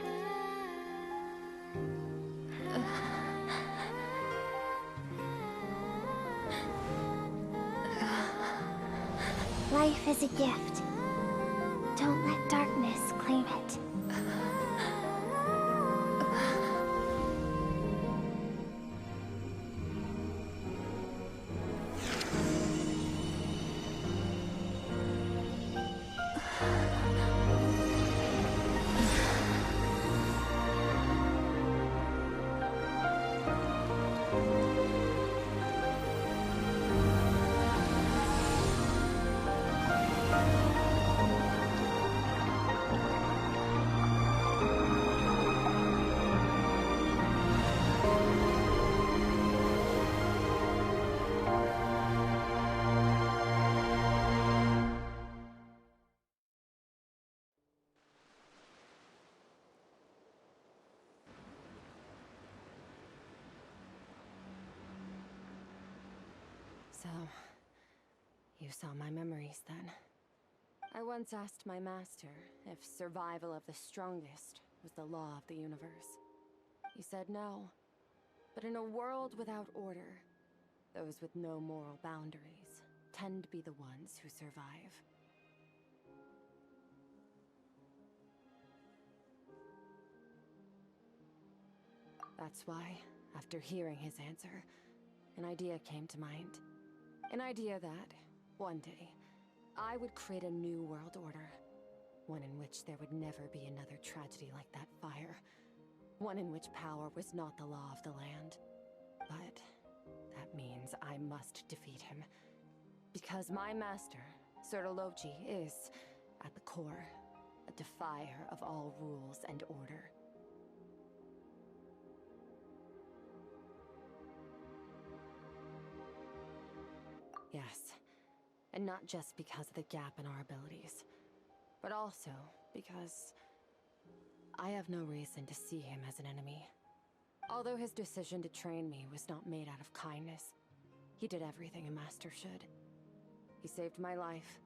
Life is a gift. Don't let darkness claim it. So, you saw my memories then. I once asked my master if survival of the strongest was the law of the universe. He said no. But in a world without order, those with no moral boundaries tend to be the ones who survive. That's why, after hearing his answer, an idea came to mind. An idea that, one day, I would create a new world order. One in which there would never be another tragedy like that fire. One in which power was not the law of the land. But that means I must defeat him. Because my master, Sirologi, is, at the core, a defier of all rules and order. Yes, and not just because of the gap in our abilities, but also because I have no reason to see him as an enemy. Although his decision to train me was not made out of kindness, he did everything a master should. He saved my life,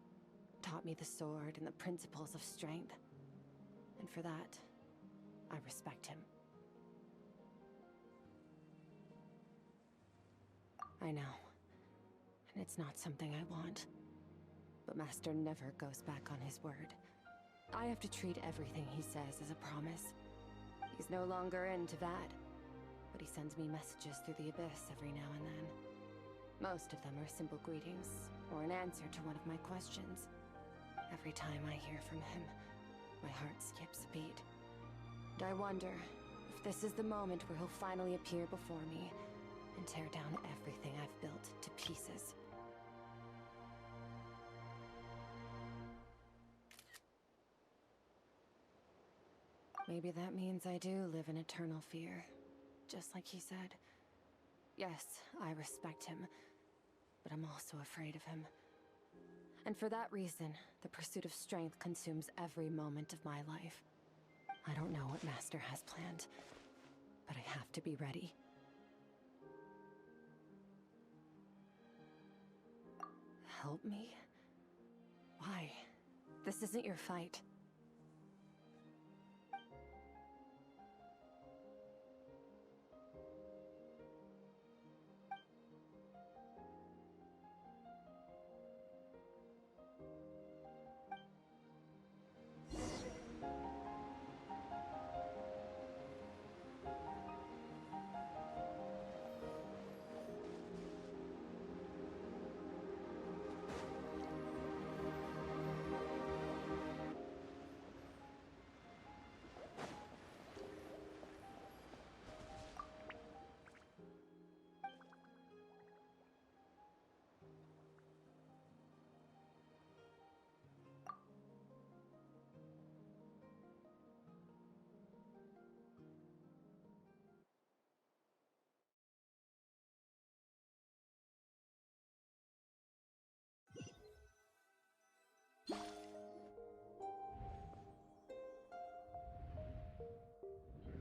taught me the sword and the principles of strength, and for that, I respect him. I know. And it's not something I want. But Master never goes back on his word. I have to treat everything he says as a promise. He's no longer into that, but he sends me messages through the abyss every now and then. Most of them are simple greetings, or an answer to one of my questions. Every time I hear from him, my heart skips a beat. And I wonder if this is the moment where he'll finally appear before me and tear down everything I've built to pieces. Maybe that means I do live in eternal fear, just like he said. Yes, I respect him, but I'm also afraid of him. And for that reason, the pursuit of strength consumes every moment of my life. I don't know what Master has planned, but I have to be ready. Help me? Why? This isn't your fight.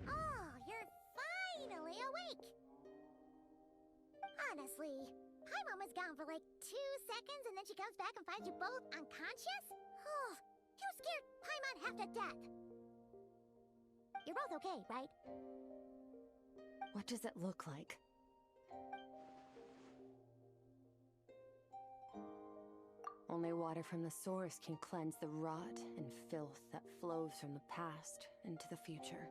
Oh, you're finally awake! Honestly, Paimon was gone for like 2 seconds and then she comes back and finds you both unconscious? Oh, you scared Paimon half to death! You're both okay, right? What does it look like? Only water from the source can cleanse the rot and filth that flows from the past into the future.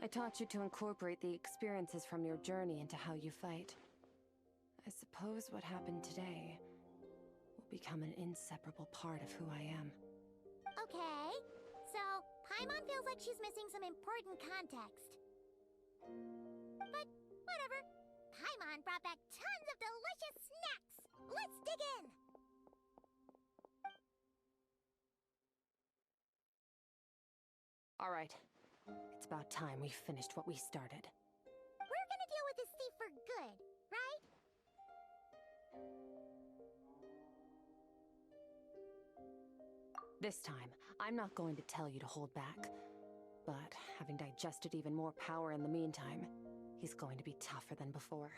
I taught you to incorporate the experiences from your journey into how you fight. I suppose what happened today will become an inseparable part of who I am. Okay, so Paimon feels like she's missing some important context. But whatever. Paimon brought back tons of delicious snacks! Let's dig in! All right. It's about time we finished what we started. We're gonna deal with this thief for good, right? This time, I'm not going to tell you to hold back. But having digested even more power in the meantime, he's going to be tougher than before.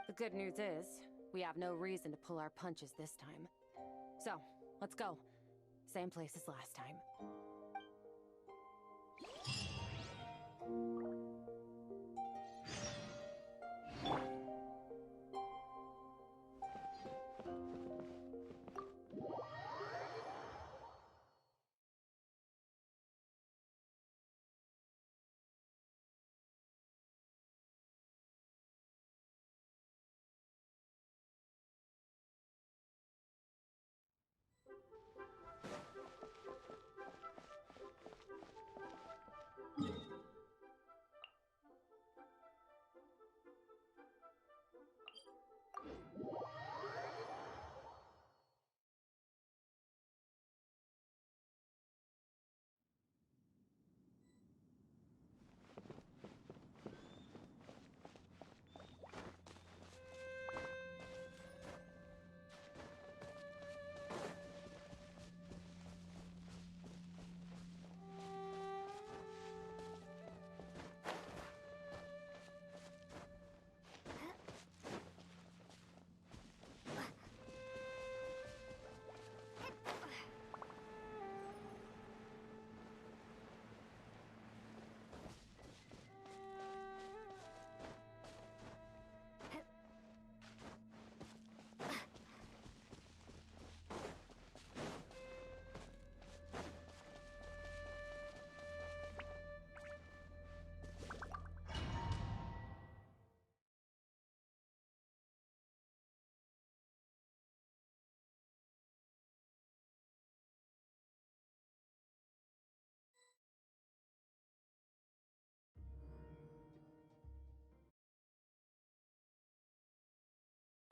The good news is, We have no reason to pull our punches this time. So, let's go. Same place as last time.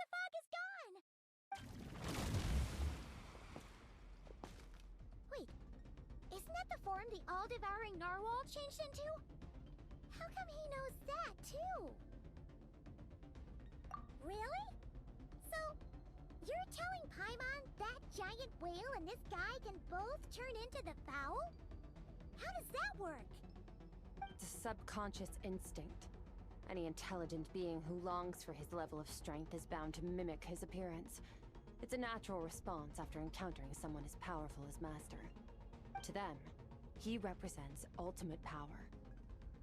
fog is gone! Wait, isn't that the form the all-devouring narwhal changed into? How come he knows that, too? Really? So, you're telling Paimon that giant whale and this guy can both turn into the fowl? How does that work? It's a subconscious instinct. Any intelligent being who longs for his level of strength is bound to mimic his appearance. It's a natural response after encountering someone as powerful as Master. To them, he represents ultimate power.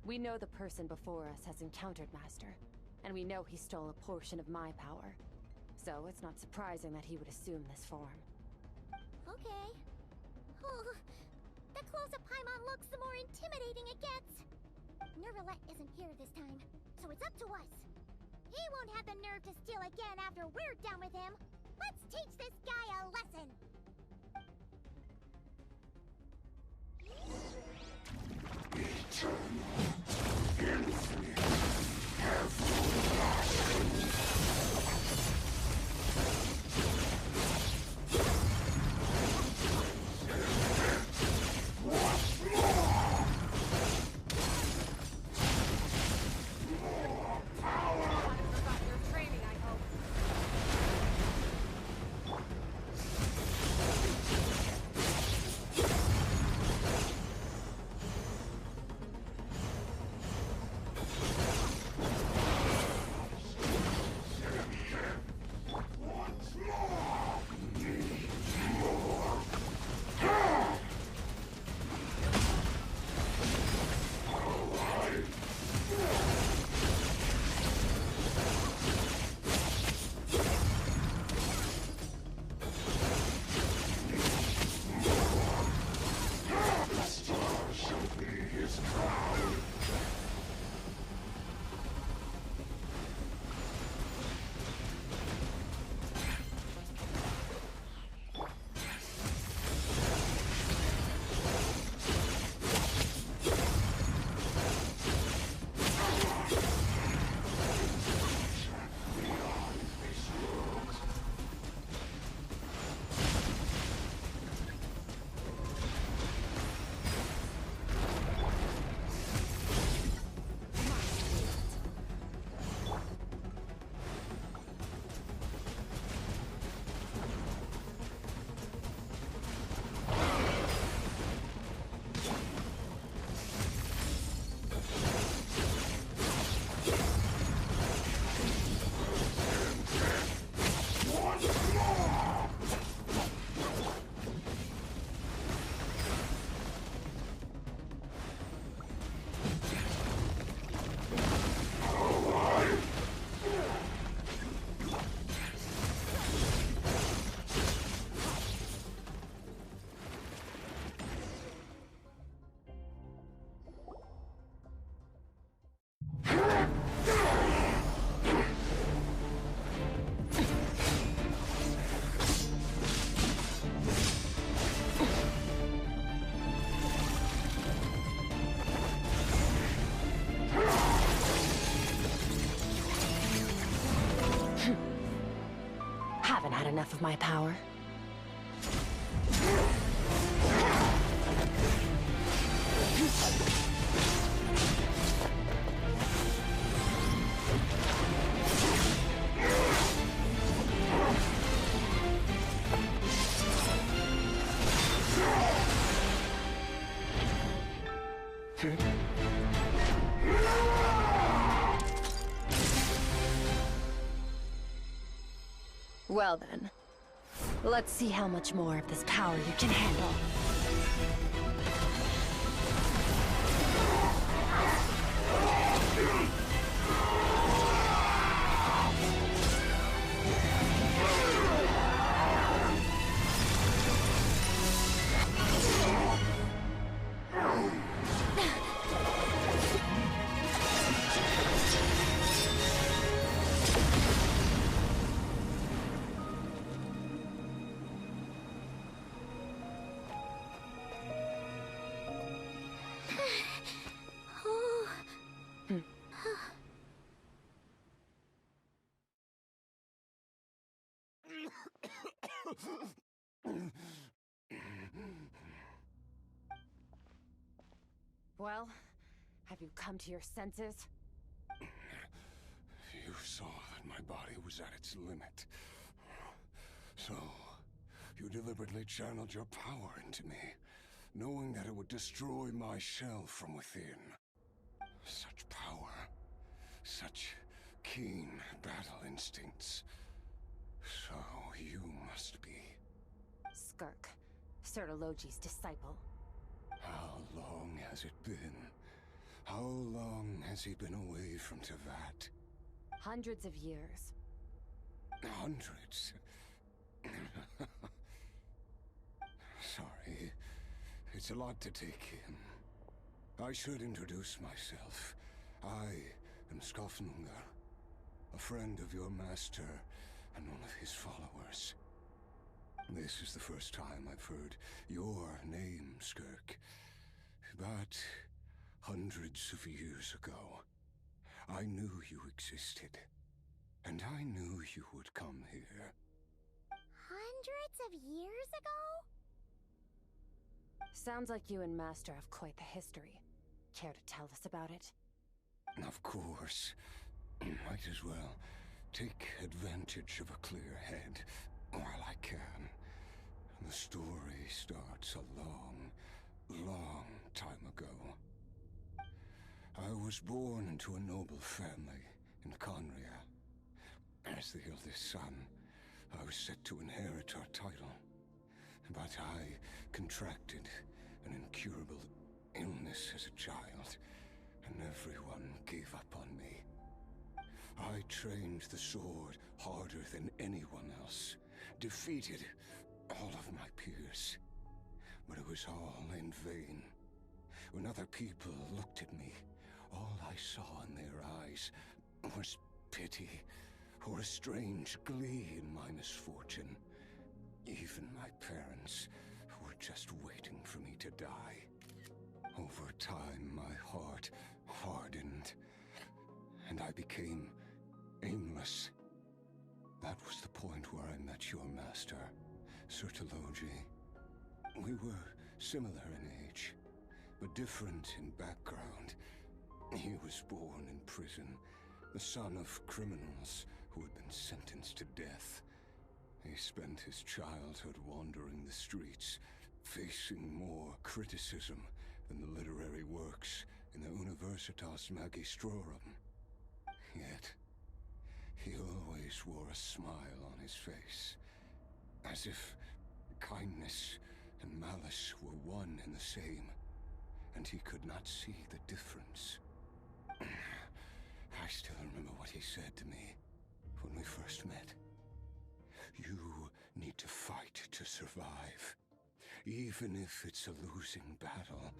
We know the person before us has encountered Master, and we know he stole a portion of my power. So it's not surprising that he would assume this form. Okay. Oh, the closer Paimon looks, the more intimidating it gets. Nervalette isn't here this time, so it's up to us. He won't have the nerve to steal again after we're done with him. Let's teach this guy a lesson. haven't had enough of my power. Well then, let's see how much more of this power you can handle. Well, have you come to your senses? You saw that my body was at its limit. So, you deliberately channeled your power into me, knowing that it would destroy my shell from within. Such power, such keen battle instincts. So you must be... Skirk, Sertologi's disciple. How long has it been? How long has he been away from Tevat? Hundreds of years. Hundreds? Sorry. It's a lot to take in. I should introduce myself. I am Skofnunga, a friend of your master and one of his followers. This is the first time I've heard your name, Skirk. But hundreds of years ago, I knew you existed. And I knew you would come here. Hundreds of years ago? Sounds like you and Master have quite the history. Care to tell us about it? Of course. Might as well take advantage of a clear head while I can. The story starts a long, long time ago. I was born into a noble family in Conria. As the eldest son, I was set to inherit our title. But I contracted an incurable illness as a child, and everyone gave up on me. I trained the sword harder than anyone else, defeated all of my peers. But it was all in vain. When other people looked at me, all I saw in their eyes was pity, or a strange glee in my misfortune. Even my parents were just waiting for me to die. Over time, my heart hardened, and I became aimless. That was the point where I met your master, Sertologi. We were similar in age, but different in background. He was born in prison, the son of criminals who had been sentenced to death. He spent his childhood wandering the streets, facing more criticism than the literary works in the Universitas Magistrorum. Yet, he always wore a smile on his face, as if kindness and malice were one and the same, and he could not see the difference. I still remember what he said to me when we first met. You need to fight to survive. Even if it's a losing battle,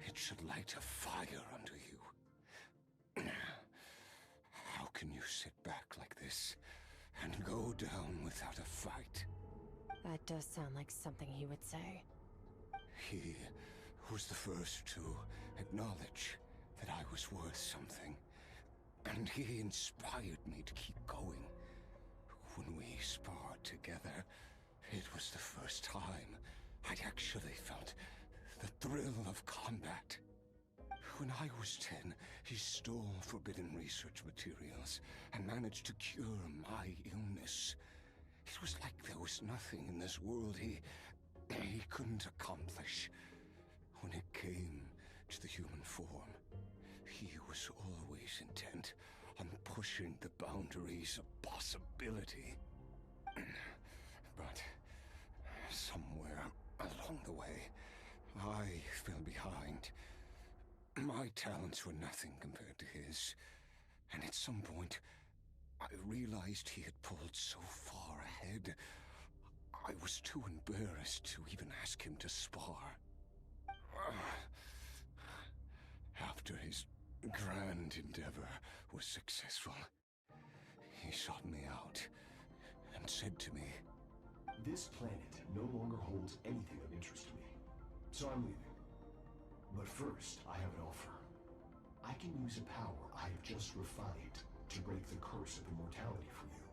it should light a fire under you. How can you sit back like this and go down without a fight? That does sound like something he would say. He was the first to acknowledge that I was worth something. And he inspired me to keep going. When we sparred together, was the first time I'd actually felt the thrill of combat. When I was 10, he stole forbidden research materials and managed to cure my illness. It was like there was nothing in this world he couldn't accomplish. When it came to the human form, he was always intent on pushing the boundaries of possibility. But somewhere along the way, I fell behind. My talents were nothing compared to his, and at some point, I realized he had pulled so far ahead, I was too embarrassed to even ask him to spar. After his grand endeavor was successful, he sought me out and said to me, "This planet no longer holds anything of interest to me, so I'm leaving. But first, I have an offer. I can use a power I have just refined to break the curse of immortality for you.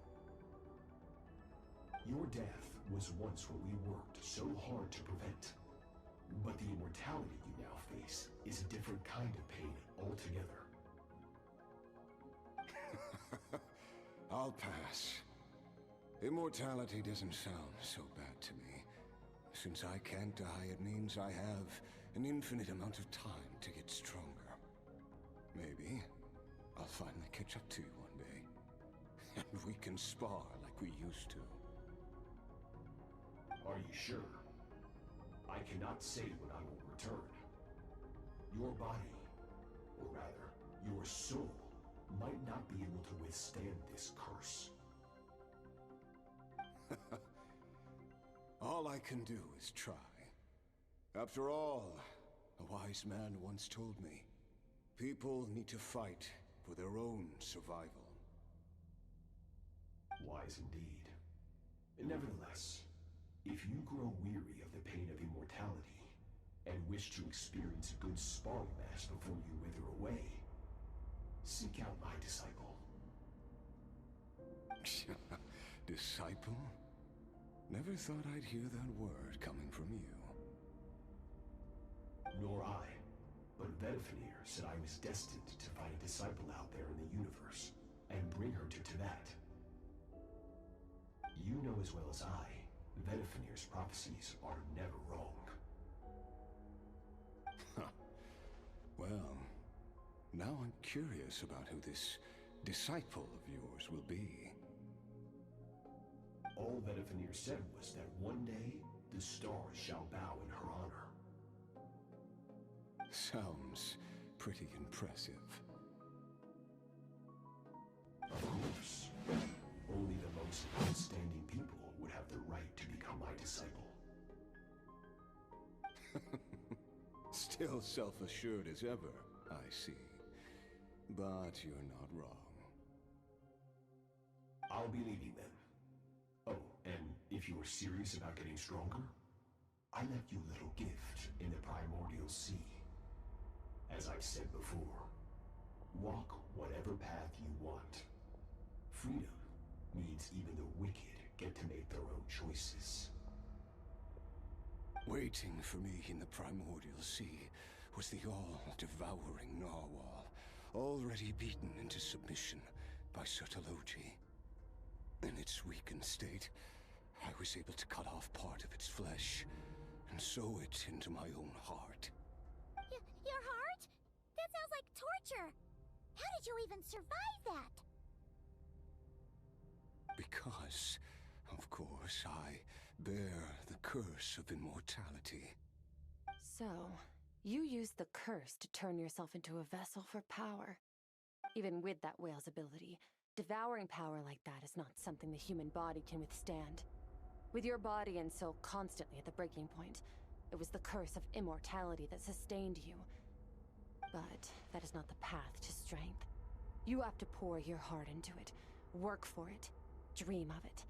Your death was once what we worked so hard to prevent. But the immortality you now face is a different kind of pain altogether." I'll pass. Immortality doesn't sound so bad to me. Since I can't die, it means I have an infinite amount of time to get stronger. Maybe I'll finally catch up to you one day, and we can spar like we used to. Are you sure? I cannot say when I will return. Your body, or rather, your soul, might not be able to withstand this curse. All I can do is try. After all, a wise man once told me, people need to fight for their own survival. Wise indeed. Nevertheless, if you grow weary of the pain of immortality, and wish to experience a good sparring match before you wither away, seek out my disciple. Disciple? Never thought I'd hear that word coming from you. Nor I, but Vedifenir said I was destined to find a disciple out there in the universe, and bring her to Tibet. You know as well as I, Vedifenir's prophecies are never wrong. Well, now I'm curious about who this disciple of yours will be. All Vedifenir said was that one day, the stars shall bow in her honor. Sounds pretty impressive. Of course. Only the most outstanding people would have the right to become my disciple. Still self-assured as ever, I see. But you're not wrong. I'll be leaving then. Oh, and if you are serious about getting stronger, I left you a little gift in the primordial sea. As I've said before, walk whatever path you want. Freedom means even the wicked get to make their own choices. Waiting for me in the primordial sea was the all-devouring narwhal, already beaten into submission by Sertologi. In its weakened state, I was able to cut off part of its flesh and sew it into my own heart. Your heart? That sounds like torture! How did you even survive that? Because, of course, I bear the curse of immortality. So, you used the curse to turn yourself into a vessel for power. Even with that whale's ability, devouring power like that is not something the human body can withstand. With your body and soul constantly at the breaking point, it was the curse of immortality that sustained you. But that is not the path to strength. You have to pour your heart into it, work for it, dream of it.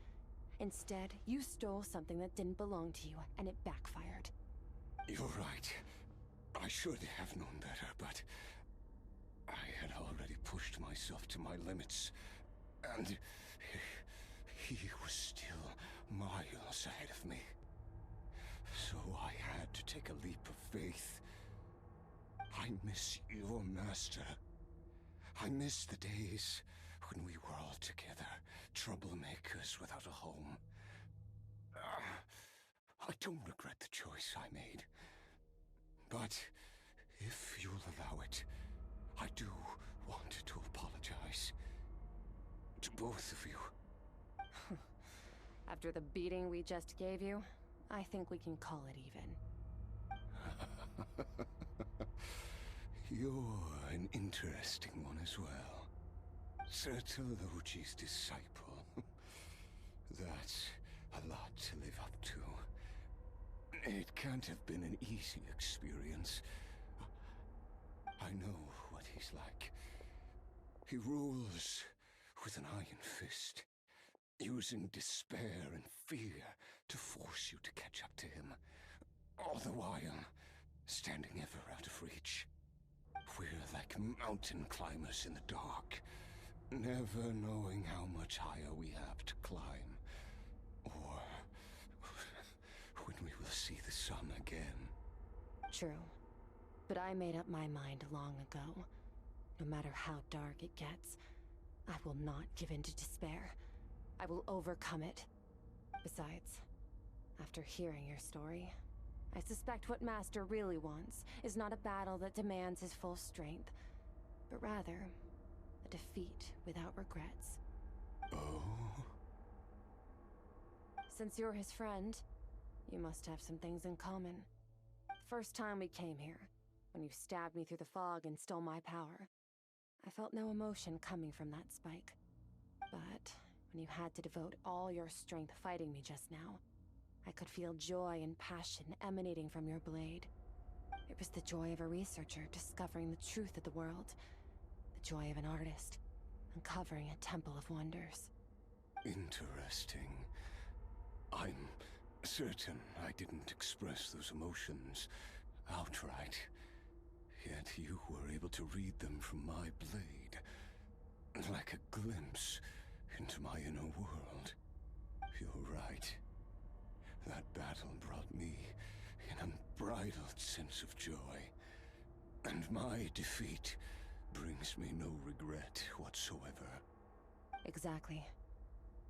Instead, you stole something that didn't belong to you, and it backfired. You're right. I should have known better, but I had already pushed myself to my limits, and he was still miles ahead of of me. So I had to take a leap of faith. I miss your master. I miss the days when we were all together, troublemakers without a home. I don't regret the choice I made. But if you'll allow it, I do want to apologize. To both of you. After the beating we just gave you, I think we can call it even. You're an interesting one as well. Sertologi's disciple. That's a lot to live up to. It can't have been an easy experience. I know what he's like. He rules with an iron fist, using despair and fear to force you to catch up to him, all the while standing ever out of reach. We're like mountain climbers in the dark, never knowing how much higher we have to climb, or when we will see the sun again. True. But I made up my mind long ago. No matter how dark it gets, I will not give in to despair. I will overcome it. Besides, after hearing your story, I suspect what Master really wants is not a battle that demands his full strength, but rather a defeat without regrets. Oh? Since you're his friend, you must have some things in common. First time we came here, when you stabbed me through the fog and stole my power, I felt no emotion coming from that spike. But when you had to devote all your strength fighting me just now, I could feel joy and passion emanating from your blade. It was the joy of a researcher discovering the truth of the world, the joy of an artist uncovering a temple of wonders. Interesting. I'm certain I didn't express those emotions outright. Yet you were able to read them from my blade, like a glimpse into my inner world. You're right. That battle brought me an unbridled sense of joy, and my defeat brings me no regret whatsoever. Exactly.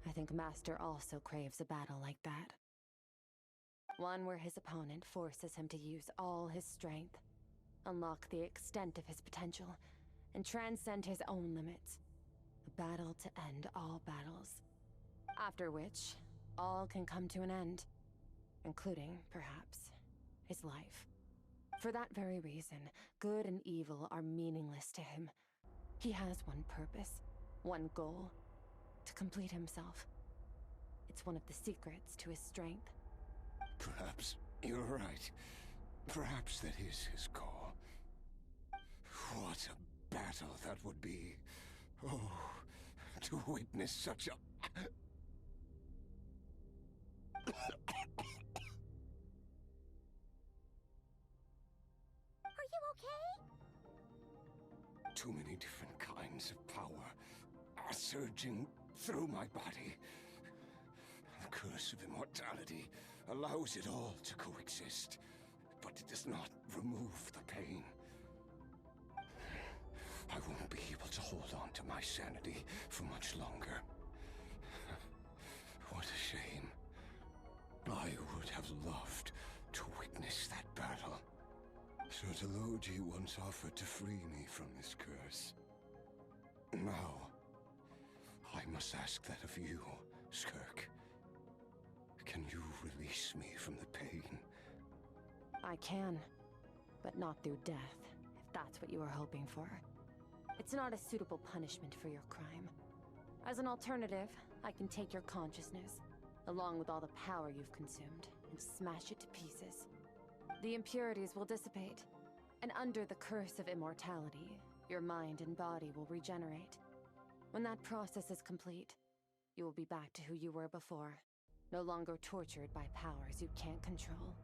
I think Master also craves a battle like that. One where his opponent forces him to use all his strength, unlock the extent of his potential, and transcend his own limits. A battle to end all battles. After which, all can come to an end, including, perhaps, his life. For that very reason, good and evil are meaningless to him. He has one purpose, one goal: to complete himself. It's one of the secrets to his strength. Perhaps you're right. Perhaps that is his call. What a battle that would be. Oh, to witness such a... Are you okay? Too many different kinds of power are surging through my body. The curse of immortality allows it all to coexist, but it does not remove the pain. I won't be able to hold on to my sanity for much longer. What a shame. I would have loved to witness that battle. Sertologi once offered to free me from this curse. Now, I must ask that of you, Skirk. Can you release me from the pain? I can, but not through death, if that's what you were hoping for. It's not a suitable punishment for your crime. As an alternative, I can take your consciousness, along with all the power you've consumed, and smash it to pieces. The impurities will dissipate, and under the curse of immortality, your mind and body will regenerate. When that process is complete, you will be back to who you were before, no longer tortured by powers you can't control.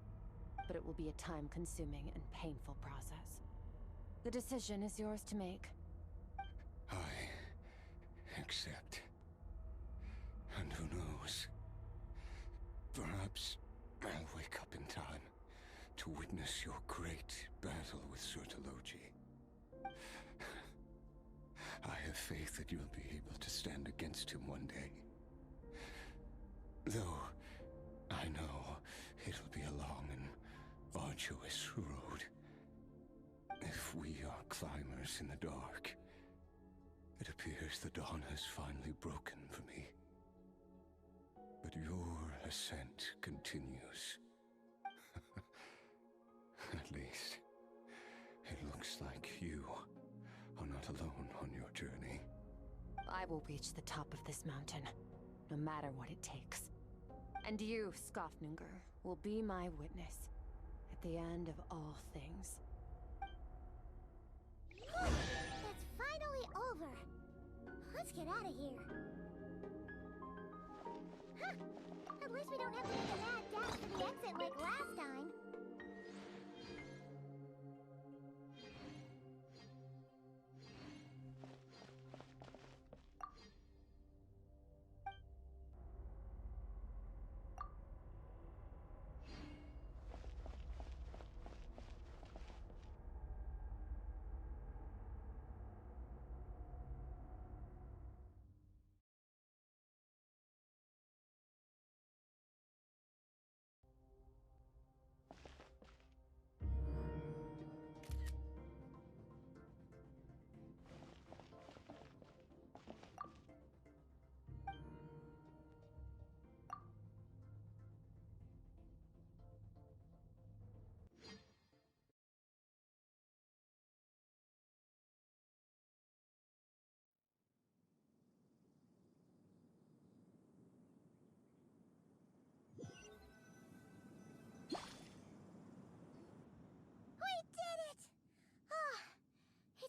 But it will be a time-consuming and painful process. The decision is yours to make. I accept. And who knows? Perhaps Perhaps I'll wake up in time to witness your great battle with Sertologi. I have faith that you'll be able to stand against him one day. Though, I know it'll be a long and arduous road. If we are climbers in the dark, it appears the dawn has finally broken for me. But your ascent continues. At least, it looks like you are not alone on your journey. I will reach the top of this mountain, no matter what it takes. And you, Skafnunger, will be my witness at the end of all things. It's finally over. Let's get out of here. Huh. At least we don't have to make a mad dash for the exit like last time.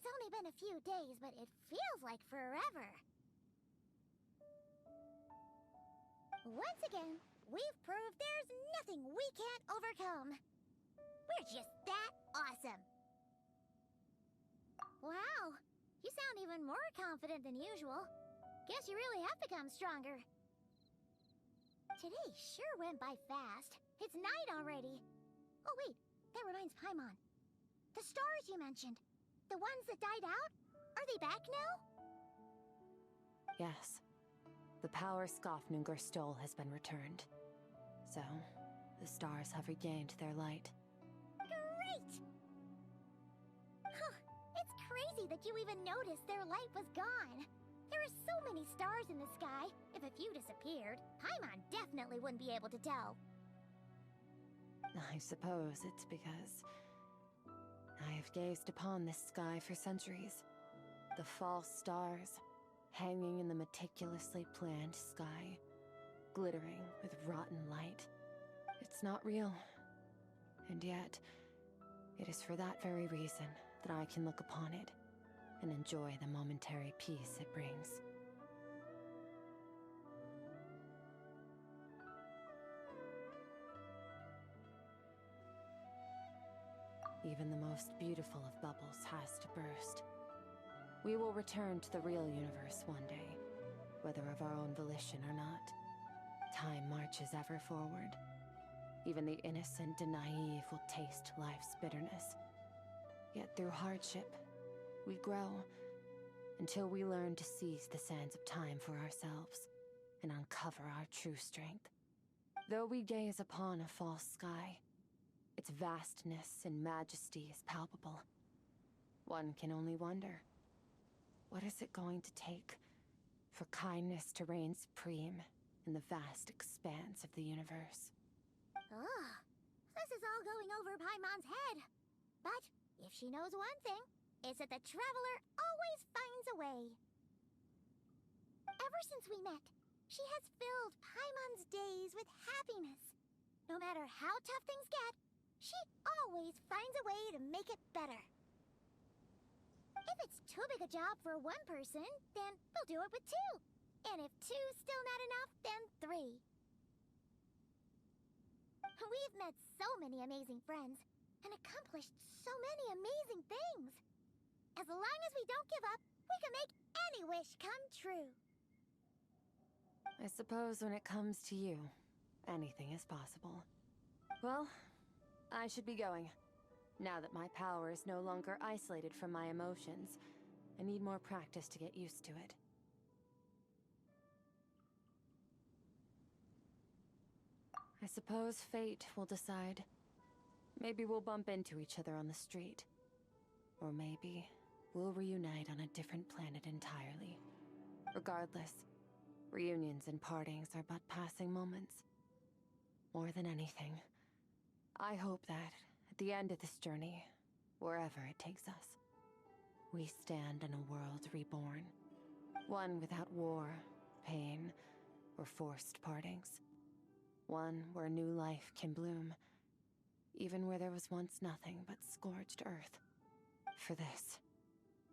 It's only been a few days, but it feels like forever. Once again, we've proved there's nothing we can't overcome. We're just that awesome. Wow, you sound even more confident than usual. Guess you really have become stronger. Today sure went by fast. It's night already. Oh wait, that reminds Paimon. The stars you mentioned. The ones that died out? Are they back now? Yes. The power Skafnunger stole has been returned. So, the stars have regained their light. Great! Huh, it's crazy that you even noticed their light was gone. There are so many stars in the sky. If a few disappeared, Paimon definitely wouldn't be able to tell. I suppose it's because I have gazed upon this sky for centuries. The false stars, hanging in the meticulously planned sky, glittering with rotten light. It's not real. And yet, it is for that very reason that I can look upon it and enjoy the momentary peace it brings. Even the most beautiful of bubbles has to burst. We will return to the real universe one day, whether of our own volition or not. Time marches ever forward. Even the innocent and naive will taste life's bitterness. Yet through hardship, we grow, until we learn to seize the sands of time for ourselves, and uncover our true strength. Though we gaze upon a false sky, its vastness and majesty is palpable. One can only wonder, what is it going to take for kindness to reign supreme in the vast expanse of the universe? Oh, this is all going over Paimon's head. But if she knows one thing, it's that the Traveler always finds a way. Ever since we met, she has filled Paimon's days with happiness. No matter how tough things get, she always finds a way to make it better. If it's too big a job for one person, then we'll do it with two. And if two's still not enough, then three. We've met so many amazing friends, and accomplished so many amazing things. As long as we don't give up, we can make any wish come true. I suppose when it comes to you, anything is possible. Well, I should be going. Now that my power is no longer isolated from my emotions, I need more practice to get used to it. I suppose fate will decide. Maybe we'll bump into each other on the street. Or maybe we'll reunite on a different planet entirely. Regardless, reunions and partings are but passing moments. More than anything, I hope that at the end of this journey, wherever it takes us, we stand in a world reborn. One without war, pain, or forced partings. One where new life can bloom, even where there was once nothing but scorched earth. For this,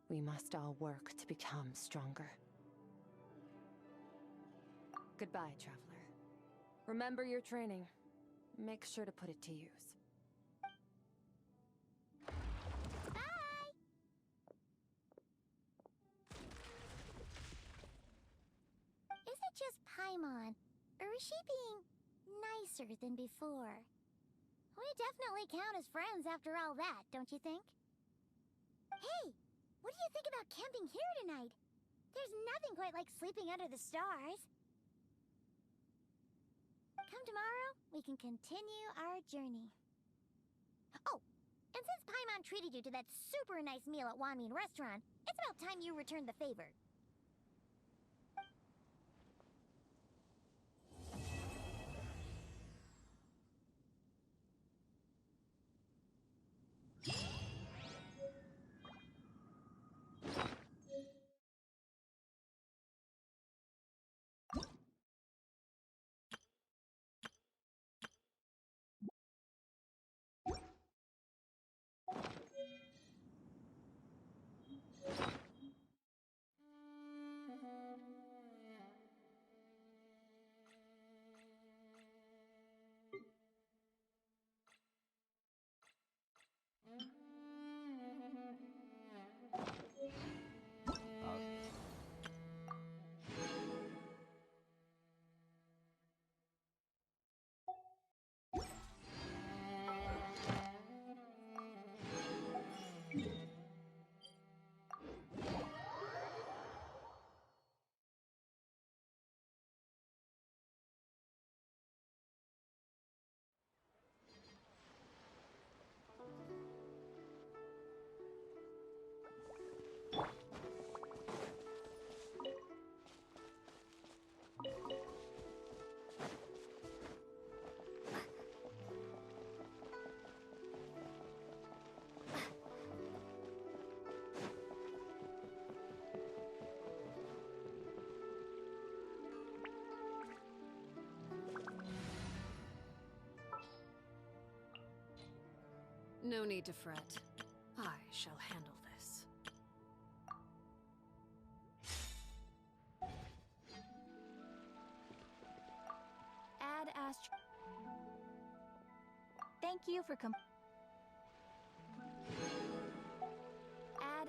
we must all work to become stronger. Goodbye, traveler. Remember your training. Make sure to put it to use. Bye! Is it just Paimon, or is she being nicer than before? We definitely count as friends after all that, don't you think? Hey, what do you think about camping here tonight? There's nothing quite like sleeping under the stars. Come tomorrow, we can continue our journey. Oh, and since Paimon treated you to that super nice meal at Wanmin Restaurant, it's about time you returned the favor. No need to fret. I shall handle this. Add Thank you for Add